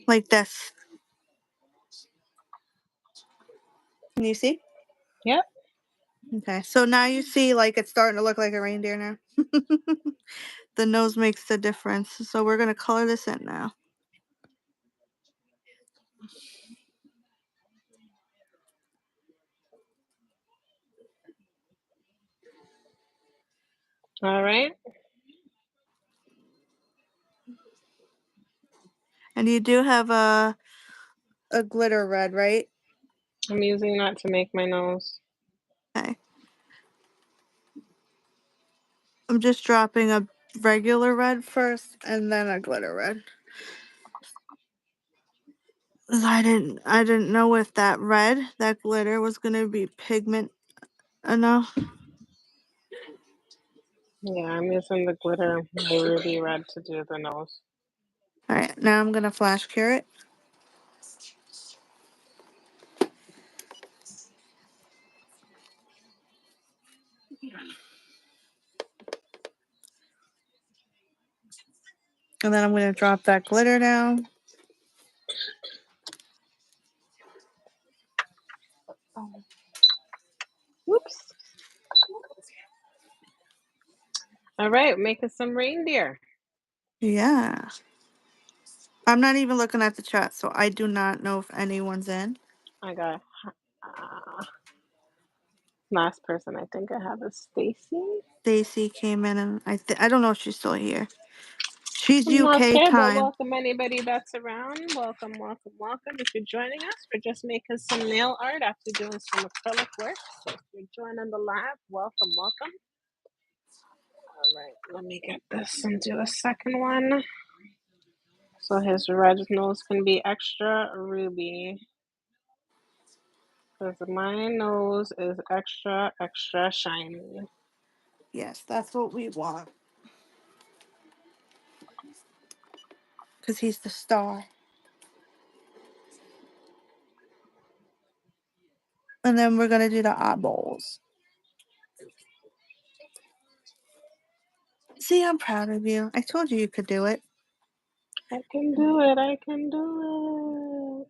like this. Can you see? Yep. Okay, so now you see like it's starting to look like a reindeer now. The nose makes the difference. So we're gonna color this in now. All right. And you do have a glitter red, right? I'm using that to make my nose. Okay. I'm just dropping a regular red first and then a glitter red. 'Cause I didn't know if that red, that glitter was gonna be pigment enough. Yeah, I'm using the glitter, my ruby red, to do the nose. Alright, now I'm gonna flash cure it. And then I'm gonna drop that glitter down. Whoops. All right, making some reindeer. Yeah. I'm not even looking at the chat, so I do not know if anyone's in. I got uh, last person I think I have is Stacy. Stacy came in and I don't know if she's still here. She's I'm not UK sure, but time. welcome anybody that's around. Welcome, welcome, welcome. If you're joining us, we're just making some nail art after doing some acrylic work. So if you're joining the live, welcome, welcome. All right, let me get this and do a second one. So his red nose can be extra ruby. Because my nose is extra, extra shiny. Yes, that's what we want. Because he's the star. And then we're gonna do the eyeballs. See, I'm proud of you. I told you you could do it. I can do it, I can do it.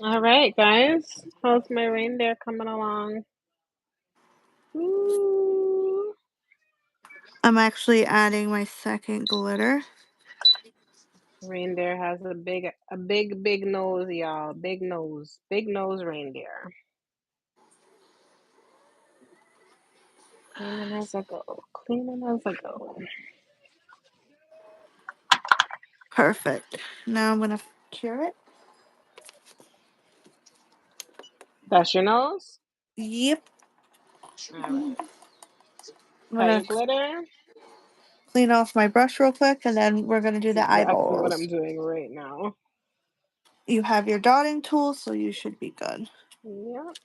All right, guys. How's my reindeer coming along? Ooh. I'm actually adding my second glitter. Reindeer has a big nose, y'all. Big nose reindeer. Cleaning as I go. Cleaning as I go. Perfect. Now I'm gonna cure it. That's your nose? Yep. All right. I'm Got gonna your glitter? clean off my brush real quick and then we're gonna do That's the exactly what I'm eyeballs. doing right now. You have your dotting tool, so you should be good. Yep.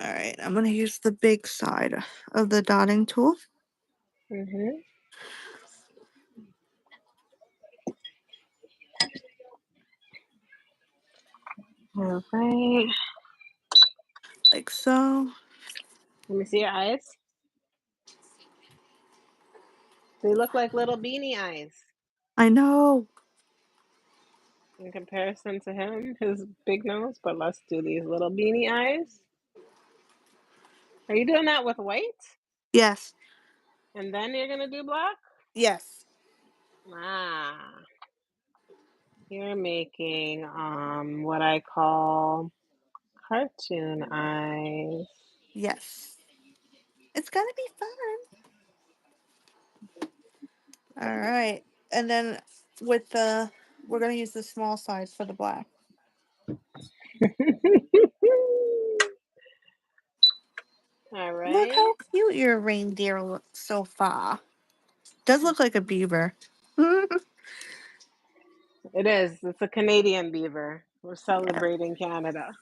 Alright, I'm gonna use the big side of the dotting tool. Mhm. All right. Like so. Let me see your eyes. They look like little beanie eyes I know. in comparison to him, his big nose. But let's do these little beanie eyes. Are you doing that with white? Yes. And then you're gonna do black? Yes. Ah, you're making what I call cartoon eyes. Yes. It's gonna be fun. Alright. And then with the we're gonna use the small side for the black. All Look right. how cute your reindeer looks so far. Does look like a beaver. It is. It's a Canadian beaver. We're Yeah. celebrating Canada.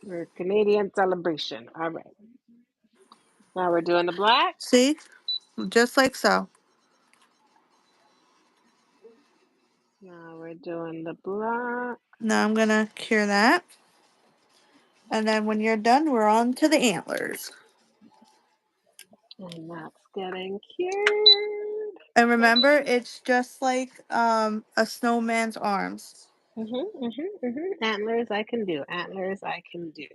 We're Canadian celebration. All right. Now we're doing the black. See? Just like so. Now we're doing the black. Now I'm gonna cure that. And then when you're done, we're on to the antlers. And that's getting cured. And remember, it's just like a snowman's arms. Antlers I can do. Antlers I can do.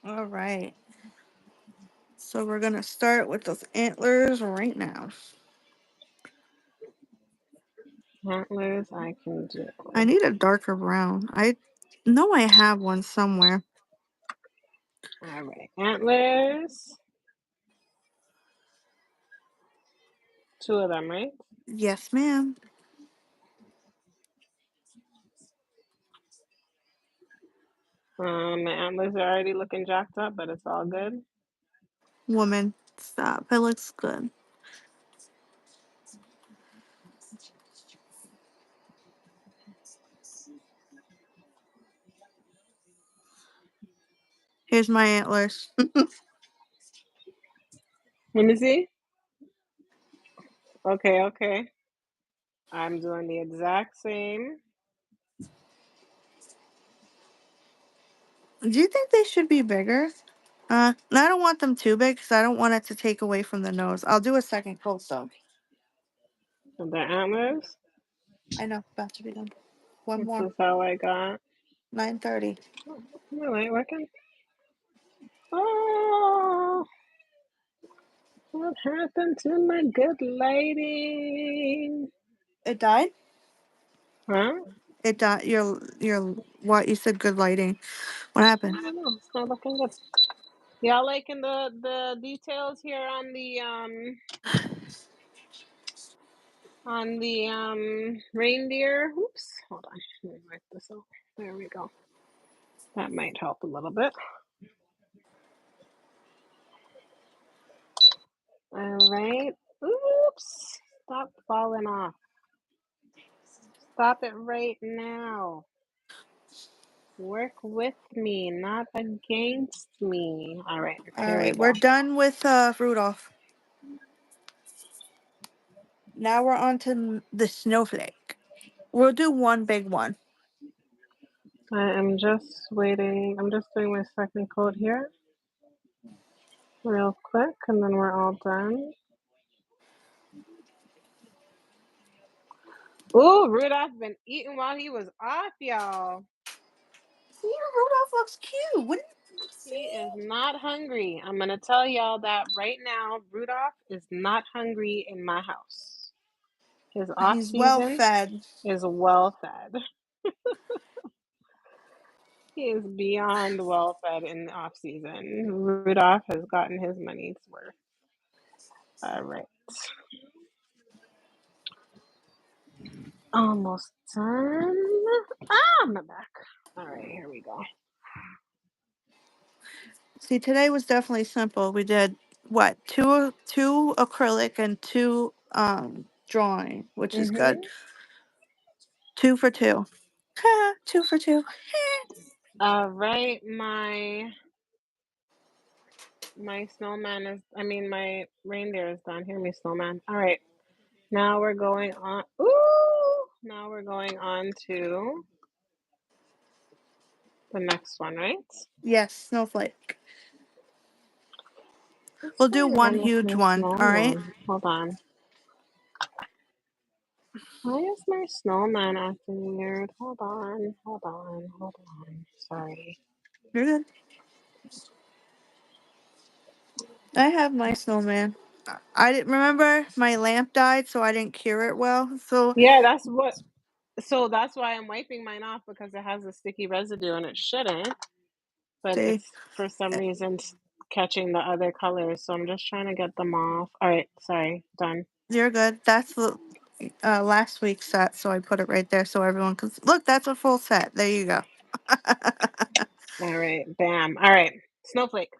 All right. So we're gonna start with those antlers right now. Antlers I can do. I need a darker brown. I know I have one somewhere. All right. Antlers. Two of them, right? Yes, ma'am. My antlers are already looking jacked up, but it's all good. Woman, stop. It looks good. Here's my antlers. Let me see. Okay, okay. I'm doing the exact same. Do you think they should be bigger? I don't want them too big because I don't want it to take away from the nose. I'll do a second coat though. Of the antlers. I know, about to be done. One This more. is how I got. 9:30. Oh, my light working? Oh, what happened to my good lighting? It died. Huh? It died. Your what? You said good lighting. What happened? I don't know. It's not looking good. Y'all liking the details here on the reindeer? Oops, hold on. Let me wipe this out. There we go. That might help a little bit. All right. Oops. Stop falling off. Stop it right now. Work with me, not against me. All right, All here we right, we're go. done with Rudolph. Now we're on to the snowflake. We'll do one big one. I am just waiting. I'm just doing my second coat here real quick, and then we're all done. Ooh, Rudolph been eating while he was off, y'all. See, Rudolph looks cute. What do you He see? is not hungry. I'm gonna tell y'all that right now. Rudolph is not hungry in my house. His off He's well season fed. is well fed. He is beyond well fed in the off season. Rudolph has gotten his money's worth. All right. Almost done. Ah, my back. All right, here we go. See, today was definitely simple. We did what? Two acrylic and two drawing, which is good. Mhm. 2 for 2. 2 for 2. All right, my snowman is. I mean, my reindeer is done. Hear me, snowman. All right. Now we're going on. Ooh. Now we're going on to the next one, right? Yes, snowflake. What's We'll do going one on with huge my one. All right. snowman? Hold on. Why is my snowman acting weird? Hold on. Hold on. Hold on. Sorry. You're good. I have my snowman. I didn't remember my lamp died, so I didn't cure it well. So Yeah, that's what. So that's why I'm wiping mine off because it has a sticky residue and it shouldn't, but see, it's for some reason catching the other colors. So I'm just trying to get them off. All right, sorry, done. you're good. That's the last week's set, so I put it right there so everyone can look. That's a full set. There you go. All right, bam. All right, snowflake.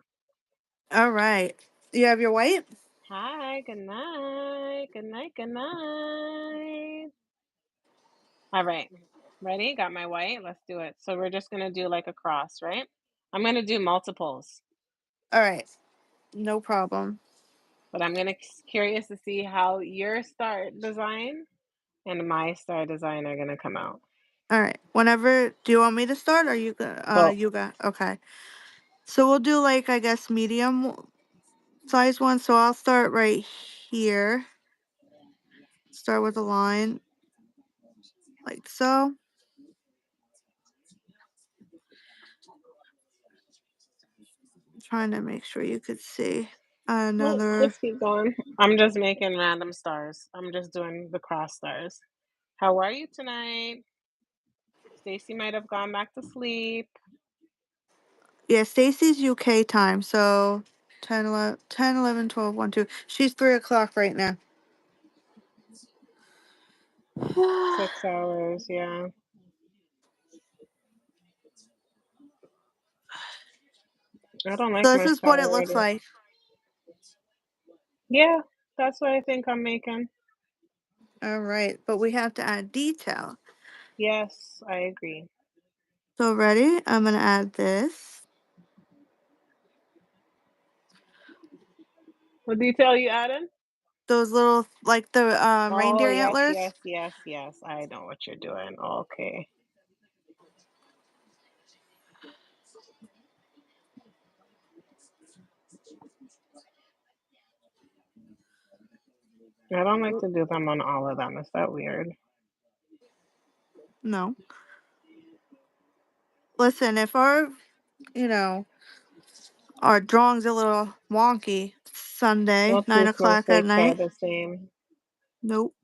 All right. You have your white? Hi, good night. Good night. Good night. All right, ready? Got my white. Let's do it. So we're just gonna do like a cross, right? I'm gonna do multiples, All right. No problem. but I'm gonna curious to see how your star design and my star design are gonna come out. All right. Whenever, do you want me to start or Go. you got, okay. So we'll do like, I guess, medium size one. So I'll start right here. Start with a line like so. Trying to make sure you could see No, another. just keep going. I'm just making random stars. I'm just doing the cross stars. How are you tonight? Stacy might have gone back to sleep. Yeah, Stacy's UK time. So 10, 11, 10, 11, 12, 1, 2. She's 3 o'clock right now. 6 hours, yeah. I don't like So this my is star what it looks already. like. Yeah, that's what I think I'm making. All right, but we have to add detail. Yes, I agree. So ready? I'm gonna add this. What detail you adding? Those little, like the Oh, reindeer yes, antlers. yes, yes, yes. I know what you're doing. Okay. I don't like to do them on all of them. Is that weird? No. Listen, if you know, our drawing's a little wonky, Sunday, No 9 two o'clock at snowflakes are night. the same. Nope.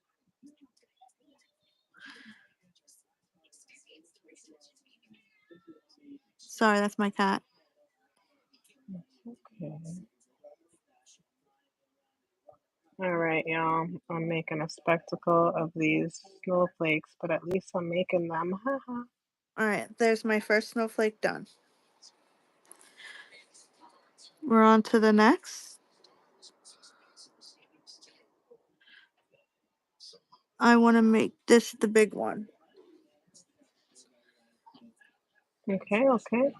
Sorry, that's my cat. Okay. All right, y'all. I'm making a spectacle of these snowflakes, but at least I'm making them. Haha. All right, there's my first snowflake done. We're on to the next. I want to make this the big one. Okay, okay.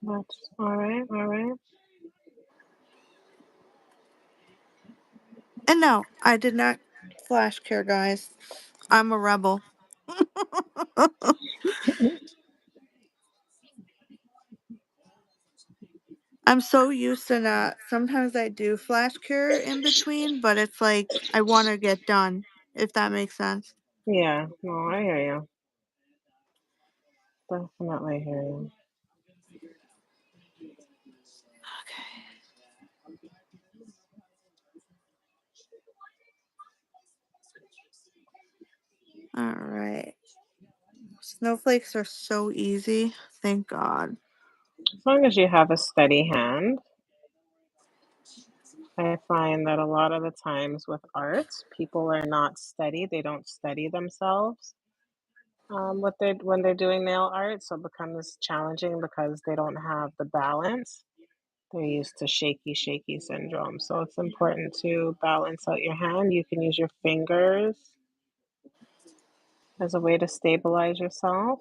That's all right, all right. And no, I did not flash cure, guys. I'm a rebel. I'm so used to not. Sometimes I do flash cure in between, but it's like I want to get done, if that makes sense. Yeah, no, I hear you. Definitely hear you. All right. Snowflakes are so easy. Thank God. As long as you have a steady hand, I find that a lot of the times with art, people are not steady. They don't steady themselves what they when they're doing nail art, so it becomes challenging because they don't have the balance. They're used to shaky, shaky syndrome. So it's important to balance out your hand. You can use your fingers as a way to stabilize yourself.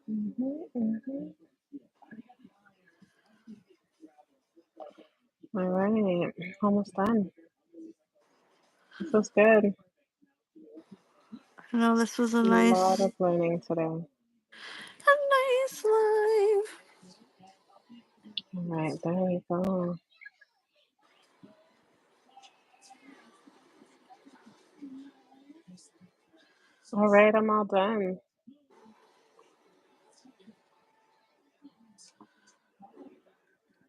Mhm, mhm. All right, almost done. This was good. I know this was A lot of learning today. a nice life. All right, there we go. All right, I'm all done.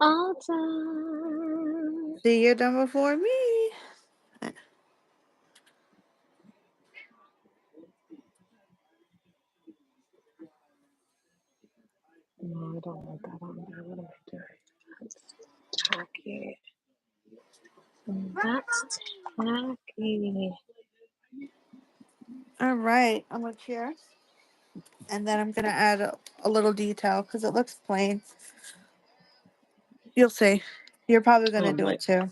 All done. See, you're done before me. No, I don't want that on there. What am I doing? That's tacky. That's tacky. All right, I'm gonna cheers, and then I'm gonna add a little detail because it looks plain. You'll see. You're probably gonna do My it too,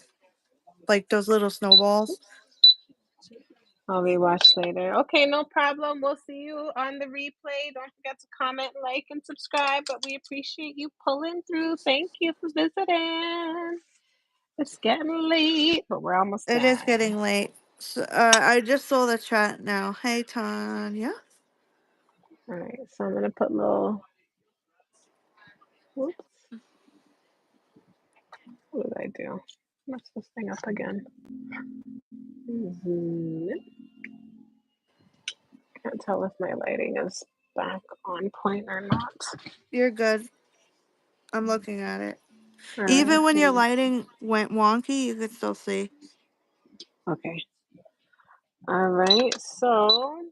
like those little snowballs. I'll rewatch later. Okay, no problem. We'll see you on the replay. Don't forget to comment, like, and subscribe. But we appreciate you pulling through. Thank you for visiting. It's getting late, but we're almost It is done. getting late. So, I just saw the chat now. Hey, Tanya. All right, so I'm gonna put little. Whoops, what did I do? Mess this thing up again. Can't tell if my lighting is back on point or not. You're good. I'm looking at it. All right. Even when your lighting went wonky, you could still see. Okay. All right. So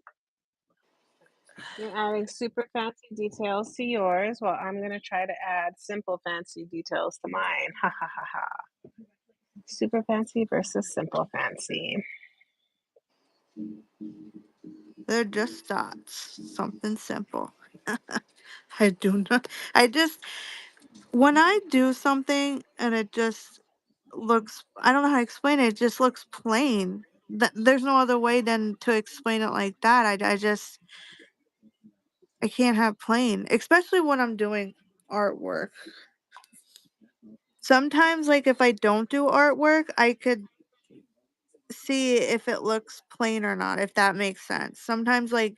you're adding super fancy details to yours. Well, I'm going to try to add simple fancy details to mine. Ha ha ha ha. Super fancy versus simple fancy. They're just dots. Something simple. I do not. I just, when I do something and it just looks, I don't know how to explain it. It just looks plain. There's no other way than to explain it like that. I can't have plain, especially when I'm doing artwork. Sometimes, like, if I don't do artwork, I could see if it looks plain or not, if that makes sense. Sometimes, like,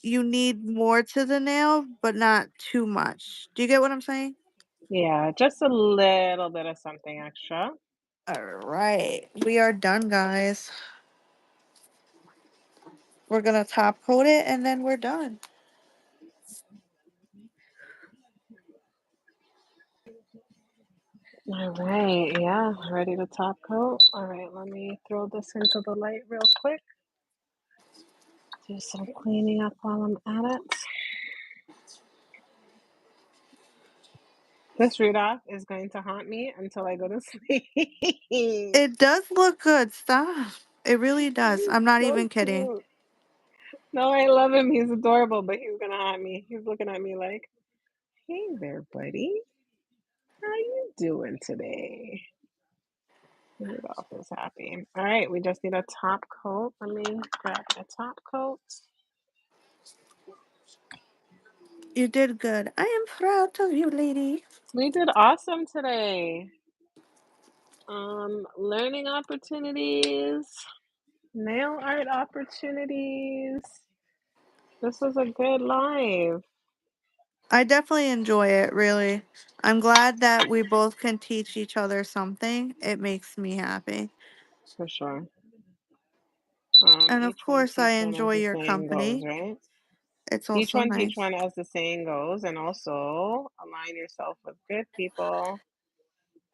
you need more to the nail, but not too much. Do you get what I'm saying? Yeah, just a little bit of something extra. All right, we are done, guys. We're gonna top coat it and then we're done. All right. Yeah, ready to top coat. All right, let me throw this into the light real quick. Do some cleaning up while I'm at it. This Rudolph is going to haunt me until I go to sleep. He's It does look good. Stop. It really does. I'm not so even kidding. cute. No, I love him. He's adorable, but he's gonna haunt me. He's looking at me like, "Hey there, buddy. How you doing today?" Rudolph is happy. All right, we just need a top coat. Let me grab a top coat. You did good. I am proud of you, lady. We did awesome today. Learning opportunities, nail art opportunities. This was a good live. I definitely enjoy it, really. I'm glad that we both can teach each other something. It makes me happy. For sure. And of Each one course, I teach one, as enjoy the your saying goes, company. right? It's Each also one teach nice. one, as the saying goes, and also align yourself with good people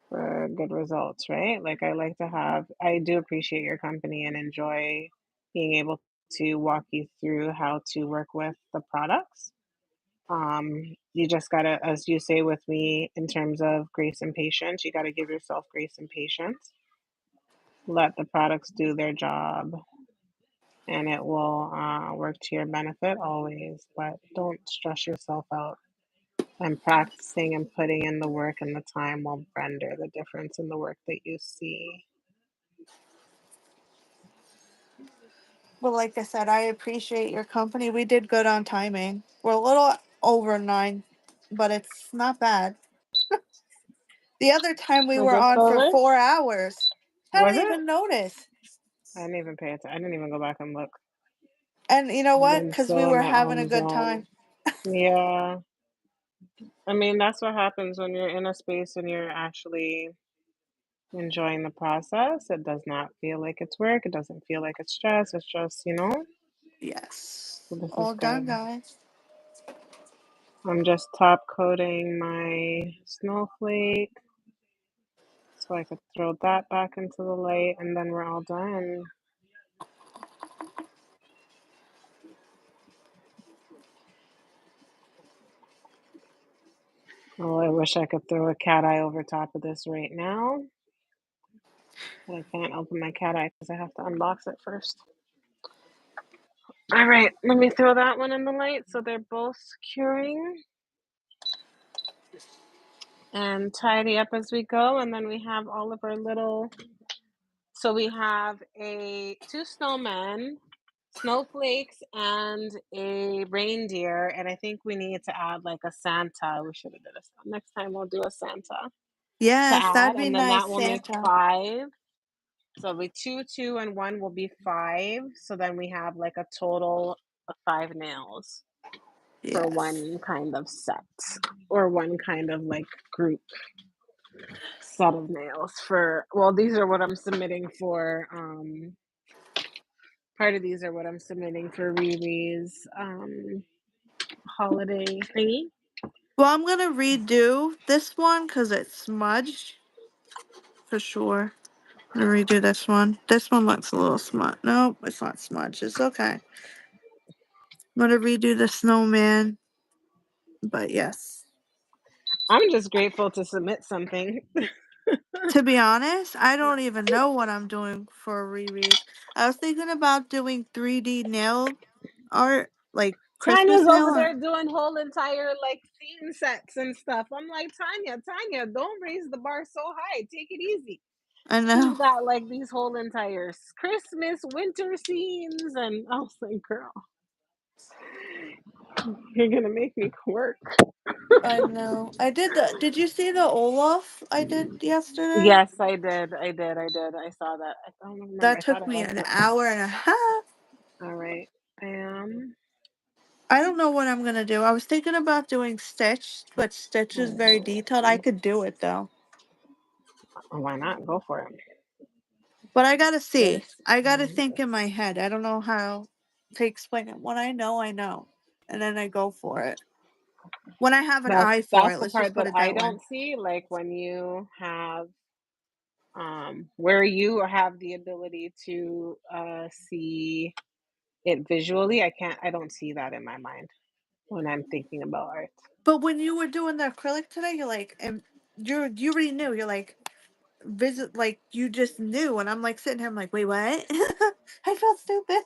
for good results, right? Like I do appreciate your company and enjoy being able to walk you through how to work with the products. You just gotta, as you say with me, in terms of grace and patience, you gotta give yourself grace and patience. Let the products do their job, and it will work to your benefit always. But don't stress yourself out. And practicing and putting in the work and the time will render the difference in the work that you see. But like I said, I appreciate your company. We did good on timing. We're a little over 9, but it's not bad. The other time we We're were just on for over? 4 hours. I Was don't it? even notice. I didn't even pay attention. I didn't even go back and look. And you know I've what? been Because we so in were my having a own good zone. time. Yeah. I mean, that's what happens when you're in a space and you're actually enjoying the process. It does not feel like it's work. It doesn't feel like it's stress. It's just. Yes. So this is All done, good. guys. I'm just top coating my snowflake so I could throw that back into the light and then we're all done. Oh, I wish I could throw a cat eye over top of this right now, but I can't open my cat eye because I have to unbox it first. All right, let me throw that one in the light so they're both securing and tidy up as we go. And then we have all of our little, so we have two snowmen snowflakes and a reindeer, and I think we need to add like a Santa. We should have did a next time we'll do a Santa to Yes, add, that'd be and then nice, that will make Santa. 5. So we 2, 2, and 1 will be 5. So then we have like a total of 5 nails for Yes. one kind of set or one kind of like group set of nails for well, these are what I'm submitting for part of these are what I'm submitting for Riri's holiday thingy. Well, I'm gonna redo this one because it's smudged for sure. I'm gonna redo this one. This one looks a little smudged. Nope, it's not smudged. It's okay. I'm gonna redo the snowman, but yes. I'm just grateful to submit something. To be honest, I don't even know what I'm doing for a reread. I was thinking about doing 3D nail art, like Christmas Tanya's nail over art. there doing whole entire like theme sets and stuff. I'm like, Tanya, don't raise the bar so high. Take it easy. I She's know. got like these whole entire Christmas, winter scenes, and I was like, girl, you're gonna make me work. I know. I did the. Did you see the Olaf I did yesterday? Yes, I did. I saw that. I don't remember. That I thought took I me liked an it. hour and a half. All right. I don't know what I'm gonna do. I was thinking about doing Stitch, but Stitch is very detailed. I could do it though. Why not? Go for it. But I gotta see. This I gotta and think in my this. head. I don't know how to explain it. When I know, I know. And then I go for it. When I have an That's eye for that's it, the let's just part put that it I that way. don't see. Like when you have where you have the ability to see it visually, I don't see that in my mind when I'm thinking about art. But when you were doing the acrylic today, you're like, and you already knew. You're like, visit, like you just knew. And I'm like sitting here, I'm like, wait, what? I felt stupid.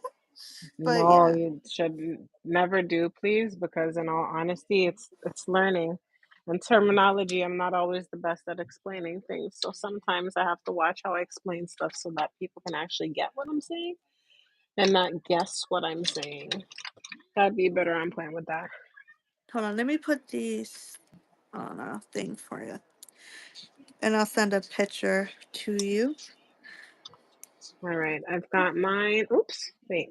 But No, yeah, you should never do, please, because in all honesty, it's learning. And terminology, I'm not always the best at explaining things. So sometimes I have to watch how I explain stuff so that people can actually get what I'm saying and not guess what I'm saying. That'd be better on point with that. hold on. Let me put these on a thing for you, and I'll send a picture to you. All right, I've got mine. Oops, wait.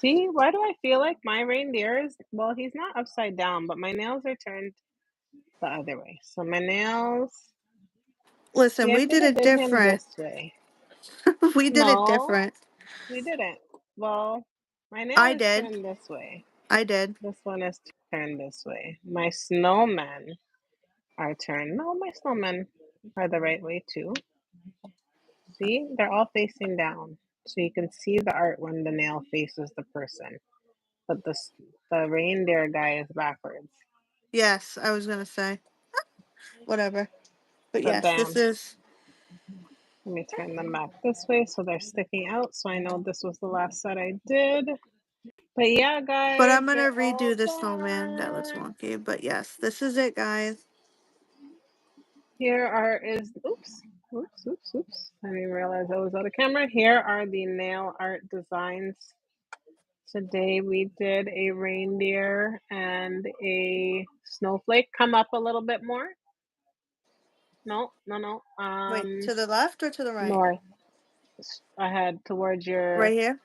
See, why do I feel like my reindeer is, well, he's not upside down, but my nails are turned the other way. So my nails, Listen, see, I we could did have it did him different. this way. We did it No, different. we didn't. Well, my nail I is did. turned this way. I did. This one is turned this way. My snowmen are turned. No, my snowmen are the right way too. See, they're all facing down. So you can see the art when the nail faces the person. But the reindeer guy is backwards. Yes, I was gonna say whatever. But But yes, this bam. is. Let me turn them back this way so they're sticking out. So I know this was the last set I did. But yeah, But guys, I'm gonna they're all redo the snowman. That looks done. wonky. But yes, this is it, guys. Here are is oops. I didn't realize I was out of camera. Here are the nail art designs. Today we did a reindeer and a snowflake. Come up a little bit more. No. Wait, to the left or to the right? North. Ahead towards Right your here.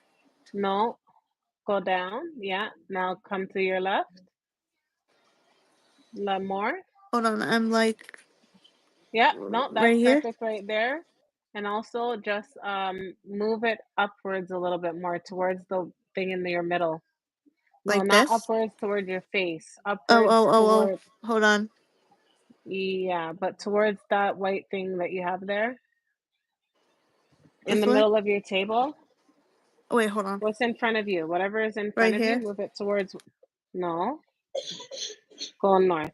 no. Go down. Yeah. Now come to your left. More. Hold on. I'm like Yeah, no, right that's here, perfect right there. And also just move it upwards a little bit more towards the thing in your middle. No, like not this. upwards towards your face. Oh, Upwards oh, oh, oh. toward, Hold on. yeah, but towards that white thing that you have there in This the way. middle of your table. Oh, wait, hold on. What's in front of you? Whatever is in front Right of you, here. move it towards, no, go north.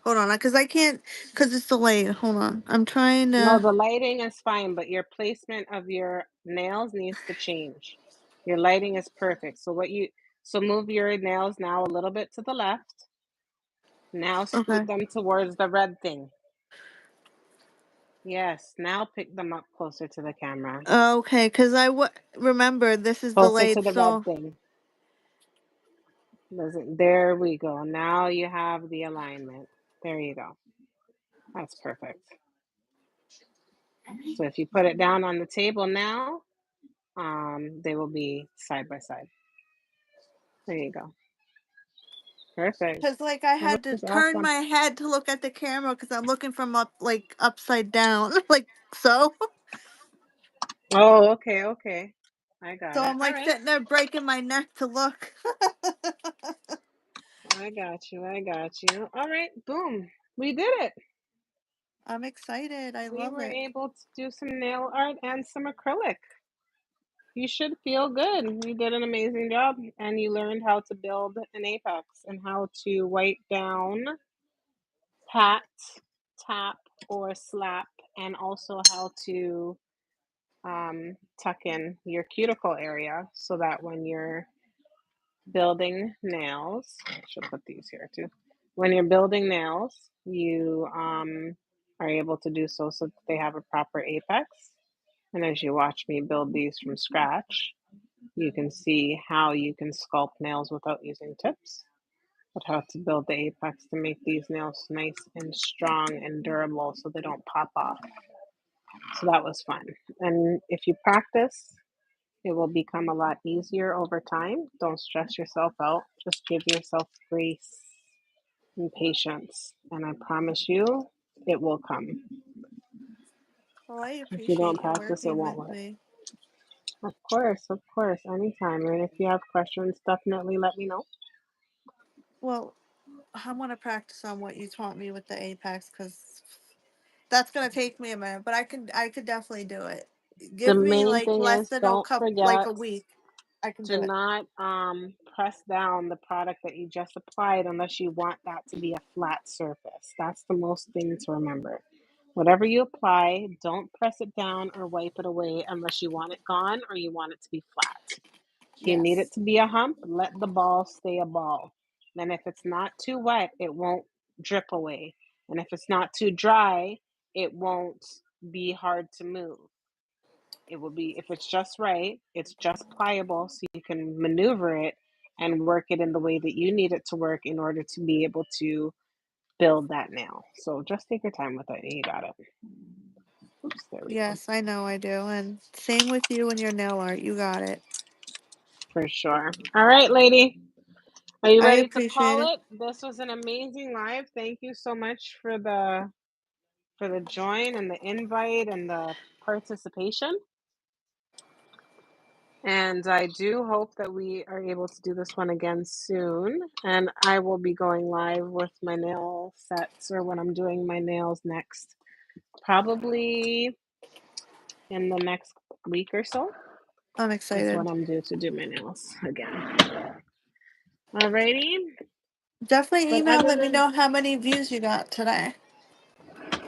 Hold on, because I can't, because it's delayed. Hold on. I'm trying No, to. the lighting is fine, but your placement of your nails needs to change. Your lighting is perfect. So move your nails now a little bit to the left. Now scoot Okay. them towards the red thing. Yes, now pick them up closer to the camera. Okay, because remember this is Closer to delayed, the red so thing. There we go. Now you have the alignment. There you go. That's perfect. So if you put it down on the table now, they will be side by side. There you go. Perfect. because like I Well, had that to was turn awesome. my head to look at the camera because I'm looking from upside down, like so. Oh, okay, okay. I got So it. I'm All like right. sitting there breaking my neck to look. I got you. I got you. All right. Boom. We did it. I'm excited. I We love were it. able to do some nail art and some acrylic. You should feel good. You did an amazing job and you learned how to build an apex and how to wipe down, pat, tap, or slap, and also how to tuck in your cuticle area so that when you're building nails, I should put these here too. When you're building nails, you are able to do so that they have a proper apex. And as you watch me build these from scratch, you can see how you can sculpt nails without using tips, but how to build the apex to make these nails nice and strong and durable so they don't pop off. So that was fun. And if you practice, it will become a lot easier over time. Don't stress yourself out. Just give yourself grace and patience. And I promise you, it will come. Well, I If you appreciate don't you practice, it working won't with work. me. Of course, anytime. And if you have questions, definitely let me know. Well, I want to practice on what you taught me with the Apex because that's gonna take me a minute, but I could definitely do it. The Give me main like thing less is than don't like forget, a week. I can do do it. not press down the product that you just applied unless you want that to be a flat surface. That's the most thing to remember. Whatever you apply, don't press it down or wipe it away unless you want it gone or you want it to be flat. If you need it Yes. to be a hump, let the ball stay a ball. Then if it's not too wet, it won't drip away. And if it's not too dry, it won't be hard to move. It will be, if it's just right, it's just pliable so you can maneuver it and work it in the way that you need it to work in order to be able to build that nail. So just take your time with it and you got it. Oops, there we go. Yes, I know I do. And same with you and your nail art. You got it. For sure. All right, lady. Are you I ready to appreciate it. call it? This was an amazing live. Thank you so much for the join and the invite and the participation. And I do hope that we are able to do this one again soon. And I will be going live with my nail sets or when I'm doing my nails next, probably in the next week or so, I'm is when excited. I'm due to do my nails again. Alrighty. Definitely But email. other Let me than, know how many views you got today.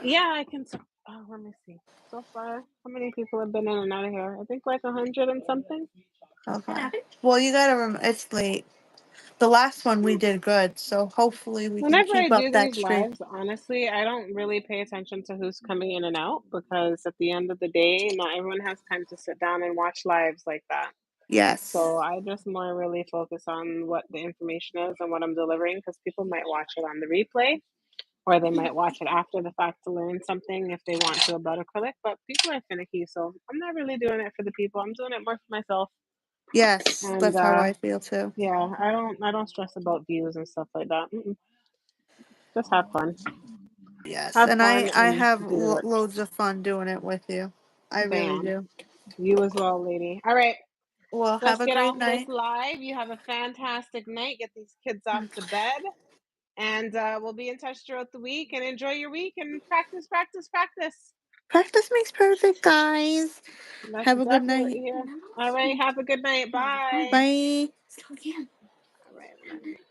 yeah, I can. Oh, let me see. So far, how many people have been in and out of here? I think like 100 and something. Okay. Well, you gotta remember it's late. The last one we did good, so hopefully we can Whenever I keep up do that these streak. lives, honestly, I don't really pay attention to who's coming in and out because at the end of the day, not everyone has time to sit down and watch lives like that. So Yes. I just more really focus on what the information is and what I'm delivering because people might watch it on the replay or they might watch it after the fact to learn something if they want to about acrylic. But people are finicky, so I'm not really doing it for the people. I'm doing it more for myself. Yes, And that's how I feel too. yeah, I don't stress about views and stuff like that. Just have fun. Yes, Have and fun I and have do the work. loads of fun doing it with you. I really Bam. do. You as well, lady. All right. Well, have Let's a get great off this night. live. You have a fantastic night. Get these kids off to bed. And we'll be in touch throughout the week and enjoy your week and practice, practice, practice. Practice makes perfect, guys. That's Have a good exactly what night. you hear. All right. Have a good night. Bye. Bye. All right.